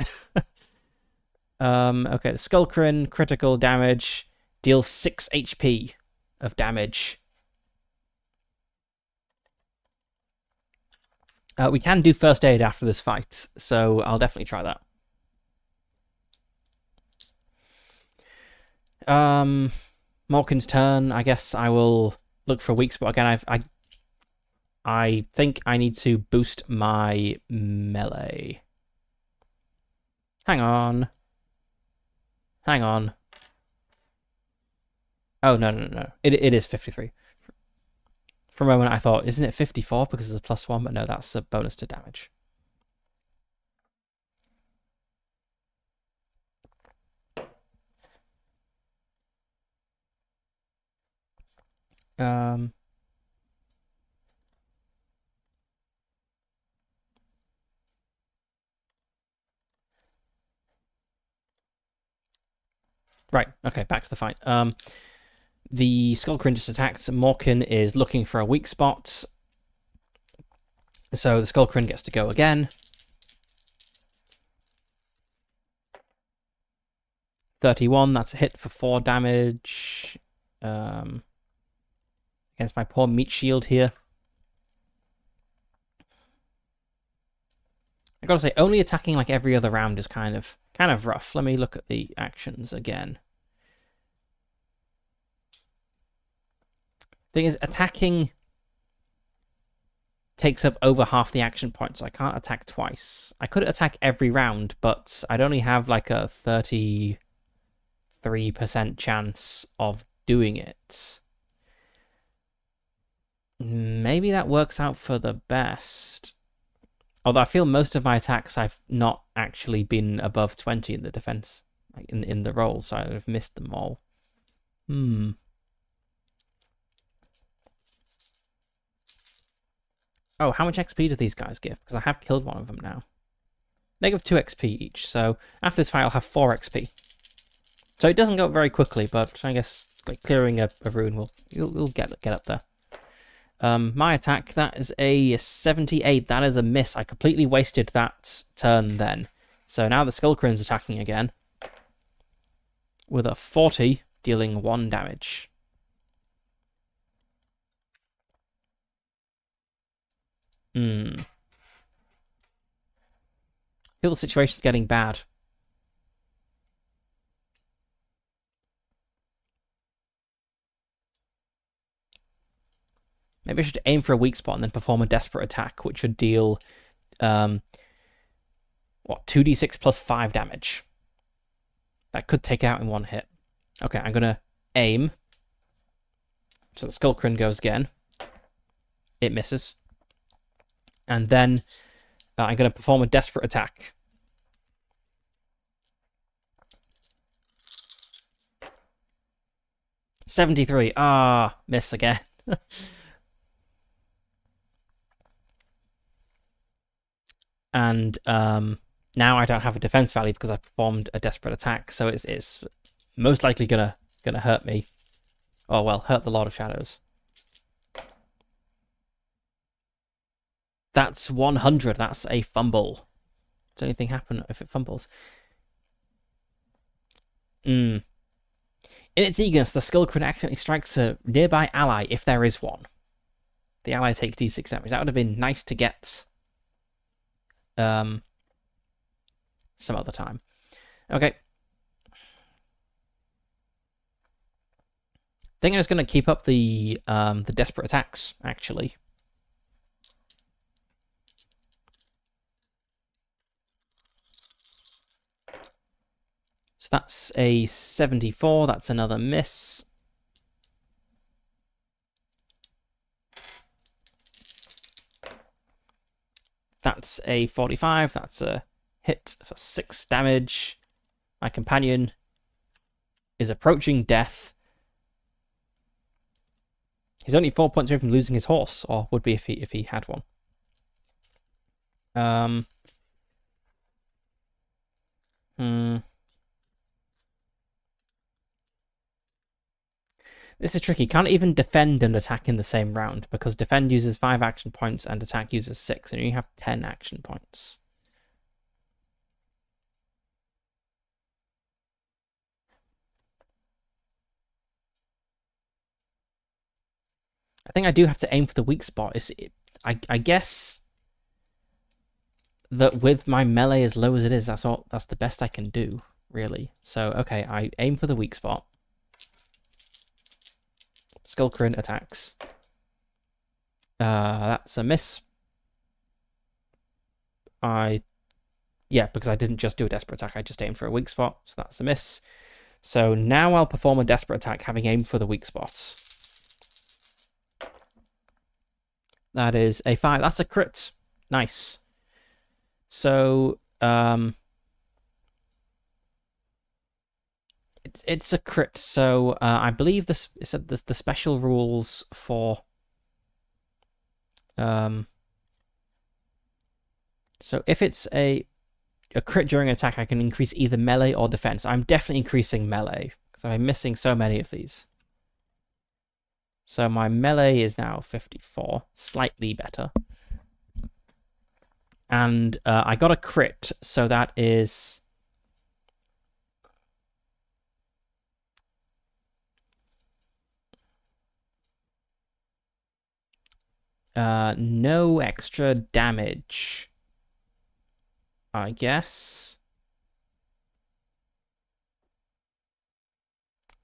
Okay, the Skullcrin critical damage deals 6 HP of damage. We can do first aid after this fight, so I'll definitely try that. Morkin's turn. I guess I will look for a weak spot again. I think I need to boost my melee. Hang on. Hang on. Oh, no. It is 53. For a moment I thought, isn't it 54 because of the +1? But no, that's a bonus to damage. Right, okay, back to the fight. The Skullcrin just attacks. Morkin is looking for a weak spot. So the Skullcrin gets to go again. 31, that's a hit for 4 damage. Against my poor meat shield here. I gotta say, only attacking like every other round is kind of rough. Let me look at the actions again. Thing is, attacking takes up over half the action points, so I can't attack twice. I could attack every round, but I'd only have like a 33% chance of doing it. Maybe that works out for the best. Although I feel most of my attacks I've not actually been above 20 in the defense, like in the roll, so I've missed them all. Oh, how much XP do these guys give? Because I have killed one of them now. They give 2 XP each, so after this fight I'll have 4 XP. So it doesn't go up very quickly, but I guess like clearing a rune you'll get up there. My attack, that is a 78. That is a miss. I completely wasted that turn then. So now the Skullcrin's attacking again. With a 40, dealing 1 damage. Feel the situation's getting bad. Maybe I should aim for a weak spot and then perform a desperate attack, which would deal, 2d6 plus 5 damage. That could take out in 1 hit. Okay, I'm gonna aim. So the Skullcrin goes again. It misses. And then I'm gonna perform a desperate attack. $73. Miss again. And now I don't have a defense value because I performed a desperate attack, so it's most likely gonna hurt me. Oh well, hurt the Lord of Shadows. That's 100. That's a fumble. Does anything happen if it fumbles? In its eagerness, the skill crit accidentally strikes a nearby ally if there is one. The ally takes d6 damage. That would have been nice to get some other time. Okay. I think I'm just going to keep up the desperate attacks, actually. So that's a 74. That's another miss. That's a 45. That's a hit for 6 damage. My companion is approaching death. He's only 4 points away from losing his horse, or would be if he had one. This is tricky. Can't even defend and attack in the same round, because defend uses 5 action points and attack uses 6, and you have 10 action points. I think I do have to aim for the weak spot. I guess that with my melee as low as it is, that's the best I can do, really. So, okay, I aim for the weak spot. Skill current attacks. That's a miss. Yeah, because I didn't just do a desperate attack, I just aimed for a weak spot, so that's a miss. So now I'll perform a desperate attack having aimed for the weak spots. That is a 5. That's a crit. Nice. So, it's a crit. So I believe this said the special rules for so if it's a crit during an attack, I can increase either melee or defense. I'm definitely increasing melee because I'm missing so many of these. So my melee is now 54, slightly better. And I got a crit, so that is no extra damage, I guess.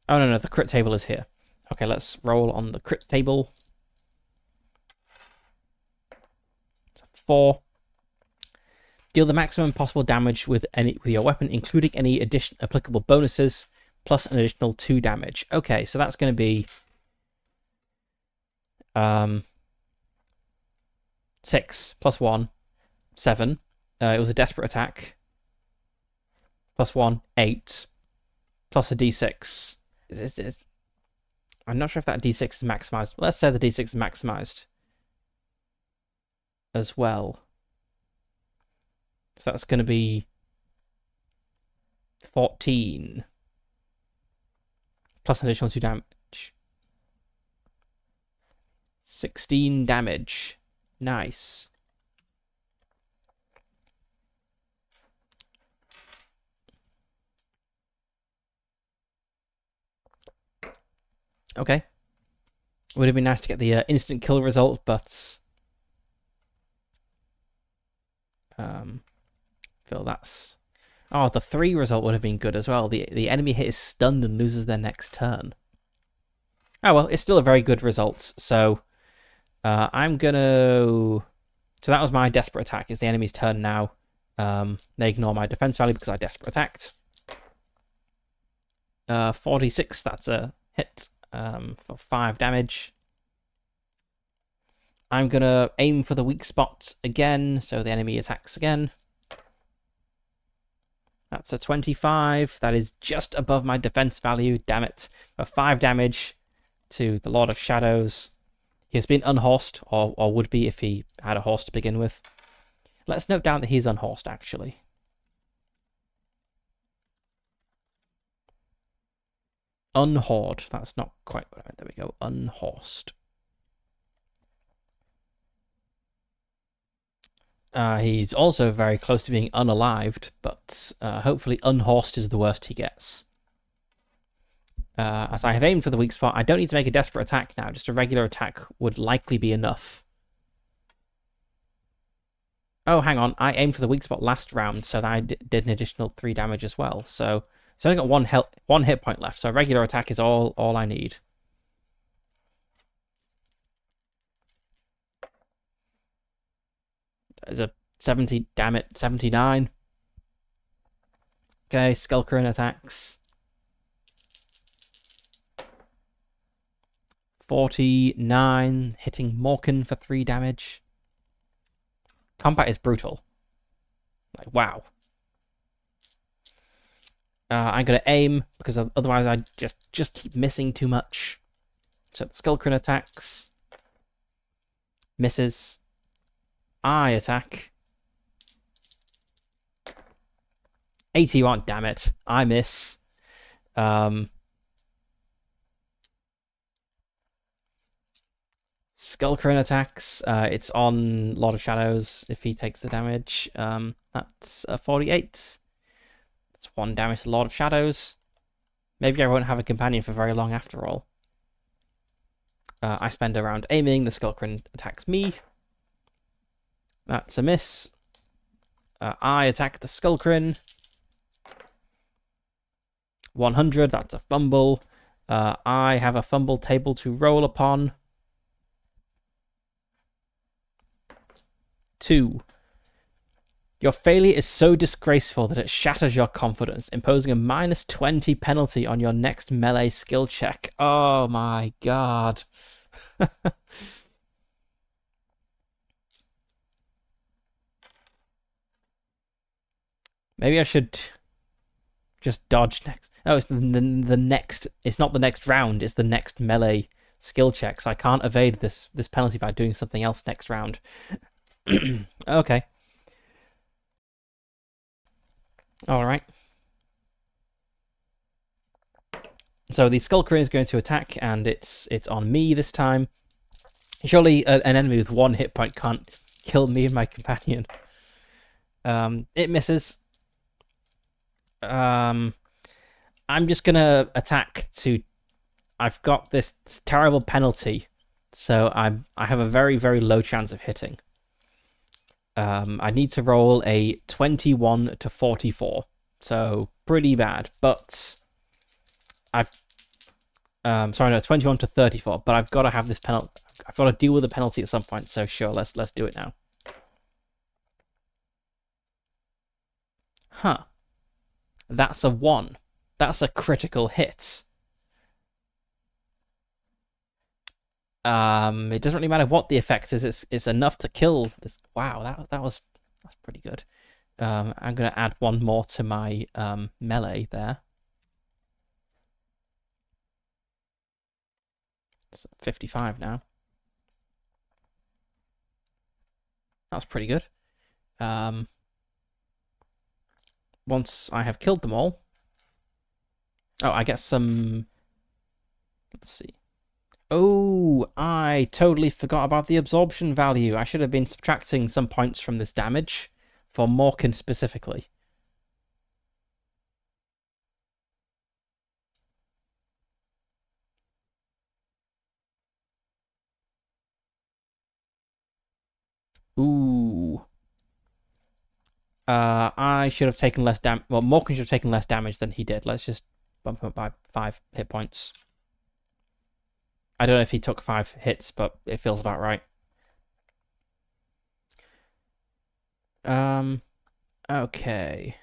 Oh, no, the crit table is here. Okay, let's roll on the crit table. 4. Deal the maximum possible damage with your weapon, including any applicable bonuses, plus an additional 2 damage. Okay, so that's going to be 6 plus 1, 7. It was a desperate attack. Plus 1, 8. Plus a d6. I'm not sure if that d6 is maximized. Let's say the d6 is maximized as well. So that's going to be 14. Plus an additional 2 damage. 16 damage. Nice. Okay. Would have been nice to get the instant kill result, but feel that's... Oh, the 3 result would have been good as well. The enemy hit is stunned and loses their next turn. Oh well, it's still a very good result. So I'm gonna... So that was my desperate attack. It's the enemy's turn now. They ignore my defense value because I desperate attacked. 46, that's a hit for 5 damage. I'm gonna aim for the weak spot again, so the enemy attacks again. That's a 25. That is just above my defense value. Damn it. For 5 damage to the Lord of Shadows. He has been unhorsed, or would be if he had a horse to begin with. Let's note down that he's unhorsed, actually. Unhoard. That's not quite what I meant. There we go. Unhorsed. He's also very close to being unalived, but hopefully unhorsed is the worst he gets. As I have aimed for the weak spot, I don't need to make a desperate attack now. Just a regular attack would likely be enough. Oh, hang on. I aimed for the weak spot last round, so that I did an additional 3 damage as well. So it's only got one hit point left, so a regular attack is all I need. There's a 70, damn it, 79. Okay, Skullcrane attacks. 49, hitting Morkin for 3 damage. Combat is brutal. Like, wow. I'm going to aim, because otherwise I just keep missing too much. So the Skullcrane attacks. Misses. I attack. 81, damn it. I miss. Skullcrane attacks. It's on Lord of Shadows if he takes the damage. That's 48. That's 1 damage to Lord of Shadows. Maybe I won't have a companion for very long after all. I spend a round aiming. The Skullcrane attacks me. That's a miss. I attack the Skullcrane. 100. That's a fumble. I have a fumble table to roll upon. 2. Your failure is so disgraceful that it shatters your confidence, imposing a -20 penalty on your next melee skill check. Oh my god. Maybe I should just dodge next. Oh, it's the next. It's not the next round. It's the next melee skill check. So I can't evade this penalty by doing something else next round. Okay. All right. So the Skullcrane is going to attack, and it's on me this time. Surely an enemy with 1 hit point can't kill me and my companion. It misses. I'm just gonna attack to. I've got this terrible penalty, so I have a very, very low chance of hitting. I need to roll a 21 to 44, so pretty bad. But I've sorry, no, 21 to 34. But I've got to have this penalty. I've got to deal with the penalty at some point. So sure, let's do it now. Huh. That's a 1. That's a critical hit. It doesn't really matter what the effect is. It's enough to kill this. Wow, that's pretty good. I'm gonna add 1 more to my melee there. It's 55 now. That's pretty good. Once I have killed them all. Oh, I get some. Let's see. Oh, I totally forgot about the absorption value. I should have been subtracting some points from this damage for Morkin specifically. Ooh. I should have taken less damage. Well, Morkin should have taken less damage than he did. Let's just bump him up by 5 hit points. I don't know if he took 5 hits, but it feels about right. Okay.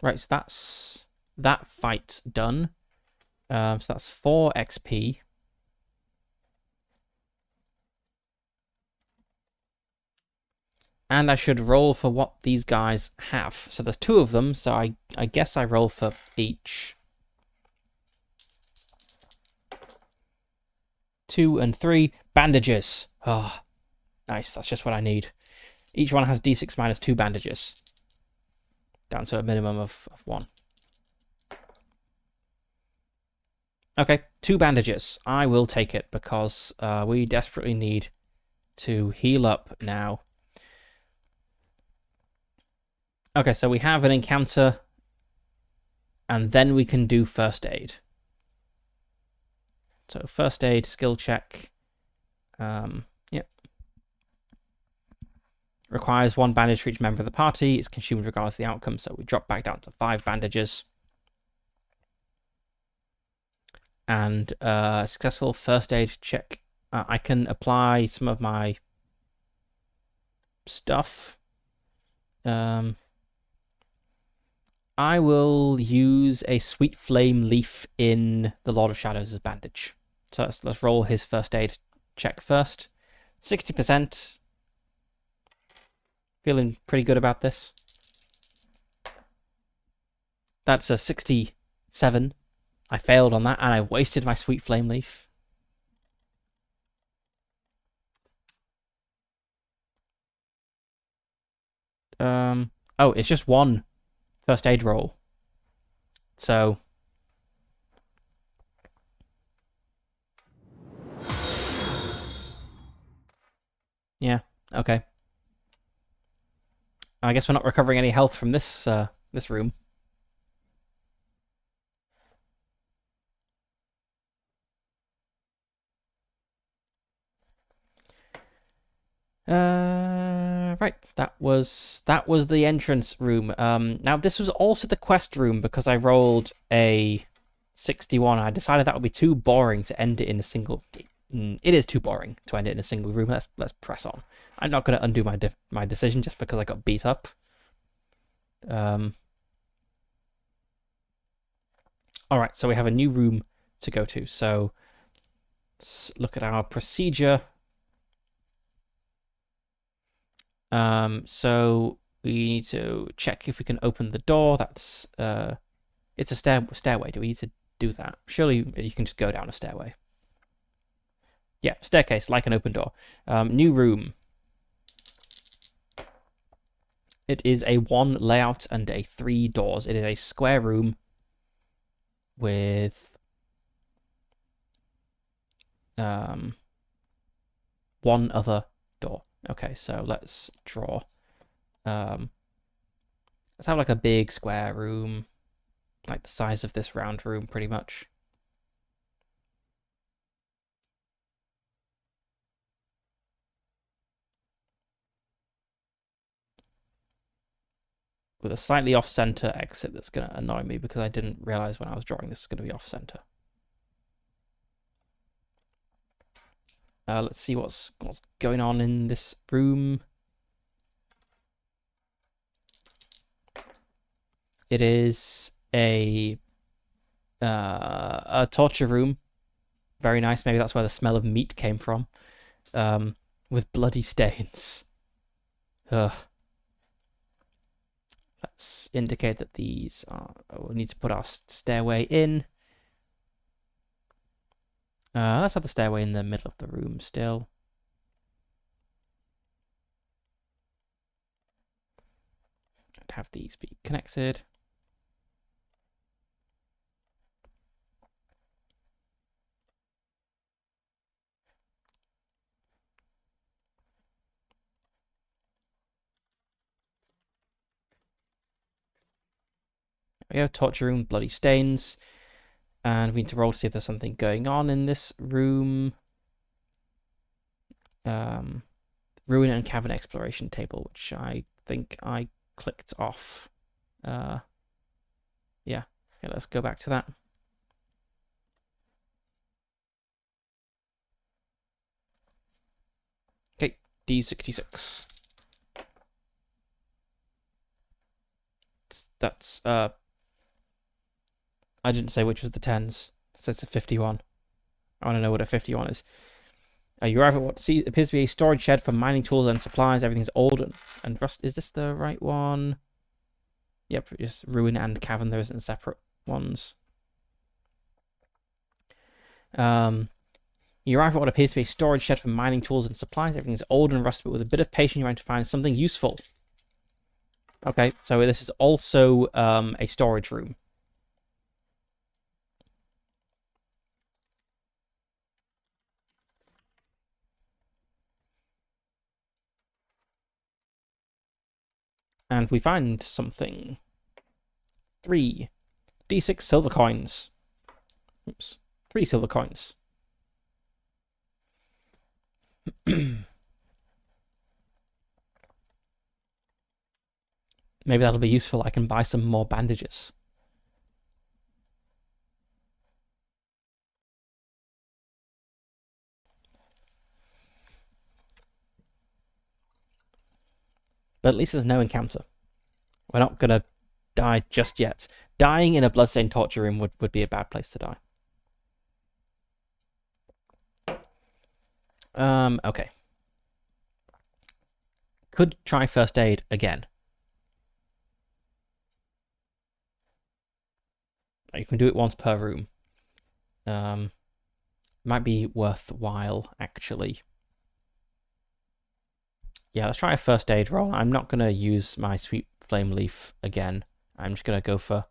Right, so that's that fight done. So that's 4 XP. And I should roll for what these guys have. So there's 2 of them, so I guess I roll for each. 2 and 3. Bandages. Oh, nice. That's just what I need. Each one has D6 minus 2 bandages. Down to a minimum of 1. Okay, 2 bandages. I will take it because we desperately need to heal up now. Okay, so we have an encounter, and then we can do first aid. So first aid, skill check. Yep. Requires 1 bandage for each member of the party. It's consumed regardless of the outcome, so we drop back down to 5 bandages. And successful first aid check. I can apply some of my stuff. I will use a sweet flame leaf in the Lord of Shadows as bandage. So let's roll his first aid check first. 60%. Feeling pretty good about this. That's a 67. I failed on that, and I wasted my sweet flame leaf. Oh, it's just 1 first aid roll. So yeah, okay. I guess we're not recovering any health from this this room. Right. That was the entrance room. Now this was also the quest room because I rolled a 61. I decided that would be too boring to end it in a single. It is too boring to end it in a single room. Let's press on. I'm not going to undo my decision just because I got beat up. All right. So we have a new room to go to. So let's look at our procedure. So we need to check if we can open the door. That's it's a stairway. Do we need to do that? Surely you can just go down a stairway. Yeah, staircase, like an open door. New room. It is a 1 layout and a 3 doors. It is a square room with 1 other door. Okay, so let's draw. Let's have like a big square room, like the size of this round room, pretty much. With a slightly off-center exit that's going to annoy me because I didn't realize when I was drawing this is going to be off-center. Let's see what's going on in this room. It is a torture room. Very nice. Maybe that's where the smell of meat came from. With bloody stains. Ugh. Let's indicate that these are. We need to put our stairway in. Let's have the stairway in the middle of the room still. And have these be connected. There we go. Torture room, bloody stains. And we need to roll to see if there's something going on in this room. Ruin and cavern exploration table, which I think I clicked off. Yeah. Okay, let's go back to that. Okay, D66. That's I didn't say which was the tens. It says a 51. I want to know what a 51 is. You arrive at what appears to be a storage shed for mining tools and supplies. Everything's old and rust. Is this the right one? Yep, just ruin and cavern. There isn't separate ones. You arrive at what appears to be a storage shed for mining tools and supplies. Everything's old and rusted, but with a bit of patience, you're going to find something useful. Okay, so this is also a storage room. And we find something. 3 D6 silver coins. Oops. 3 silver coins. Maybe that'll be useful. I can buy some more bandages. But at least there's no encounter. We're not gonna die just yet. Dying in a bloodstained torture room would be a bad place to die. Okay. Could try first aid again. You can do it once per room. Might be worthwhile, actually. Yeah, let's try a first aid roll. I'm not going to use my sweet flame leaf again. I'm just going to go for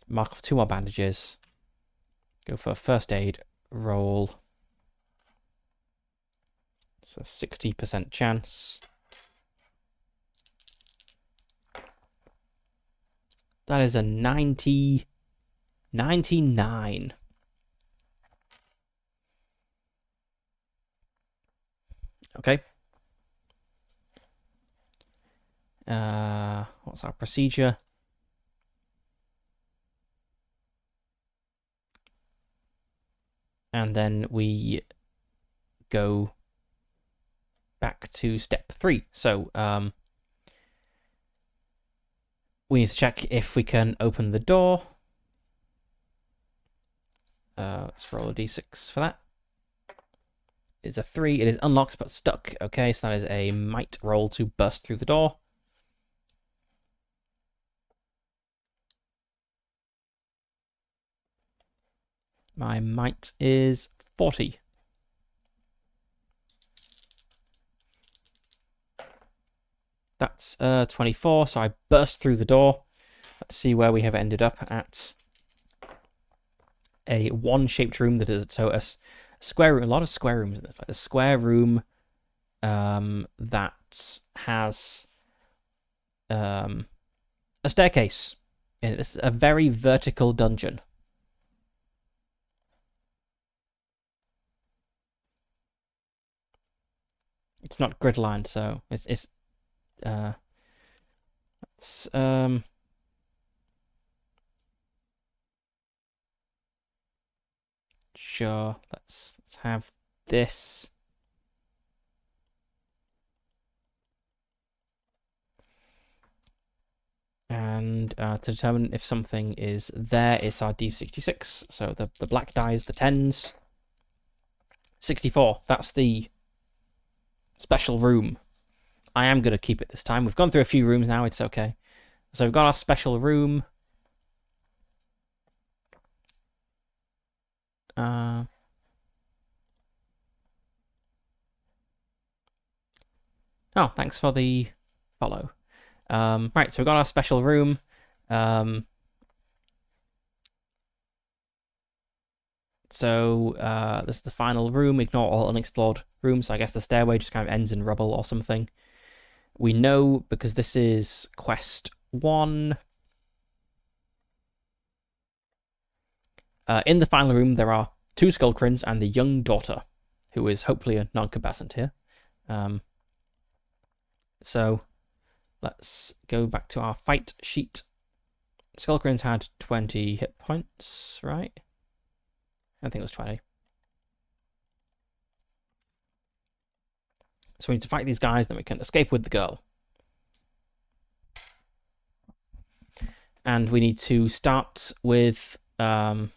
mark off 2 more bandages. Go for a first aid roll. It's a 60% chance. That is a 99. Okay. What's our procedure? And then we go back to step 3. So we need to check if we can open the door. Let's roll a d6 for that. It's a 3. It is unlocked but stuck. Okay, so that is a might roll to burst through the door. My might is 40. That's 24, so I burst through the door. Let's see where we have ended up at. A 1-shaped room that is so a square room. A lot of square rooms in this. Like a square room that has a staircase in it. This is a very vertical dungeon. It's not grid lined, so it's sure. Let's have this. And to determine if something is there, it's our D66. So the black die is the 10s. 64. That's the special room. I am going to keep it this time. We've gone through a few rooms now. It's okay. So we've got our special room. Oh, thanks for the follow. Right, so we've got our special room. So this is the final room. Ignore all unexplored rooms. So I guess the stairway just kind of ends in rubble or something. We know because this is quest 1. In the final room, there are 2 Skullcrins and the young daughter, who is hopefully a non-combatant here. So let's go back to our fight sheet. Skullcrins had 20 hit points, right? I think it was 20. So we need to fight these guys, then we can escape with the girl. And we need to start with... go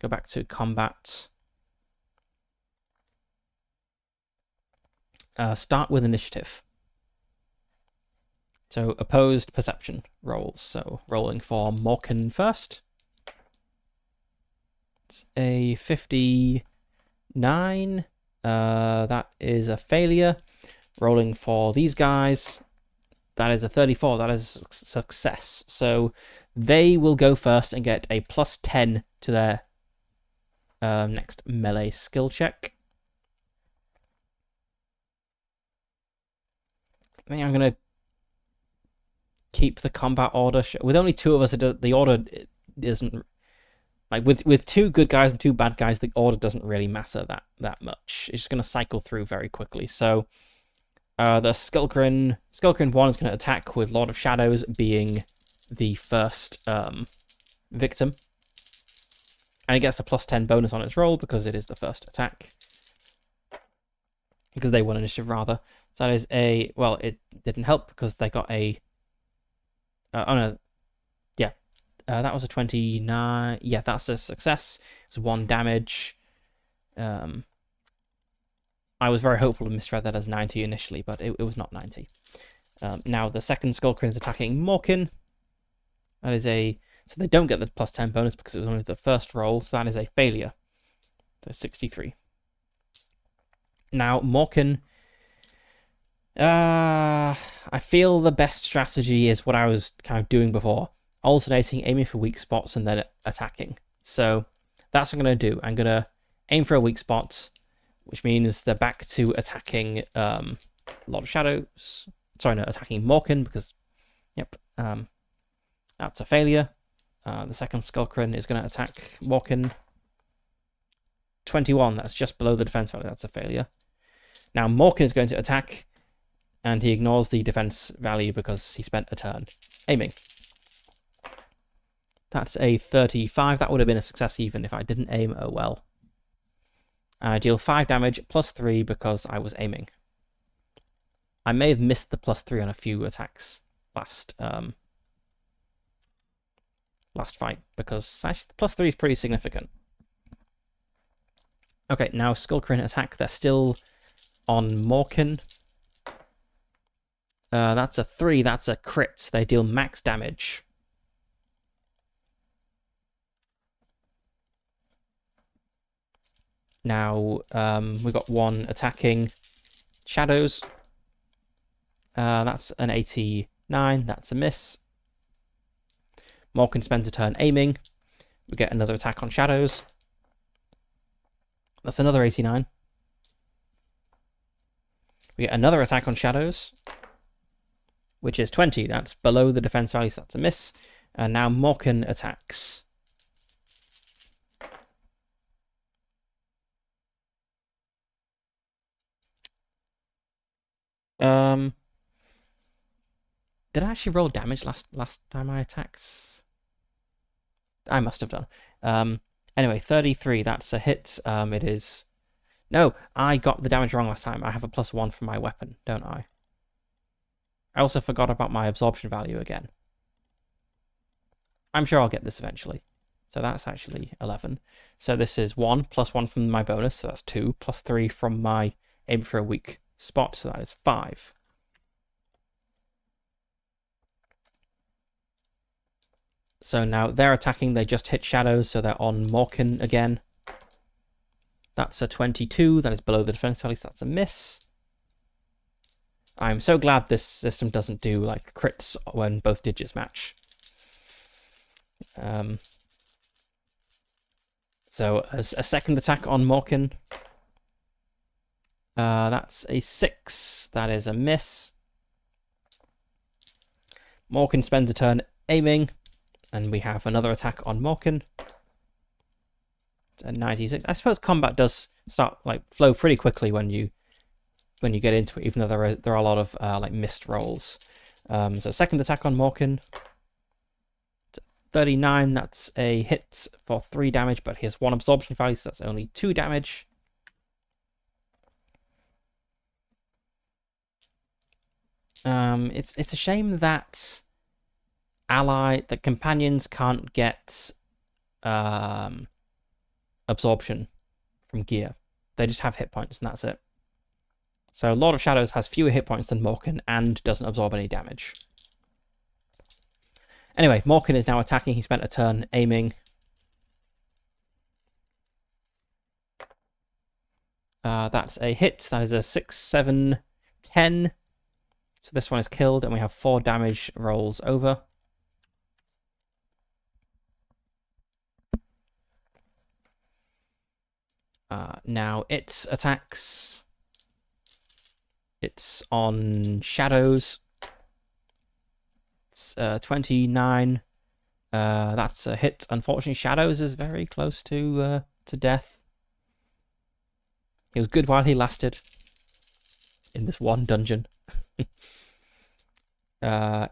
back to combat. Start with initiative. So opposed perception rolls. So rolling for Morkin first. It's a 59. That is a failure. Rolling for these guys. That is a 34. That is a success. So they will go first and get a +10 to their next melee skill check. I think I'm going to keep the combat order. With only two of us, the order isn't... Like, with two good guys and two bad guys, the order doesn't really matter that much. It's just going to cycle through very quickly. So, the Skullgrin 1 is going to attack with Lord of Shadows being the first victim. And it gets a +10 bonus on its roll because it is the first attack. Because they won initiative, rather. So that is a... Well, it didn't help because they got a... oh, no. Yeah. That was a 29... Yeah, that's a success. It's 1 damage. I was very hopeful and misread that as 90 initially, but it was not 90. Now, the second Skullgrin is attacking Morkin. That is a... So they don't get the +10 bonus because it was only the first roll, so that is a failure. So 63. Now, Morkin... I feel the best strategy is what I was kind of doing before. Alternating, aiming for weak spots, and then attacking. So that's what I'm going to do. I'm going to aim for a weak spot, which means they're back to attacking Lord of Shadows. Sorry, no, attacking Morkin, because, yep, that's a failure. The second Skullgrin is going to attack Morkin. 21, that's just below the defense value. That's a failure. Now, Morkin is going to attack, and he ignores the defense value because he spent a turn aiming. That's a 35. That would have been a success even if I didn't aim. Oh well. And I deal 5 damage +3 because I was aiming. I may have missed the +3 on a few attacks last fight, because actually the +3 is pretty significant. Okay, now Skullgrin attack. They're still on Morkin. That's a 3. That's a crit. They deal max damage. Now, we got 1 attacking Shadows. That's an 89. That's a miss. Morkin spends a turn aiming. We get another attack on Shadows. That's another 89. We get another attack on Shadows, which is 20. That's below the defense value, so that's a miss. And now Morkin attacks. Did I actually roll damage last time I attacked? I must have done. Anyway, 33, that's a hit. It is... No, I got the damage wrong last time. I have a +1 from my weapon, don't I? I also forgot about my absorption value again. I'm sure I'll get this eventually. So that's actually 11. So this is 1, +1 from my bonus, so that's 2, +3 from my aim for a weak spot, so that is 5. So now they're attacking, they just hit Shadows, so they're on Morkin again. That's a 22, that is below the defense value, so that's a miss. I'm so glad this system doesn't do like crits when both digits match. So a second attack on Morkin. That's a 6, that is a miss. Morkin spends a turn aiming. And we have another attack on Morkin. It's a 96. I suppose combat does start flow pretty quickly when you get into it, even though there are a lot of missed rolls. So second attack on Morkin. 39. That's a hit for 3 damage, but he has 1 absorption value, so that's only 2 damage. It's a shame that the companions can't get absorption from gear. They just have hit points and that's it. So Lord of Shadows has fewer hit points than Morkin and doesn't absorb any damage. Anyway, Morkin is now attacking. He spent a turn aiming. That's a hit. That is a 6, 7, 10. So this one is killed and we have 4 damage rolls over. Now it attacks. It's on Shadows. It's 29. That's a hit. Unfortunately, Shadows is very close to death. He was good while he lasted in this one dungeon. It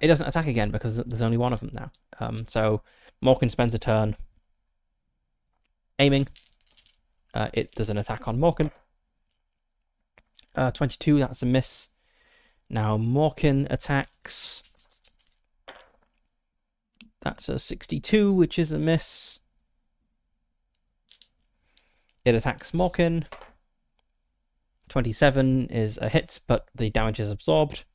doesn't attack again because there's only one of them now. So Morkin spends a turn aiming. It does an attack on Morkin. 22, that's a miss. Now Morkin attacks. That's a 62, which is a miss. It attacks Morkin. 27 is a hit, but the damage is absorbed.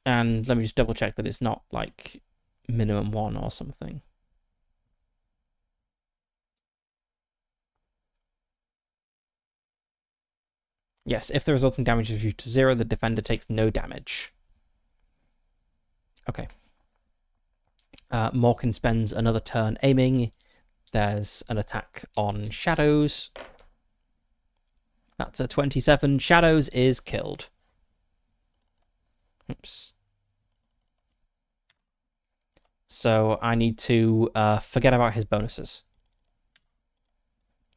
And let me just double check that it's not like minimum 1 or something. Yes, if the resulting damage is reduced to 0, the defender takes no damage. Okay. Morkin spends another turn aiming. There's an attack on Shadows. That's a 27. Shadows is killed. Oops. So I need to forget about his bonuses,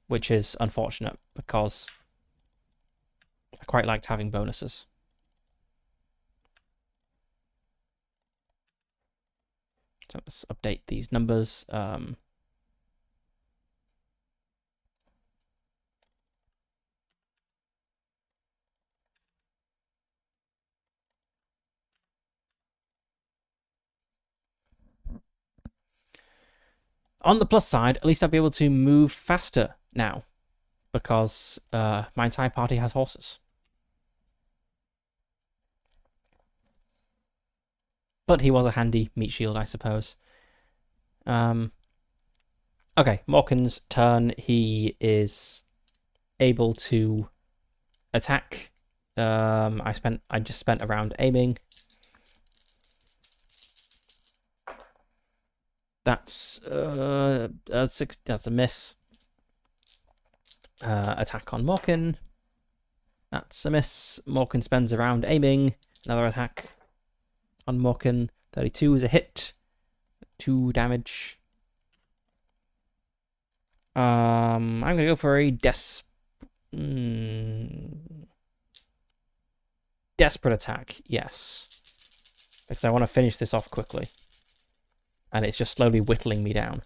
which is unfortunate because I quite liked having bonuses. So let's update these numbers. On the plus side, at least I'll be able to move faster now because my entire party has horses. But he was a handy meat shield, I suppose. Okay, Morkin's turn. He is able to attack. I just spent a round aiming. That's that's a miss. Attack on Morkin. That's a miss. Morkin spends a round aiming. Another attack on Morkin. 32 is a hit. 2 damage. I'm gonna go for a desperate attack. Yes, because I want to finish this off quickly, and it's just slowly whittling me down.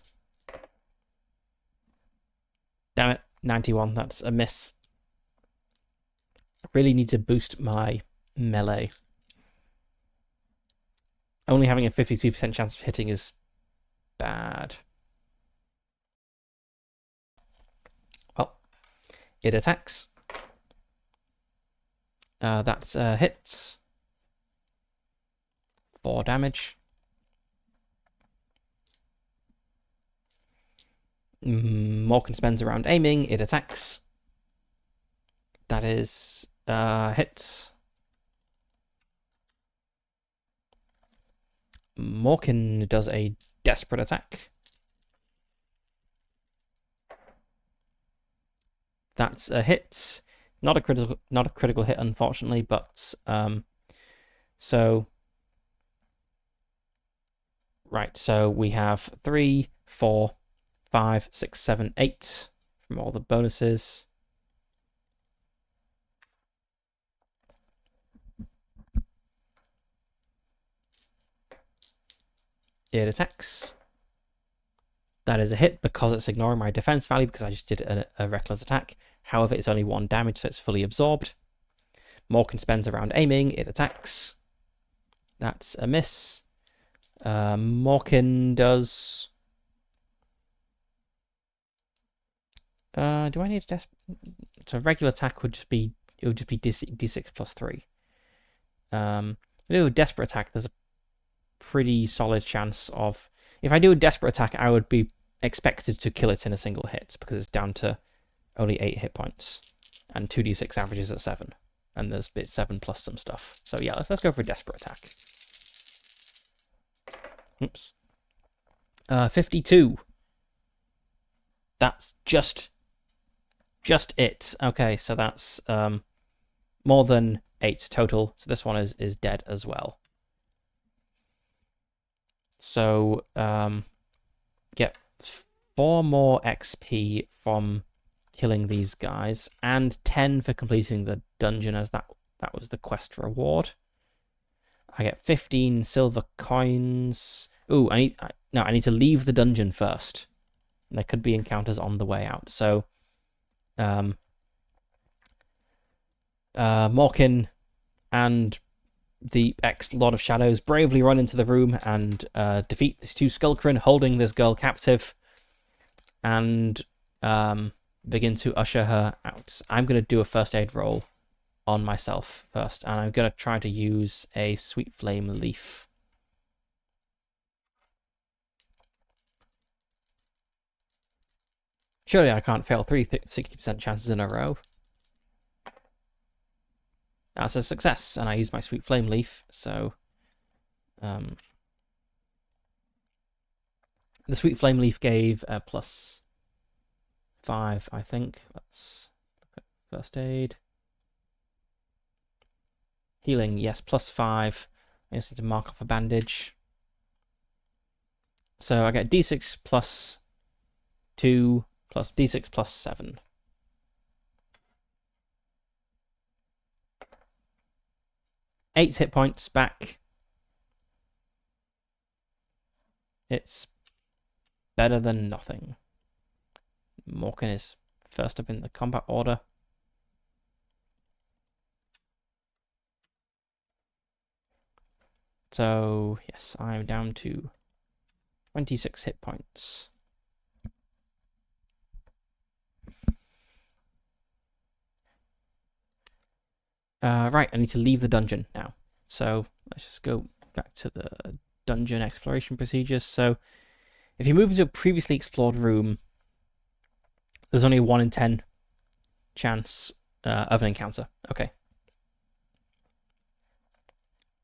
Damn it, 91. That's a miss. I really need to boost my melee. Only having a 52% chance of hitting is bad. Well, it attacks. That's a hit. 4 damage. Morkin spends a round aiming. It attacks. That is hit. Morkin does a desperate attack. That's a hit. Not a critical hit, unfortunately, but so right, so we have 3, 4, 5, 6, 7, 8 from all the bonuses. It attacks. That is a hit because it's ignoring my defense value because I just did a reckless attack. However, it's only 1 damage, so it's fully absorbed. Morkin spends a round aiming. It attacks. That's a miss. Morkin does... do I need a so regular attack would just be... It would just be D6 plus 3. Do a desperate attack. There's a pretty solid chance of... If I do a desperate attack, I would be expected to kill it in a single hit because it's down to only 8 hit points and 2d6 averages at 7, and there's bit 7 plus some stuff. So yeah, let's go for a desperate attack. Oops. 52. That's just it. Okay, so that's more than 8 total. So this one is dead as well. So get 4 more XP from killing these guys, and 10 for completing the dungeon, as that was the quest reward. I get 15 silver coins. Ooh, I need to leave the dungeon first. There could be encounters on the way out. So, Morkin and the ex-Lord of Shadows bravely run into the room and defeat these 2 Skullcrin, holding this girl captive, and begin to usher her out. I'm going to do a first aid roll on myself first, and I'm going to try to use a Sweet Flame Leaf. Surely I can't fail 3 60% chances in a row. That's a success, and I use my Sweet Flame Leaf, so the Sweet Flame Leaf gave a +5, I think. Let's look at first aid. Healing, yes, +5. I just need to mark off a bandage. So I get D6 plus 2 plus D6 plus 7. Eight hit points back. It's better than nothing. Morkin is first up in the combat order. So, yes, I'm down to 26 hit points. Right, I need to leave the dungeon now. So, let's just go back to the dungeon exploration procedures. So, if you move into a previously explored room, there's only a 1 in 10 chance of an encounter. Okay.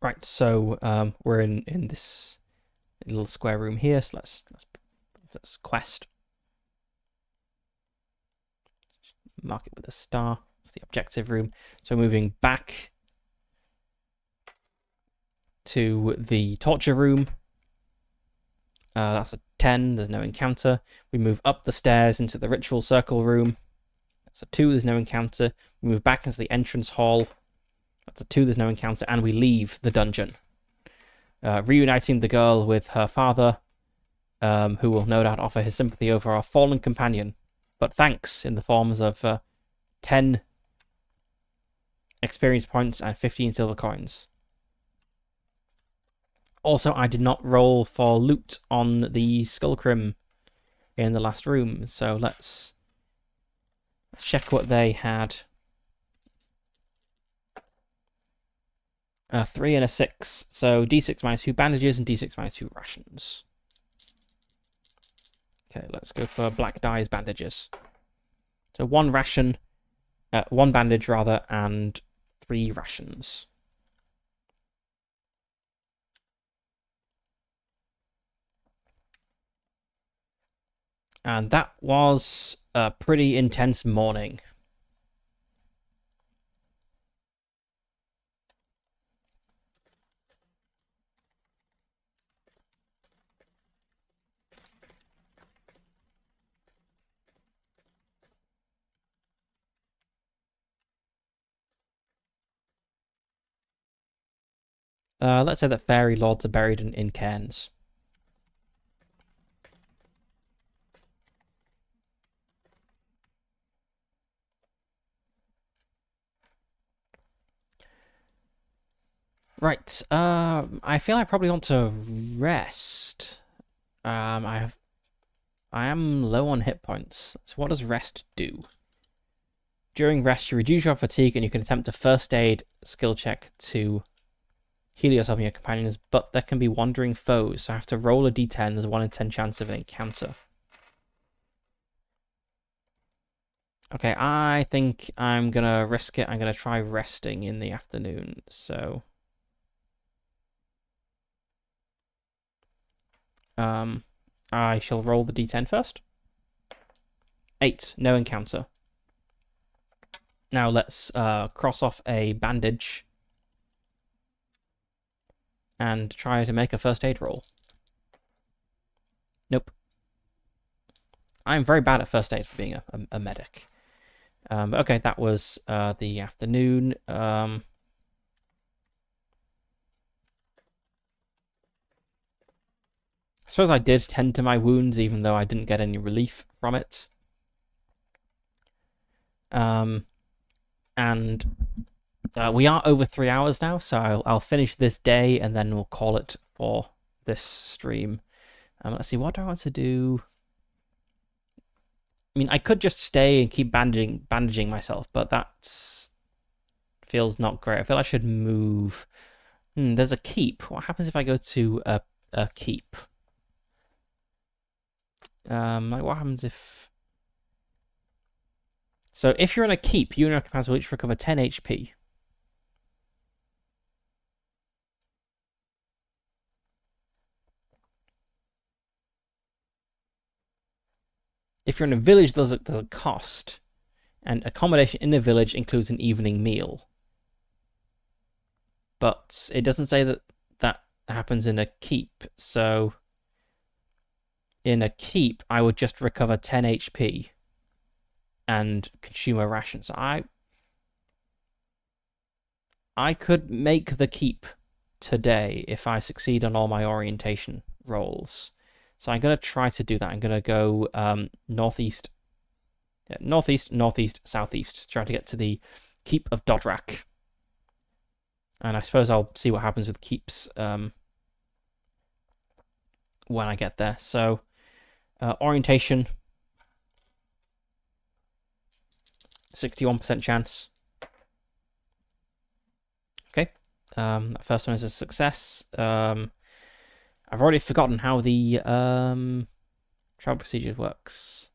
Right, so we're in this little square room here. So let's quest. Mark it with a star. It's the objective room. So moving back to the torture room. That's a 10. There's no encounter. We move up the stairs into the ritual circle room. That's a 2. There's no encounter. We move back into the entrance hall. That's a 2. There's no encounter. And we leave the dungeon. Reuniting the girl with her father, who will no doubt offer his sympathy over our fallen companion. But thanks in the forms of 10 experience points and 15 silver coins. Also, I did not roll for loot on the Skullcrim in the last room, so let's check what they had. 3 and a 6, so D6 minus 2 bandages and D6 minus 2 rations. Okay, let's go for black dye's bandages. So 1 ration, 1 bandage rather, and 3 rations. And that was a pretty intense morning. Let's say that fairy lords are buried in cairns. Right. I feel I probably want to rest. I am low on hit points. So what does rest do? During rest, you reduce your fatigue and you can attempt a first aid skill check to heal yourself and your companions, but there can be wandering foes, so I have to roll a d10. There's a 1 in 10 chance of an encounter. Okay, I think I'm gonna risk it. I'm gonna try resting in the afternoon, so... I shall roll the d10 first. 8, no encounter. Now let's cross off a bandage and try to make a first aid roll. Nope. I'm very bad at first aid for being a medic. But okay, that was the afternoon. I suppose I did tend to my wounds, even though I didn't get any relief from it. And we are over 3 hours now, so I'll finish this day and then we'll call it for this stream. Let's see, what do I want to do? I mean, I could just stay and keep bandaging myself, but that feels not great. I feel I should move. There's a keep. What happens if I go to a keep? Like what happens if... So if you're in a keep, you and your occupants will each recover 10 HP. If you're in a village, there's a cost. And accommodation in a village includes an evening meal. But it doesn't say that that happens in a keep. So in a keep, I would just recover 10 HP and consume a ration. So I could make the keep today if I succeed on all my orientation rolls. So I'm going to try to do that. I'm going to go northeast, southeast, try to get to the Keep of Dodrak. And I suppose I'll see what happens with keeps when I get there. So orientation, 61% chance. Okay, that first one is a success. I've already forgotten how the travel procedure works.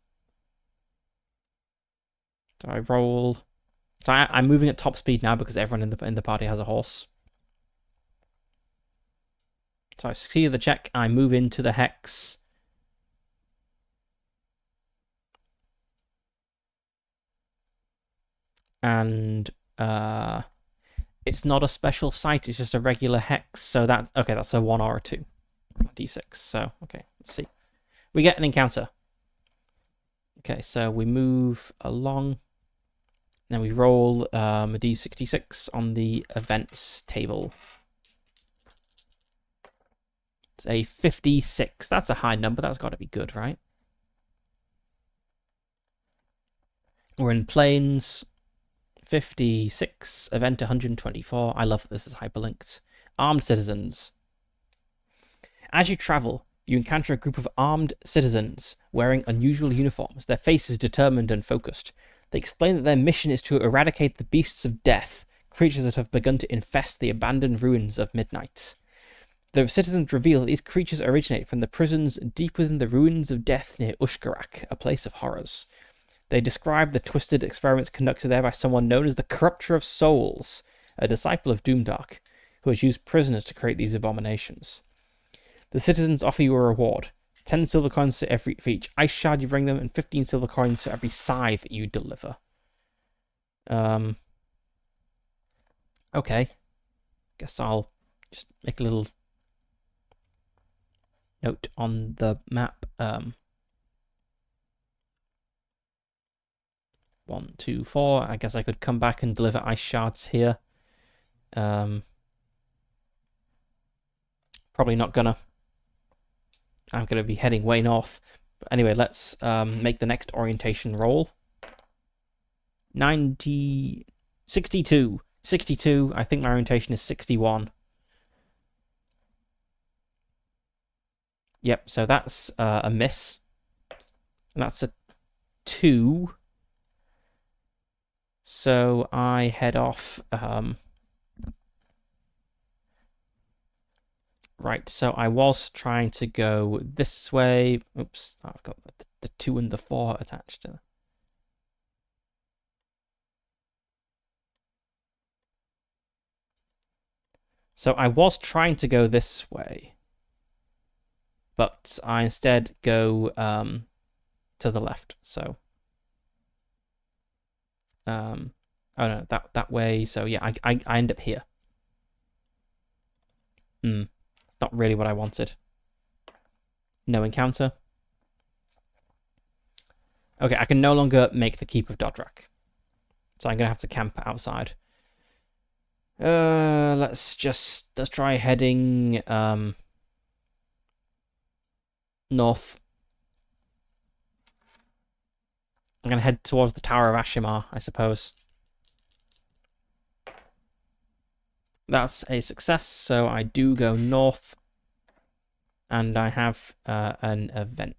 Do I roll? So I'm moving at top speed now because everyone in the party has a horse. So I succeeded the check. I move into the hex. And it's not a special site. It's just a regular hex. So that's okay. That's a 1 or a 2. D6. So okay, let's see. We get an encounter. Okay, so we move along. Then we roll a D66 on the events table. It's a 56. That's a high number. That's got to be good, right? We're in plains. 56. Event 124. I love that this is hyperlinked. Armed citizens. As you travel, you encounter a group of armed citizens wearing unusual uniforms, their faces determined and focused. They explain that their mission is to eradicate the beasts of death, creatures that have begun to infest the abandoned ruins of Midnight. The citizens reveal that these creatures originate from the prisons deep within the ruins of death near Ushkarak, a place of horrors. They describe the twisted experiments conducted there by someone known as the Corrupter of Souls, a disciple of Doomdark, who has used prisoners to create these abominations. The citizens offer you a reward. 10 silver coins for each ice shard you bring them, and 15 silver coins for every scythe that you deliver. Okay. Guess I'll just make a little note on the map. 1, 2, 4. I guess I could come back and deliver ice shards here. Probably not gonna. I'm going to be heading way north. But anyway, let's make the next orientation roll. 62. 62. I think my orientation is 61. Yep, so that's a miss. And that's a 2. So I head off... Right, so I was trying to go this way. Oops, I've got the 2 and the 4 attached to. So I was trying to go this way, but I instead go to the left. So, oh no, that way. So yeah, I end up here. Not really what I wanted. No encounter. Okay, I can no longer make the Keep of Dodrak. So I'm going to have to camp outside. Let's try heading north. I'm going to head towards the Tower of Ashimar, I suppose. That's a success, so I do go north. And I have an event,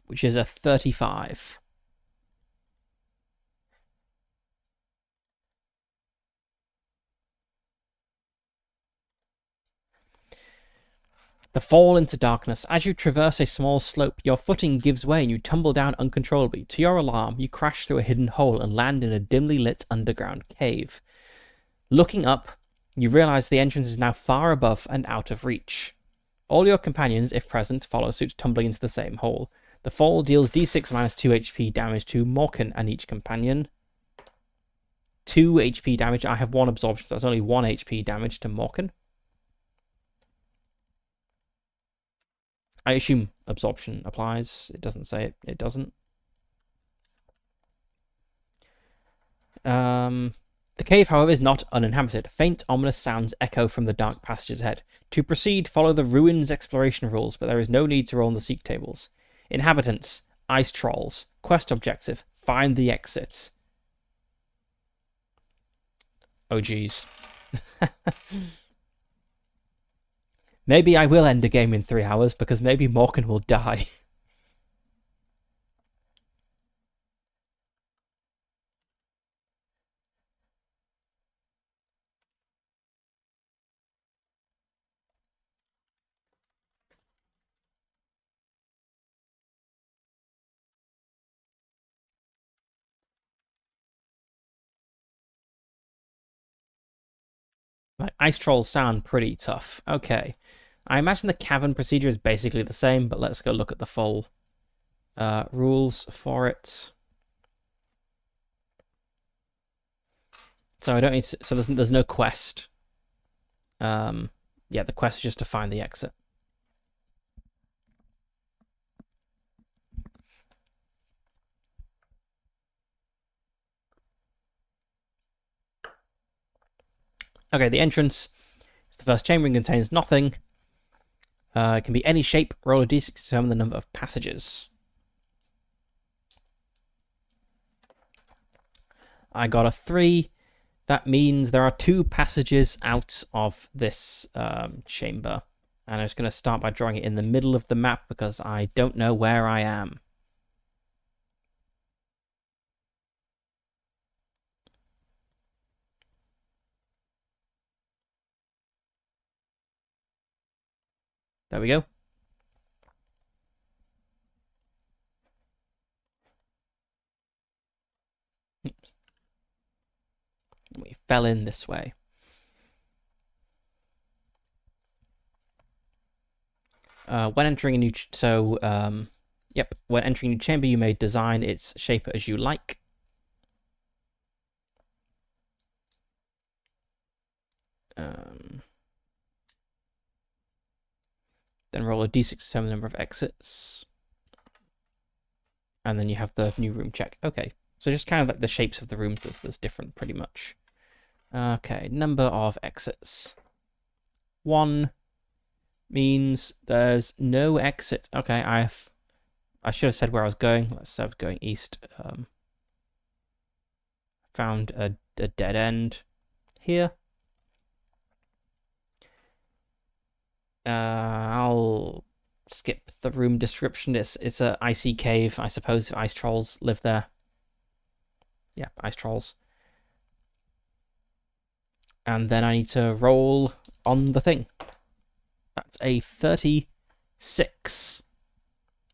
which is a 35. The fall into darkness. As you traverse a small slope, your footing gives way and you tumble down uncontrollably. To your alarm, you crash through a hidden hole and land in a dimly lit underground cave. Looking up, you realize the entrance is now far above and out of reach. All your companions, if present, follow suit, tumbling into the same hole. The fall deals d6 minus 2 HP damage to Morkin and each companion. 2 HP damage. I have 1 absorption, so that's only 1 HP damage to Morkin. I assume absorption applies. It doesn't say it. It doesn't. The cave, however, is not uninhabited. Faint, ominous sounds echo from the dark passages ahead. To proceed, follow the ruins exploration rules, but there is no need to roll on the seek tables. Inhabitants, ice trolls. Quest objective, find the exits. Oh, geez. Maybe I will end the game in 3 hours, because maybe Morkin will die. Right, ice trolls sound pretty tough. Okay. I imagine the cavern procedure is basically the same, but let's go look at the full rules for it. So I don't need to, so there's no quest. Yeah, the quest is just to find the exit. Okay, the entrance is the first chamber and contains nothing. It can be any shape. Roll a d6 to determine the number of passages. I got a 3. That means there are 2 passages out of this chamber. And I'm just going to start by drawing it in the middle of the map because I don't know where I am. There we go. Oops. We fell in this way. When entering a new... Yep, when entering a new chamber, you may design its shape as you like. Then roll a d6 to determine the number of exits. And then you have the new room check. Okay, so just kind of like the shapes of the rooms that's different pretty much. Okay, number of exits. 1 means there's no exit. Okay, I should have said where I was going. Let's say I was going east. Found a dead end here. I'll skip the room description. It's a icy cave. I suppose ice trolls live there. Yeah, ice trolls. And then I need to roll on the thing. That's a 36.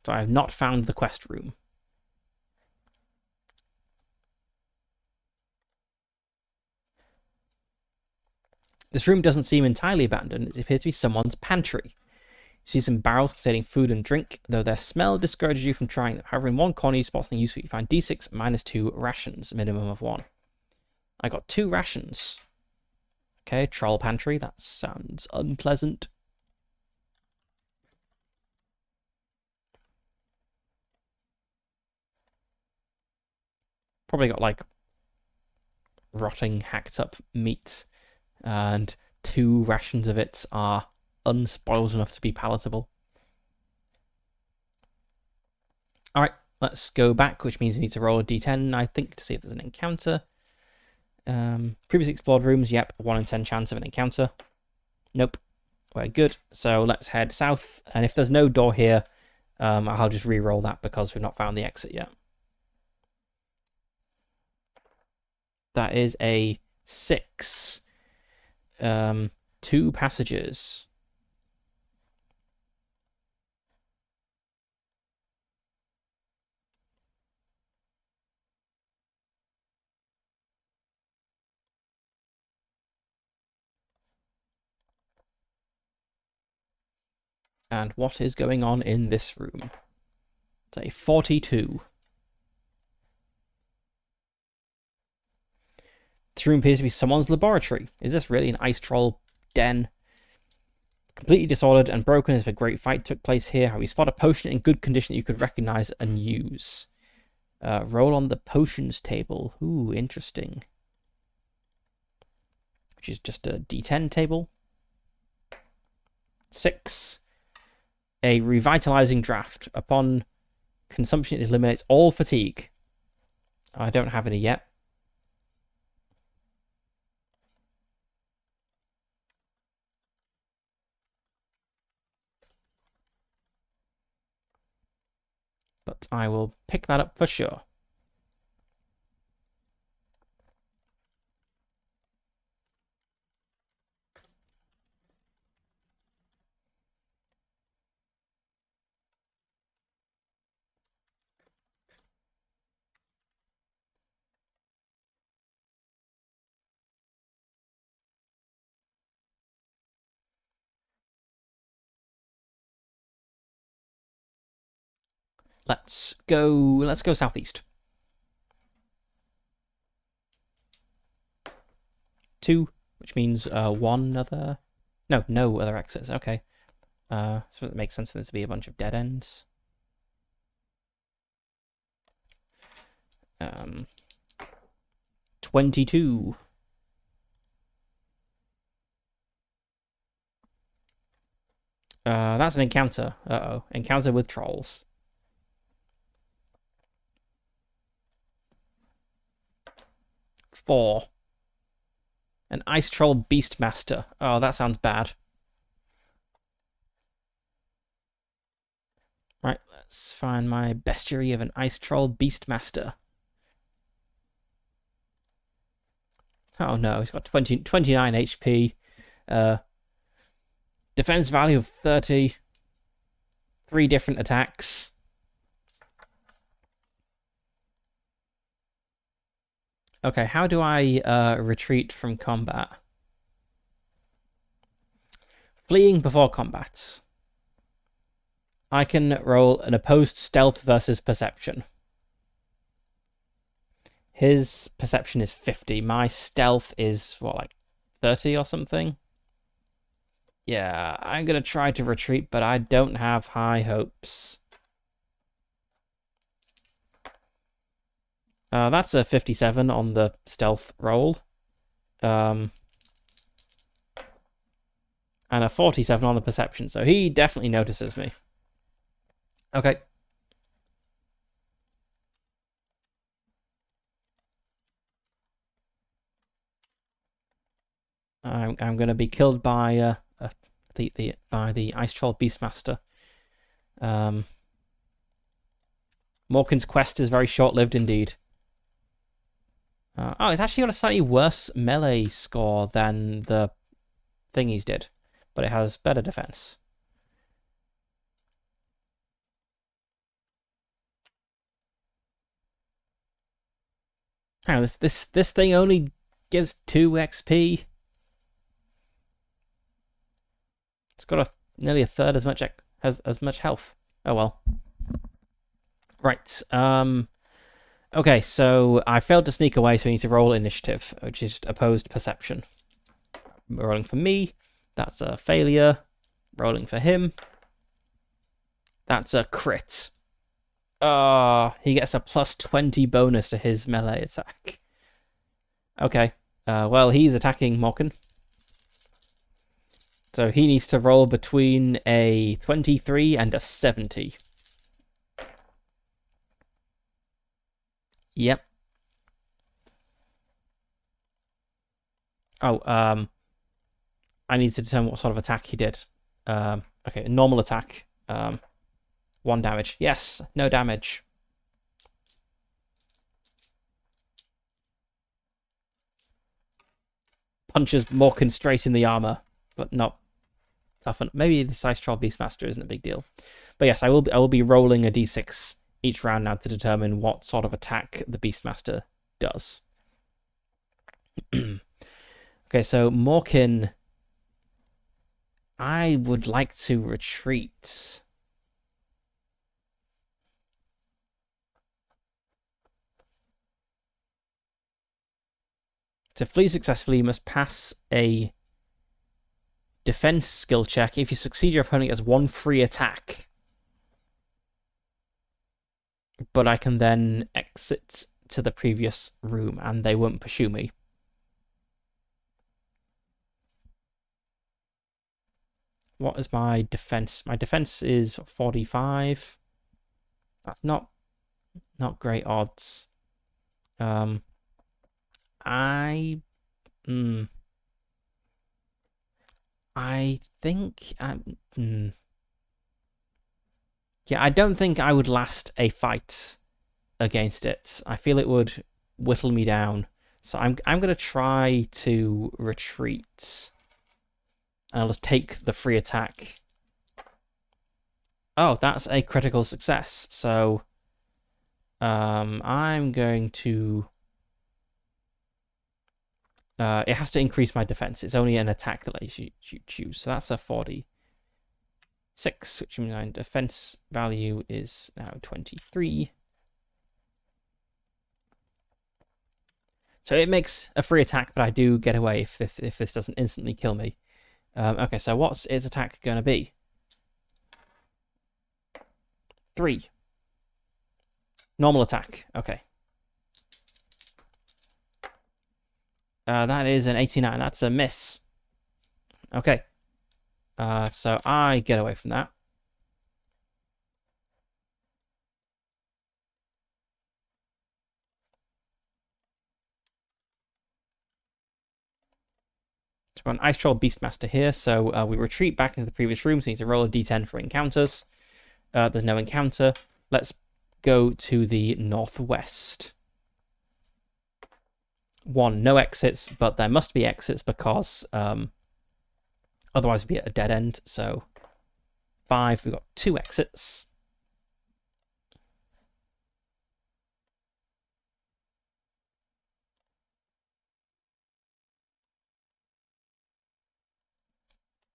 So I have not found the quest room. This room doesn't seem entirely abandoned. It appears to be someone's pantry. You see some barrels containing food and drink, though their smell discourages you from trying them. However, in one corner you spot something useful. You find d6 minus 2 rations, a minimum of 1. I got 2 rations. Okay, troll pantry. That sounds unpleasant. Probably got like rotting, hacked up meat, and 2 rations of it are unspoiled enough to be palatable. Alright, let's go back, which means we need to roll a d10, I think, to see if there's an encounter. Previously explored rooms, yep, 1 in 10 chance of an encounter. Nope, we're good. So let's head south, and if there's no door here, I'll just re-roll that because we've not found the exit yet. That is a 6. 2 passages. And what is going on in this room? It's a 42. This room appears to be someone's laboratory. Is this really an ice troll den? Completely disordered and broken as if a great fight took place here. How we spot a potion in good condition that you could recognize and use. Roll on the potions table. Ooh, interesting. Which is just a d10 table. 6. A revitalizing draft. Upon consumption, it eliminates all fatigue. I don't have any yet. But I will pick that up for sure. Let's go southeast. 2, which means 1 other... No other exits. Okay. So it makes sense for this to be a bunch of dead ends. 22. That's an encounter. Uh-oh. Encounter with trolls. 4. An ice troll beastmaster. Oh, that sounds bad. Right, let's find my bestiary of an ice troll beastmaster. Oh no, he's got 29 HP. Defense value of 30. 3 different attacks. Okay, how do I retreat from combat? Fleeing before combat. I can roll an opposed stealth versus perception. His perception is 50. My stealth is, what, like 30 or something? Yeah, I'm going to try to retreat, but I don't have high hopes. That's a 57 on the stealth roll. And a 47 on the perception, so he definitely notices me. Okay. I'm going to be killed by the Ice Troll Beastmaster. Morkin's quest is very short-lived indeed. Oh, it's actually got a slightly worse melee score than the thingies did, but it has better defense. Oh, this thing only gives 2 XP. It's got nearly a third as much as much health. Oh well. Right. Okay, so I failed to sneak away, so we need to roll initiative, which is opposed perception. Rolling for me, that's a failure. Rolling for him, that's a crit. He gets a plus 20 bonus to his melee attack. Okay. Well, he's attacking Morkin. So he needs to roll between a 23 and a 70. Yep. Oh, I need to determine what sort of attack he did. Okay, normal attack. 1 damage. Yes, no damage. Punches Morkin straight in the armor, but not toughen. Maybe the Ice Troll Beastmaster isn't a big deal. But yes, I will be rolling a d6 each round now to determine what sort of attack the Beastmaster does. Okay, so Morkin, I would like to retreat. To flee successfully, you must pass a defense skill check. If you succeed, your opponent gets 1 free attack. But I can then exit to the previous room and they won't pursue me. What is my defense? My defense is 45. That's not great odds. I think yeah, I don't think I would last a fight against it. I feel it would whittle me down. So I'm gonna try to retreat. And I'll just take the free attack. Oh, that's a critical success. So I'm going to it has to increase my defense. It's only an attack that lets you choose. So that's a 46, which means my defense value is now 23. So it makes a free attack, but I do get away if this doesn't instantly kill me. Okay, so what's its attack going to be? 3. Normal attack. Okay. That is an 89. That's a miss. Okay. So I get away from that. So we've got an Ice Troll Beastmaster here. So we retreat back into the previous room. So you need to roll a d10 for encounters. There's no encounter. Let's go to the northwest. 1, no exits, but there must be exits because otherwise we'd be at a dead end. So 5, we've got 2 exits.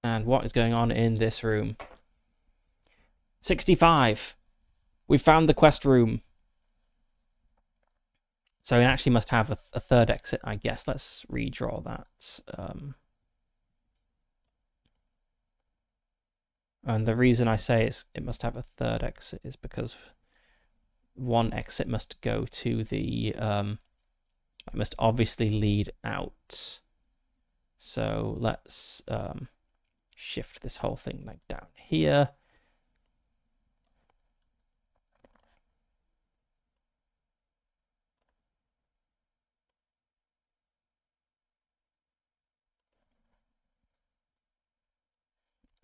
And what is going on in this room? 65. We found the quest room. So it actually must have a third exit, I guess. Let's redraw that. And the reason I say it must have a third exit is because 1 exit must go to the... it must obviously lead out. So let's shift this whole thing like down here.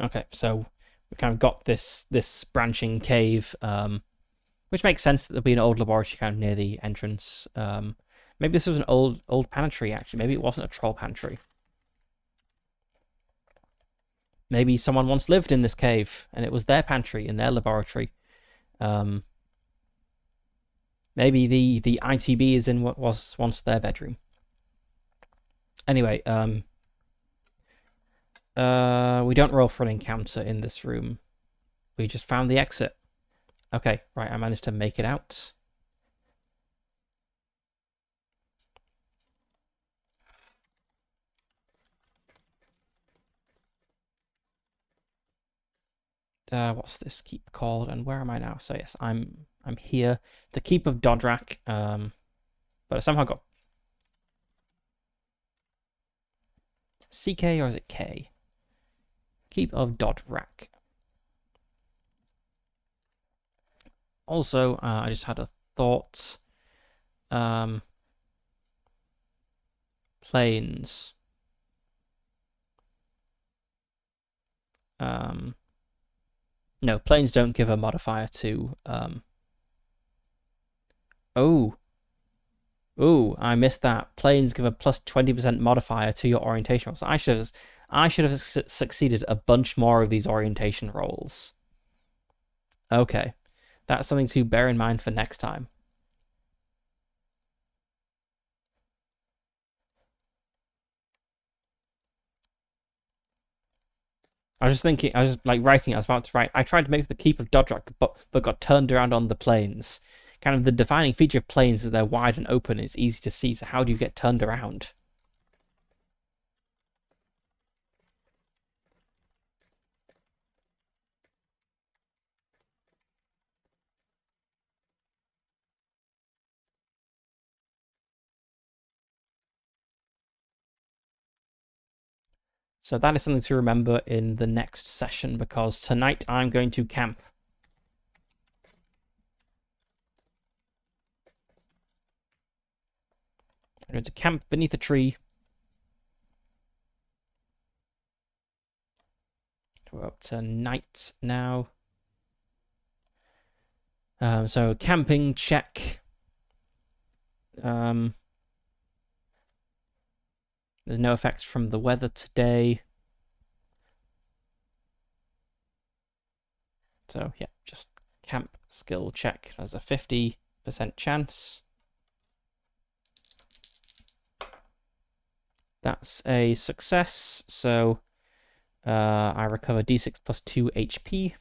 Okay, so we kind of got this branching cave, which makes sense that there'll be an old laboratory kind of near the entrance. Maybe this was an old pantry, actually. Maybe it wasn't a troll pantry. Maybe someone once lived in this cave, and it was their pantry in their laboratory. Maybe the ITB is in what was once their bedroom. Anyway, we don't roll for an encounter in this room. We just found the exit. Okay, right, I managed to make it out. What's this keep called, and where am I now? So yes, I'm I'm here. The Keep of Dodrak, but I somehow got CK or is it K? Keep of Dodrak. Also, I just had a thought. Planes. No, planes don't give a modifier to. Oh, I missed that. Planes give a plus 20% modifier to your orientation rolls. I should have succeeded a bunch more of these orientation rolls. Okay, that's something to bear in mind for next time. I was just thinking, I was just like writing, I was about to write. I tried to make the Keep of Dodrak, but got turned around on the planes. Kind of the defining feature of planes is they're wide and open, it's easy to see, so how do you get turned around? So that is something to remember in the next session, because tonight I'm going to camp. I'm going to camp beneath a tree. We're up to night now. So camping, check. There's no effects from the weather today. So yeah, just camp skill check. There's a 50% chance. That's a success. So I recover d6 plus 2 HP.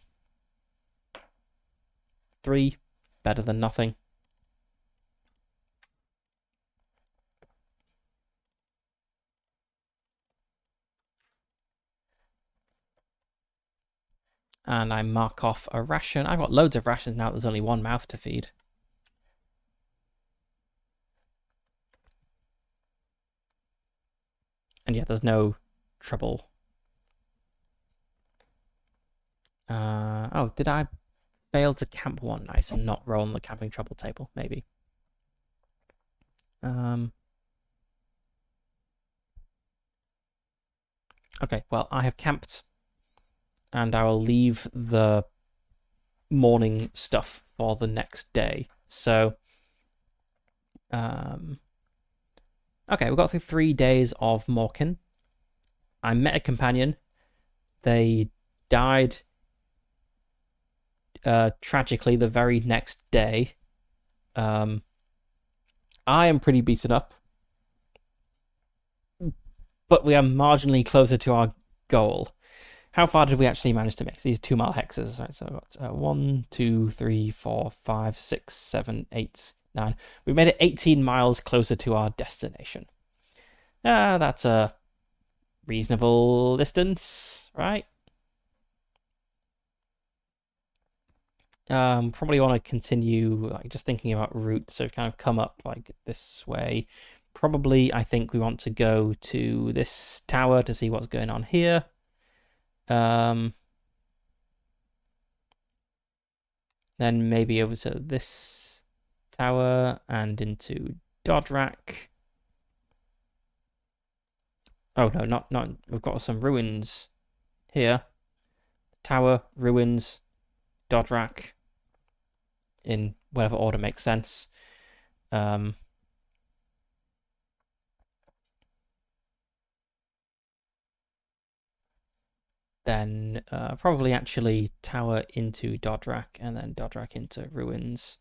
3, better than nothing. And I mark off a ration. I've got loads of rations now. There's only one mouth to feed. And yeah, there's no trouble. Oh, did I fail to camp one night and not roll on the camping trouble table? Maybe. Okay, well, I have camped, and I will leave the morning stuff for the next day. So, okay, we got through 3 days of Morkin. I met a companion. They died tragically the very next day. I am pretty beaten up, but we are marginally closer to our goal. How far did we actually manage to make these 2-mile hexes? Right, so got 1, 2, 3, 4, 5, 6, 7, 8, 9. We made it 18 miles closer to our destination. That's a reasonable distance, right? Probably want to continue, like, just thinking about routes. So kind of come up like this way. Probably, I think we want to go to this tower to see what's going on here. Then maybe over to this tower and into Dodrak. Oh no, not. We've got some ruins here. Tower, ruins, Dodrak. In whatever order makes sense. Then probably actually tower into Dodrak and then Dodrak into ruins.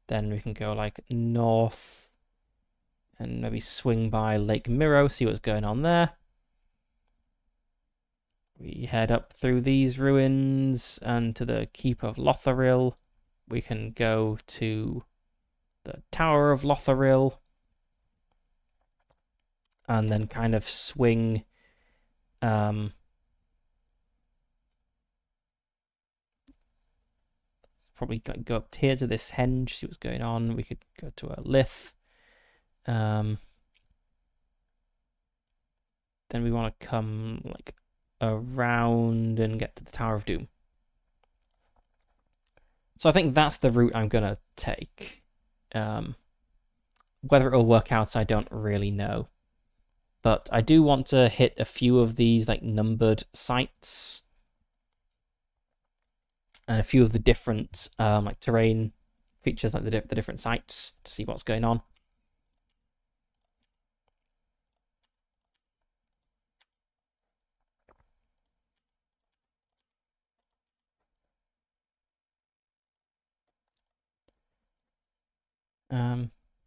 Then we can go like north and maybe swing by Lake Miro, see what's going on there. We head up through these ruins and to the Keep of Lotharil. We can go to the Tower of Lotharil and then kind of swing probably go up here to this henge, see what's going on. We could go to a lith. Then we want to come like around and get to the Tower of Doom. So I think that's the route I'm gonna take. Whether it'll work out, I don't really know. But I do want to hit a few of these like numbered sites and a few of the different like terrain features, like the different sites, to see what's going on.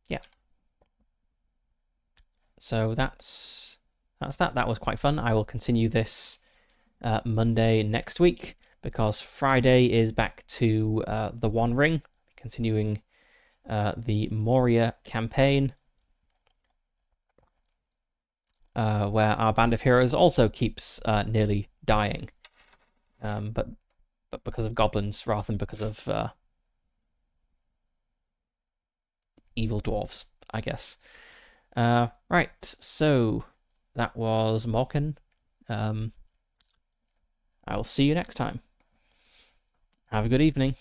Yeah. So that's that. That was quite fun. I will continue this Monday next week, because Friday is back to the One Ring, continuing the Moria campaign, where our band of heroes also keeps nearly dying, but because of goblins rather than because of evil dwarves, I guess. Right, so that was Morkin. I will see you next time. Have a good evening.